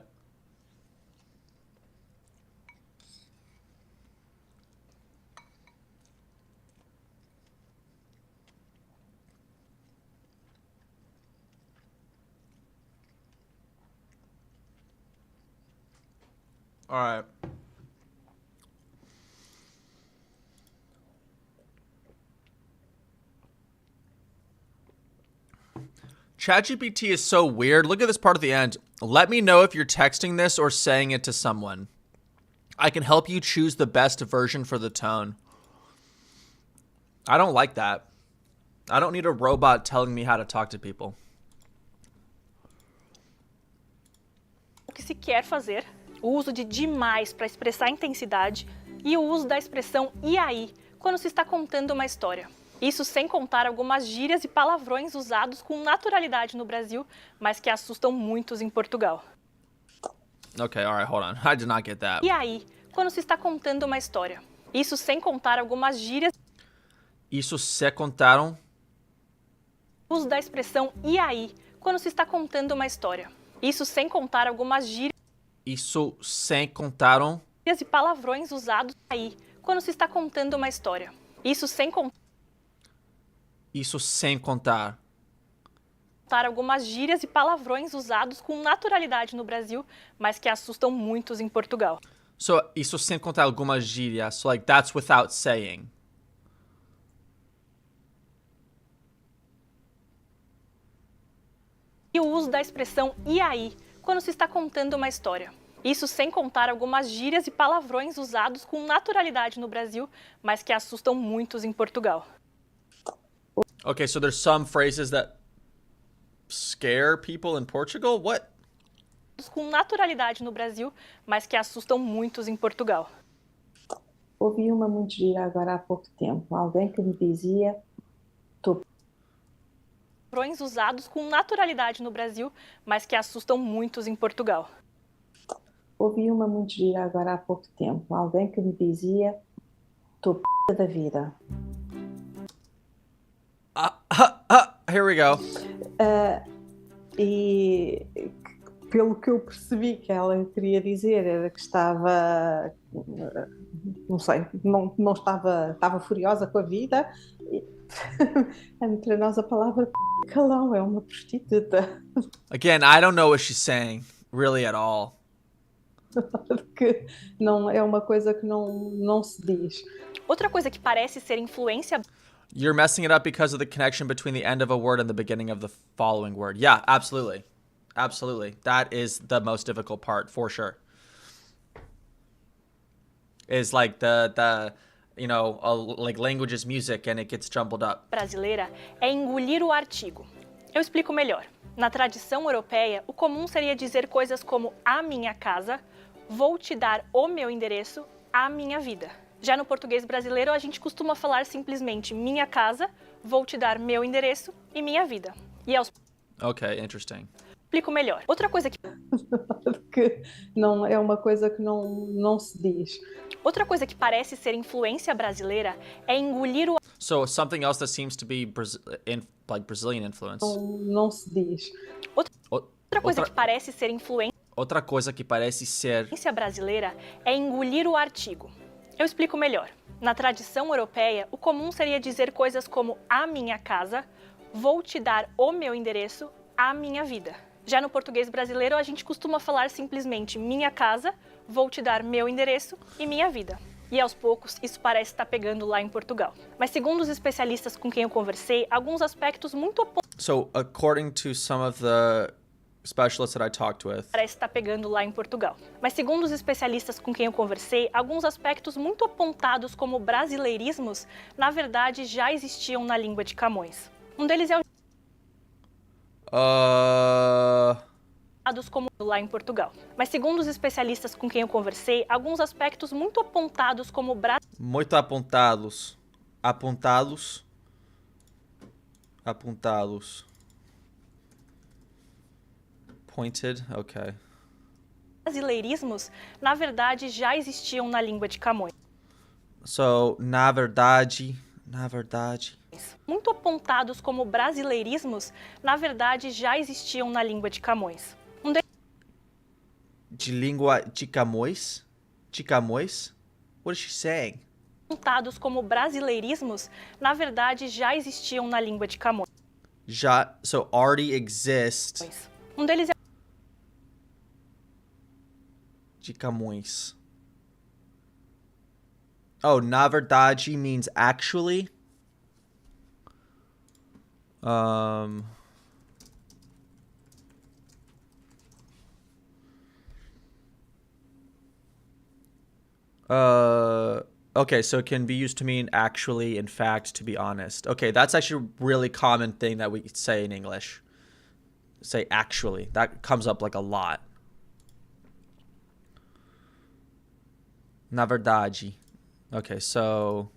All right. ChatGPT is so weird. Look at this part at the end. Let me know if you're texting this or saying it to someone. I can help you choose the best version for the tone. I don't like that. I don't need a robot telling me how to talk to people. O que se quer fazer, o uso de demais para expressar intensidade e o uso da expressão e aí quando se está contando uma história. Isso sem contar algumas gírias e palavrões usados com naturalidade no Brasil, mas que assustam muitos em Portugal. Okay, all right, hold on. I did not get that. E aí, quando se está contando uma história. Isso sem contar algumas gírias. Isso se contaram. O uso da expressão e aí, quando se está contando uma história. Isso sem contar algumas gírias. Isso sem contaram. E palavrões usados aí, quando se está contando uma história. Isso sem contar. Isso sem contar. Algumas gírias e palavrões usados com naturalidade no Brasil, mas que assustam muitos em Portugal. So, isso sem contar algumas gírias. So, like, that's without saying. E o uso da expressão e aí, quando se está contando uma história. Isso sem contar algumas gírias e palavrões usados com naturalidade no Brasil, mas que assustam muitos em Portugal. Okay, so there's some phrases that scare people in Portugal? What? Com naturalidade no Brasil, mas que assustam muitos em Portugal. Ouvi uma muito gira agora há pouco tempo. Alguém que me dizia... Palavrões usados com naturalidade no Brasil, mas que assustam muitos em Portugal. Ouvi uma muito gira agora há pouco tempo. Alguém que me dizia... Tô p*** da vida. Here we go. E pelo que eu percebi que ela queria dizer era que estava, não sei, não estava furiosa com a vida. Entre nós a palavra calão é uma prostituta. Again, I don't know what she's saying, really at all. Que não é uma coisa que não se diz. Outra coisa que parece ser influência. You're messing it up because of the connection between the end of a word and the beginning of the following word. Yeah, absolutely. Absolutely. That is the most difficult part, for sure. Is like the you know, like language is music and it gets jumbled up. Brasileira é engolir o artigo. Eu explico melhor. Na tradição europeia, o comum seria dizer coisas como a minha casa, vou te dar o meu endereço, a minha vida. Já no português brasileiro, a gente costuma falar simplesmente minha casa, vou te dar meu endereço e minha vida. E aos... Okay, interesting. Explico melhor. Outra coisa que não é uma coisa que não se diz. Outra coisa que parece ser influência brasileira é engolir o... So something else that seems to be like Brazilian influence. Não se diz. Outra coisa que parece ser influência Outra coisa que parece ser brasileira é engolir o artigo. Eu explico melhor. Na tradição europeia, o comum seria dizer coisas como a minha casa, vou te dar o meu endereço, a minha vida. Já no português brasileiro, a gente costuma falar simplesmente minha casa, vou te dar meu endereço e minha vida. E aos poucos, isso parece estar pegando lá em Portugal. Mas segundo os especialistas com quem eu conversei, alguns aspectos muito So according to some of the specialists that I talked with, parece estar pegando lá em Portugal. Mas segundo os especialistas com quem eu conversei, alguns aspectos muito apontados como brasileirismos, na verdade, já existiam na língua de Camões. Um deles é o como lá em Portugal. Mas segundo os especialistas com quem eu conversei, alguns aspectos muito apontados como muito apontados. Apontados. Pointed, okay. brasileirismos, na verdade, já existiam na língua de Camões. So, na verdade. Muito apontados como brasileirismos, na verdade, já existiam na língua de Camões. De língua de Camões? De Camões? What is she saying? Apontados como brasileirismos, na verdade, já existiam na língua de Camões. Já, so already exist. Um deles é de Camões. Oh, na verdade means actually. Okay, so it can be used to mean actually, in fact, to be honest. Okay, that's actually a really common thing that we say in English. Say actually. That comes up like a lot. Na verdade. Okay, so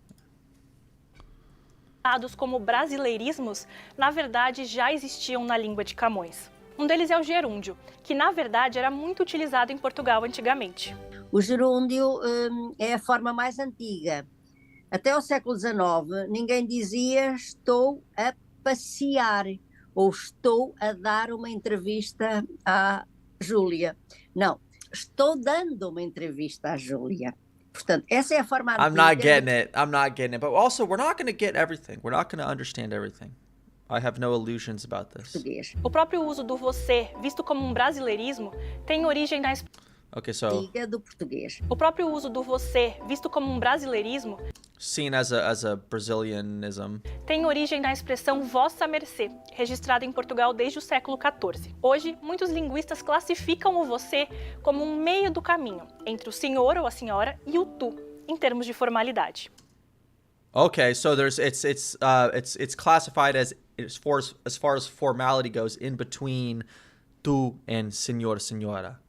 como brasileirismos, na verdade, já existiam na língua de Camões. Um deles é o gerúndio, que na verdade era muito utilizado em Portugal antigamente. O gerúndio é a forma mais antiga. Até ao século XIX, ninguém dizia estou a passear ou estou a dar uma entrevista à Júlia. Não, estou dando uma entrevista à Júlia. Portanto, essa é a forma antiga. I'm not getting it. But also, we're not going to get everything. We're not going to understand everything. I have no illusions about this. O próprio uso do você, visto como um brasileirismo, tem origem na do português. O próprio uso do você, visto como um brasileirismo, seen as a Brazilianism, tem origem na expressão vossa mercê, registrada em Portugal desde o século XIV. Hoje, muitos linguistas classificam o você como um meio do caminho entre o senhor ou a senhora e o tu, em termos de formalidade. Okay, so it's classified as far as formality goes, in between tu and senhor, senhora.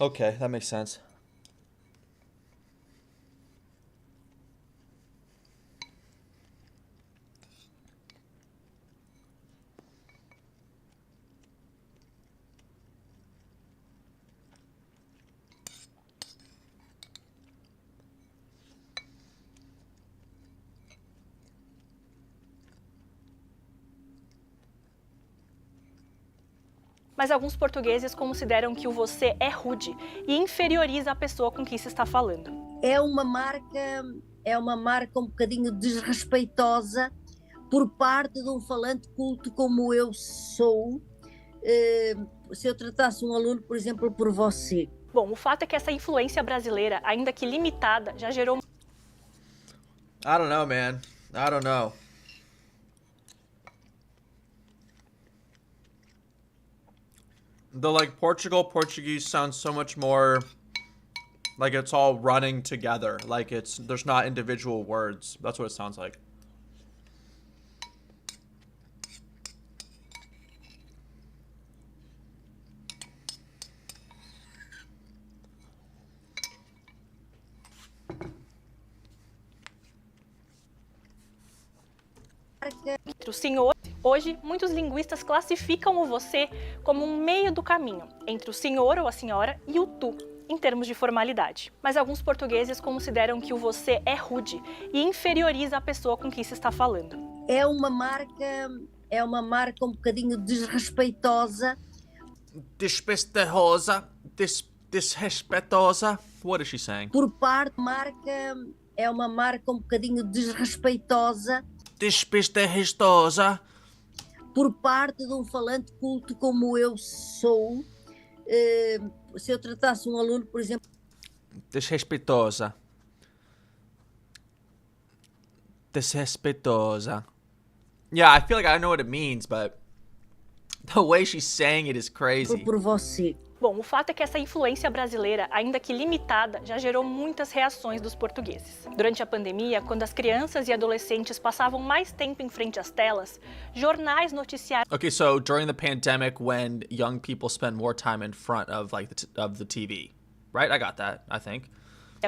Okay, that makes sense. Mas alguns portugueses consideram que o você é rude e inferioriza a pessoa com quem se está falando. É uma marca um bocadinho desrespeitosa por parte de um falante culto como eu sou. Se eu tratasse um aluno, por exemplo, por você. Bom, o fato é que essa influência brasileira, ainda que limitada, já gerou... I don't know, man. I don't know. The Portuguese sounds so much more like it's all running together. Like there's not individual words. That's what it sounds like. Entre o senhor, hoje, muitos linguistas classificam o você como um meio do caminho entre o senhor ou a senhora e o tu, em termos de formalidade. Mas alguns portugueses consideram que o você é rude e inferioriza a pessoa com quem se está falando. É uma marca um bocadinho desrespeitosa. Desrespeitosa. Desrespeitosa. What is she saying? É uma marca um bocadinho desrespeitosa. Desrespeitosa. Por parte de um falante culto como eu sou. Se eu tratasse um aluno, por exemplo... Desrespeitosa. Desrespeitosa. Yeah, I feel like I know what it means, but the way she's saying it is crazy. Por você. Bom, o fato é que essa influência brasileira, ainda que limitada, já gerou muitas reações dos portugueses. Durante a pandemia, quando as crianças e adolescentes passavam mais tempo em frente às telas, jornais noticiaram... Okay, so during the pandemic, when young people spend more time in front of the TV, right? I got that, I think.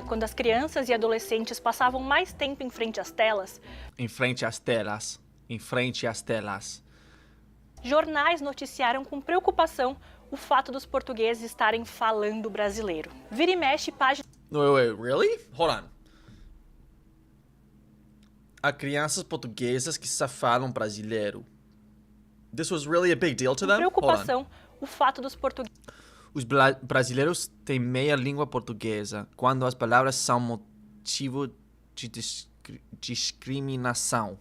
Quando as crianças e adolescentes passavam mais tempo em frente às telas... Em frente às telas. Em frente às telas. Jornais noticiaram com preocupação o fato dos portugueses estarem falando brasileiro. Vira e mexe página... Wait, really? Hold on. Há crianças portuguesas que só falam brasileiro. This was really a big deal to them? Preocupação o fato dos portugueses... Os brasileiros têm meia língua portuguesa, quando as palavras são motivo de discriminação.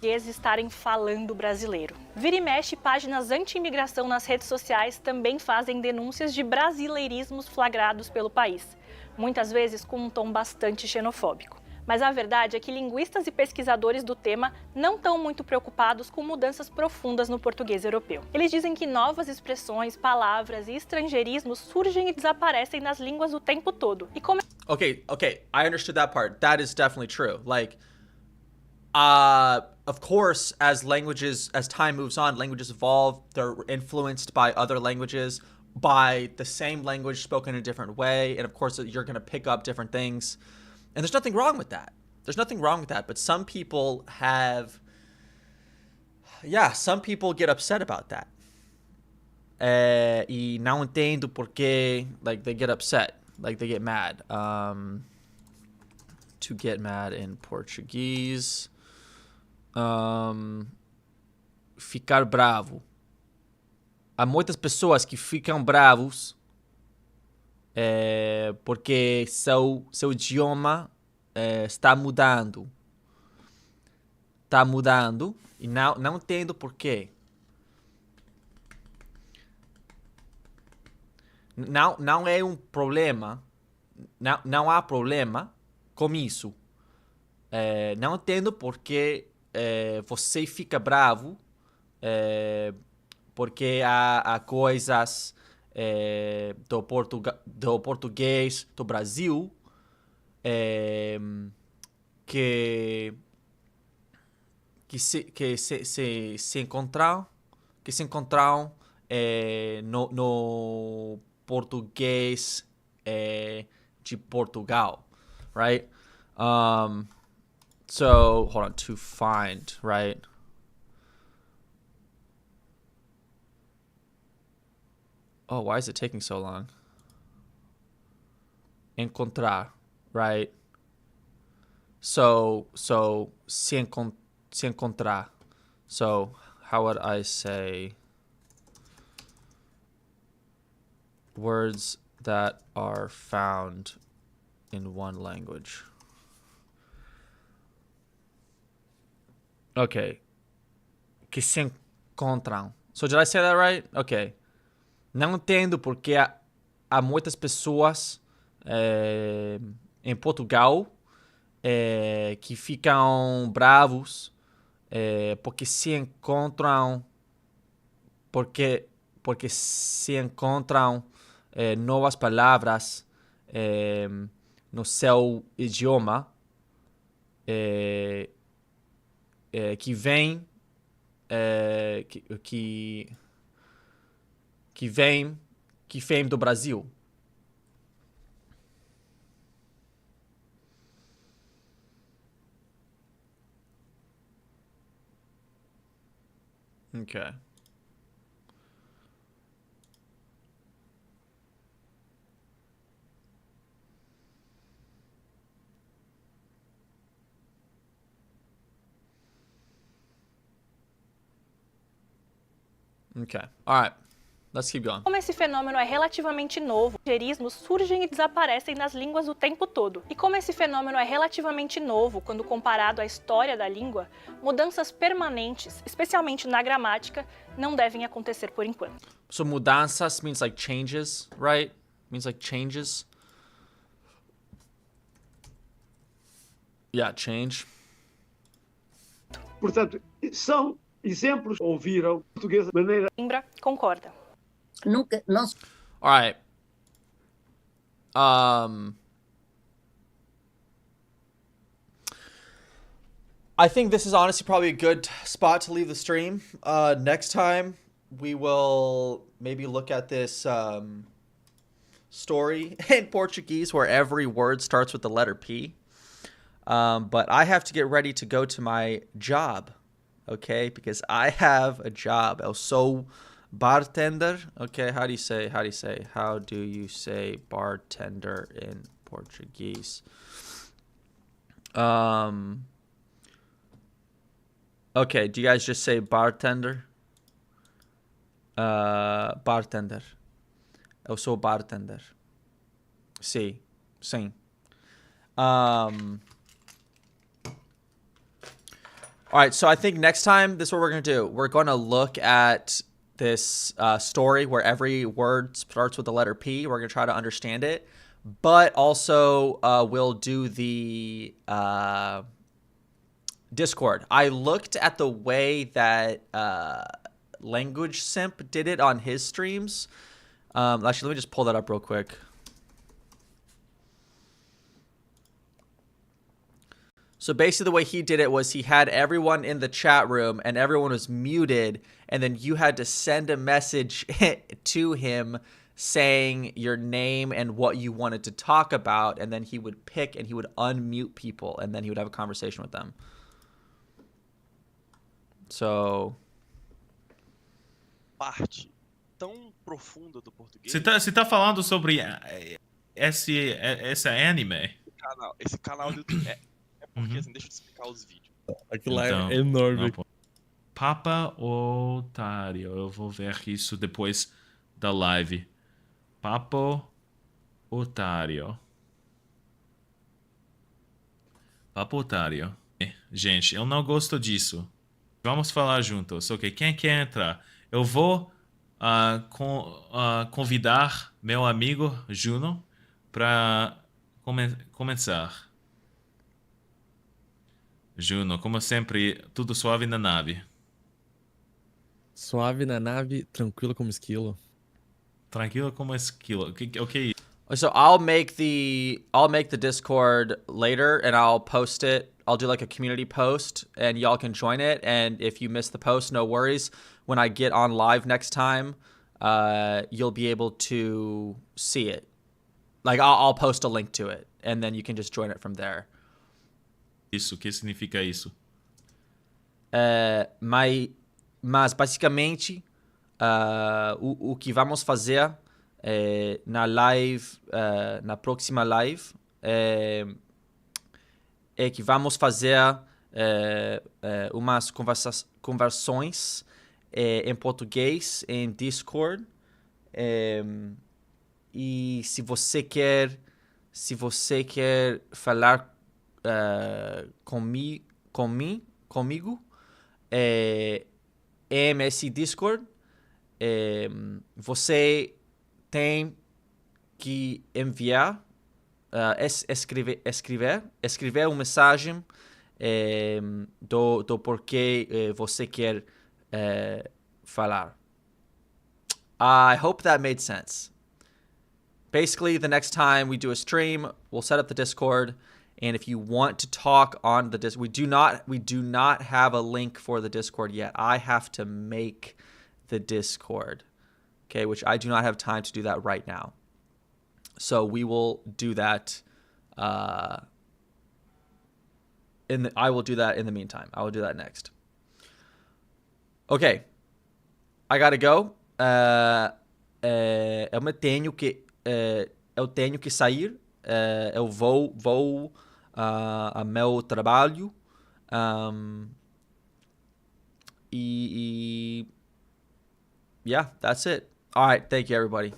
Estarem falando brasileiro. Vira e mexe, páginas anti-imigração nas redes sociais também fazem denúncias de brasileirismos flagrados pelo país, muitas vezes com um tom bastante xenofóbico. Mas a verdade é que linguistas e pesquisadores do tema não estão muito preocupados com mudanças profundas no português europeu. Eles dizem que novas expressões, palavras e estrangeirismos surgem e desaparecem nas línguas o tempo todo. E como... Okay, I understood that part. That is definitely true. Like, of course, as time moves on, languages evolve. They're influenced by other languages, by the same language spoken in a different way. And of course, you're going to pick up different things. And there's nothing wrong with that. But some people some people get upset about that. E não entendo porque, like, they get upset. Like, they get mad. To get mad in Portuguese. Ficar bravo. Há muitas pessoas que ficam bravos porque seu idioma está mudando. E não entendo porquê. Não é um problema. Não há problema com isso. Não entendo porque você fica bravo porque há coisas do português do Brasil que se encontram no português de Portugal, right? So hold on, to find, right? Oh, why is it taking so long? Encontrar, right? So se encontrar. So how would I say words that are found in one language? Okay. Que se encontram. So did I say that right? Okay. Não entendo porque há muitas pessoas em Portugal que ficam bravos porque se encontram novas palavras no seu idioma que vem do Brasil. Okay. Okay. All right. Let's keep going. Como esse fenômeno é relativamente novo, gerismos surgem e desaparecem nas línguas o tempo todo. E como esse fenômeno é relativamente novo quando comparado à história da língua, mudanças permanentes, especialmente na gramática, não devem acontecer por enquanto. So mudanças means like changes, right? Means like changes. Yeah, change. Portanto, são exemplos, ouviram português de maneira... Imbra concorda. Nunca, não se All right. I think this is honestly probably a good spot to leave the stream. Next time we will maybe look at this story in Portuguese where every word starts with the letter P. But I have to get ready to go to my job, okay? Because I have a job. Eu sou bartender. Okay, how do you say bartender in Portuguese? Okay, do you guys just say bartender? Bartender. Eu sou bartender. Sim. All right, so I think next time, this is what we're going to do. We're going to look at this story where every word starts with the letter P. We're going to try to understand it. But also, we'll do the Discord. I looked at the way that Language Simp did it on his streams. Actually, let me just pull that up real quick. So basically the way he did it was he had everyone in the chat room and everyone was muted, and then you had to send a message to him saying your name and what you wanted to talk about, and then he would pick and he would unmute people, and then he would have a conversation with them. So... Parte tão profunda do português. Você tá falando sobre esse anime? Esse canal do YouTube é porque assim, deixa eu te explicar os vídeos. Aquilo lá é enorme. Papa Otário. Eu vou ver isso depois da live. Papo Otário. Papo Otário. Gente, eu não gosto disso. Vamos falar juntos. Ok, quem quer entrar? Eu vou convidar meu amigo Juno para começar. Juno, como sempre, tudo suave na nave. Suave na nave, tranquilo como esquilo. Tranquilo como esquilo. Okay. So I'll make the Discord later and I'll post it. I'll do like a community post and y'all can join it. And if you miss the post, no worries. When I get on live next time, you'll be able to see it. Like I'll post a link to it and then you can just join it from there. Isso, o que significa isso? Mas basicamente, o que vamos fazer na live, na próxima live, é que vamos fazer umas conversões em português em Discord. E se você quer falar comigo MS Discord, você tem que enviar, escrever uma mensagem do porquê você quer falar. I hope that made sense. Basically, the next time we do a stream, we'll set up the Discord. And if you want to talk on the Discord, we do not have a link for the Discord yet. I have to make the Discord, okay, which I do not have time to do that right now. So we will do that. I will do that in the meantime. I will do that next. Okay, I gotta go. Eu tenho que sair. Eu vou a meu trabalho e yeah, that's it. All right, thank you, everybody.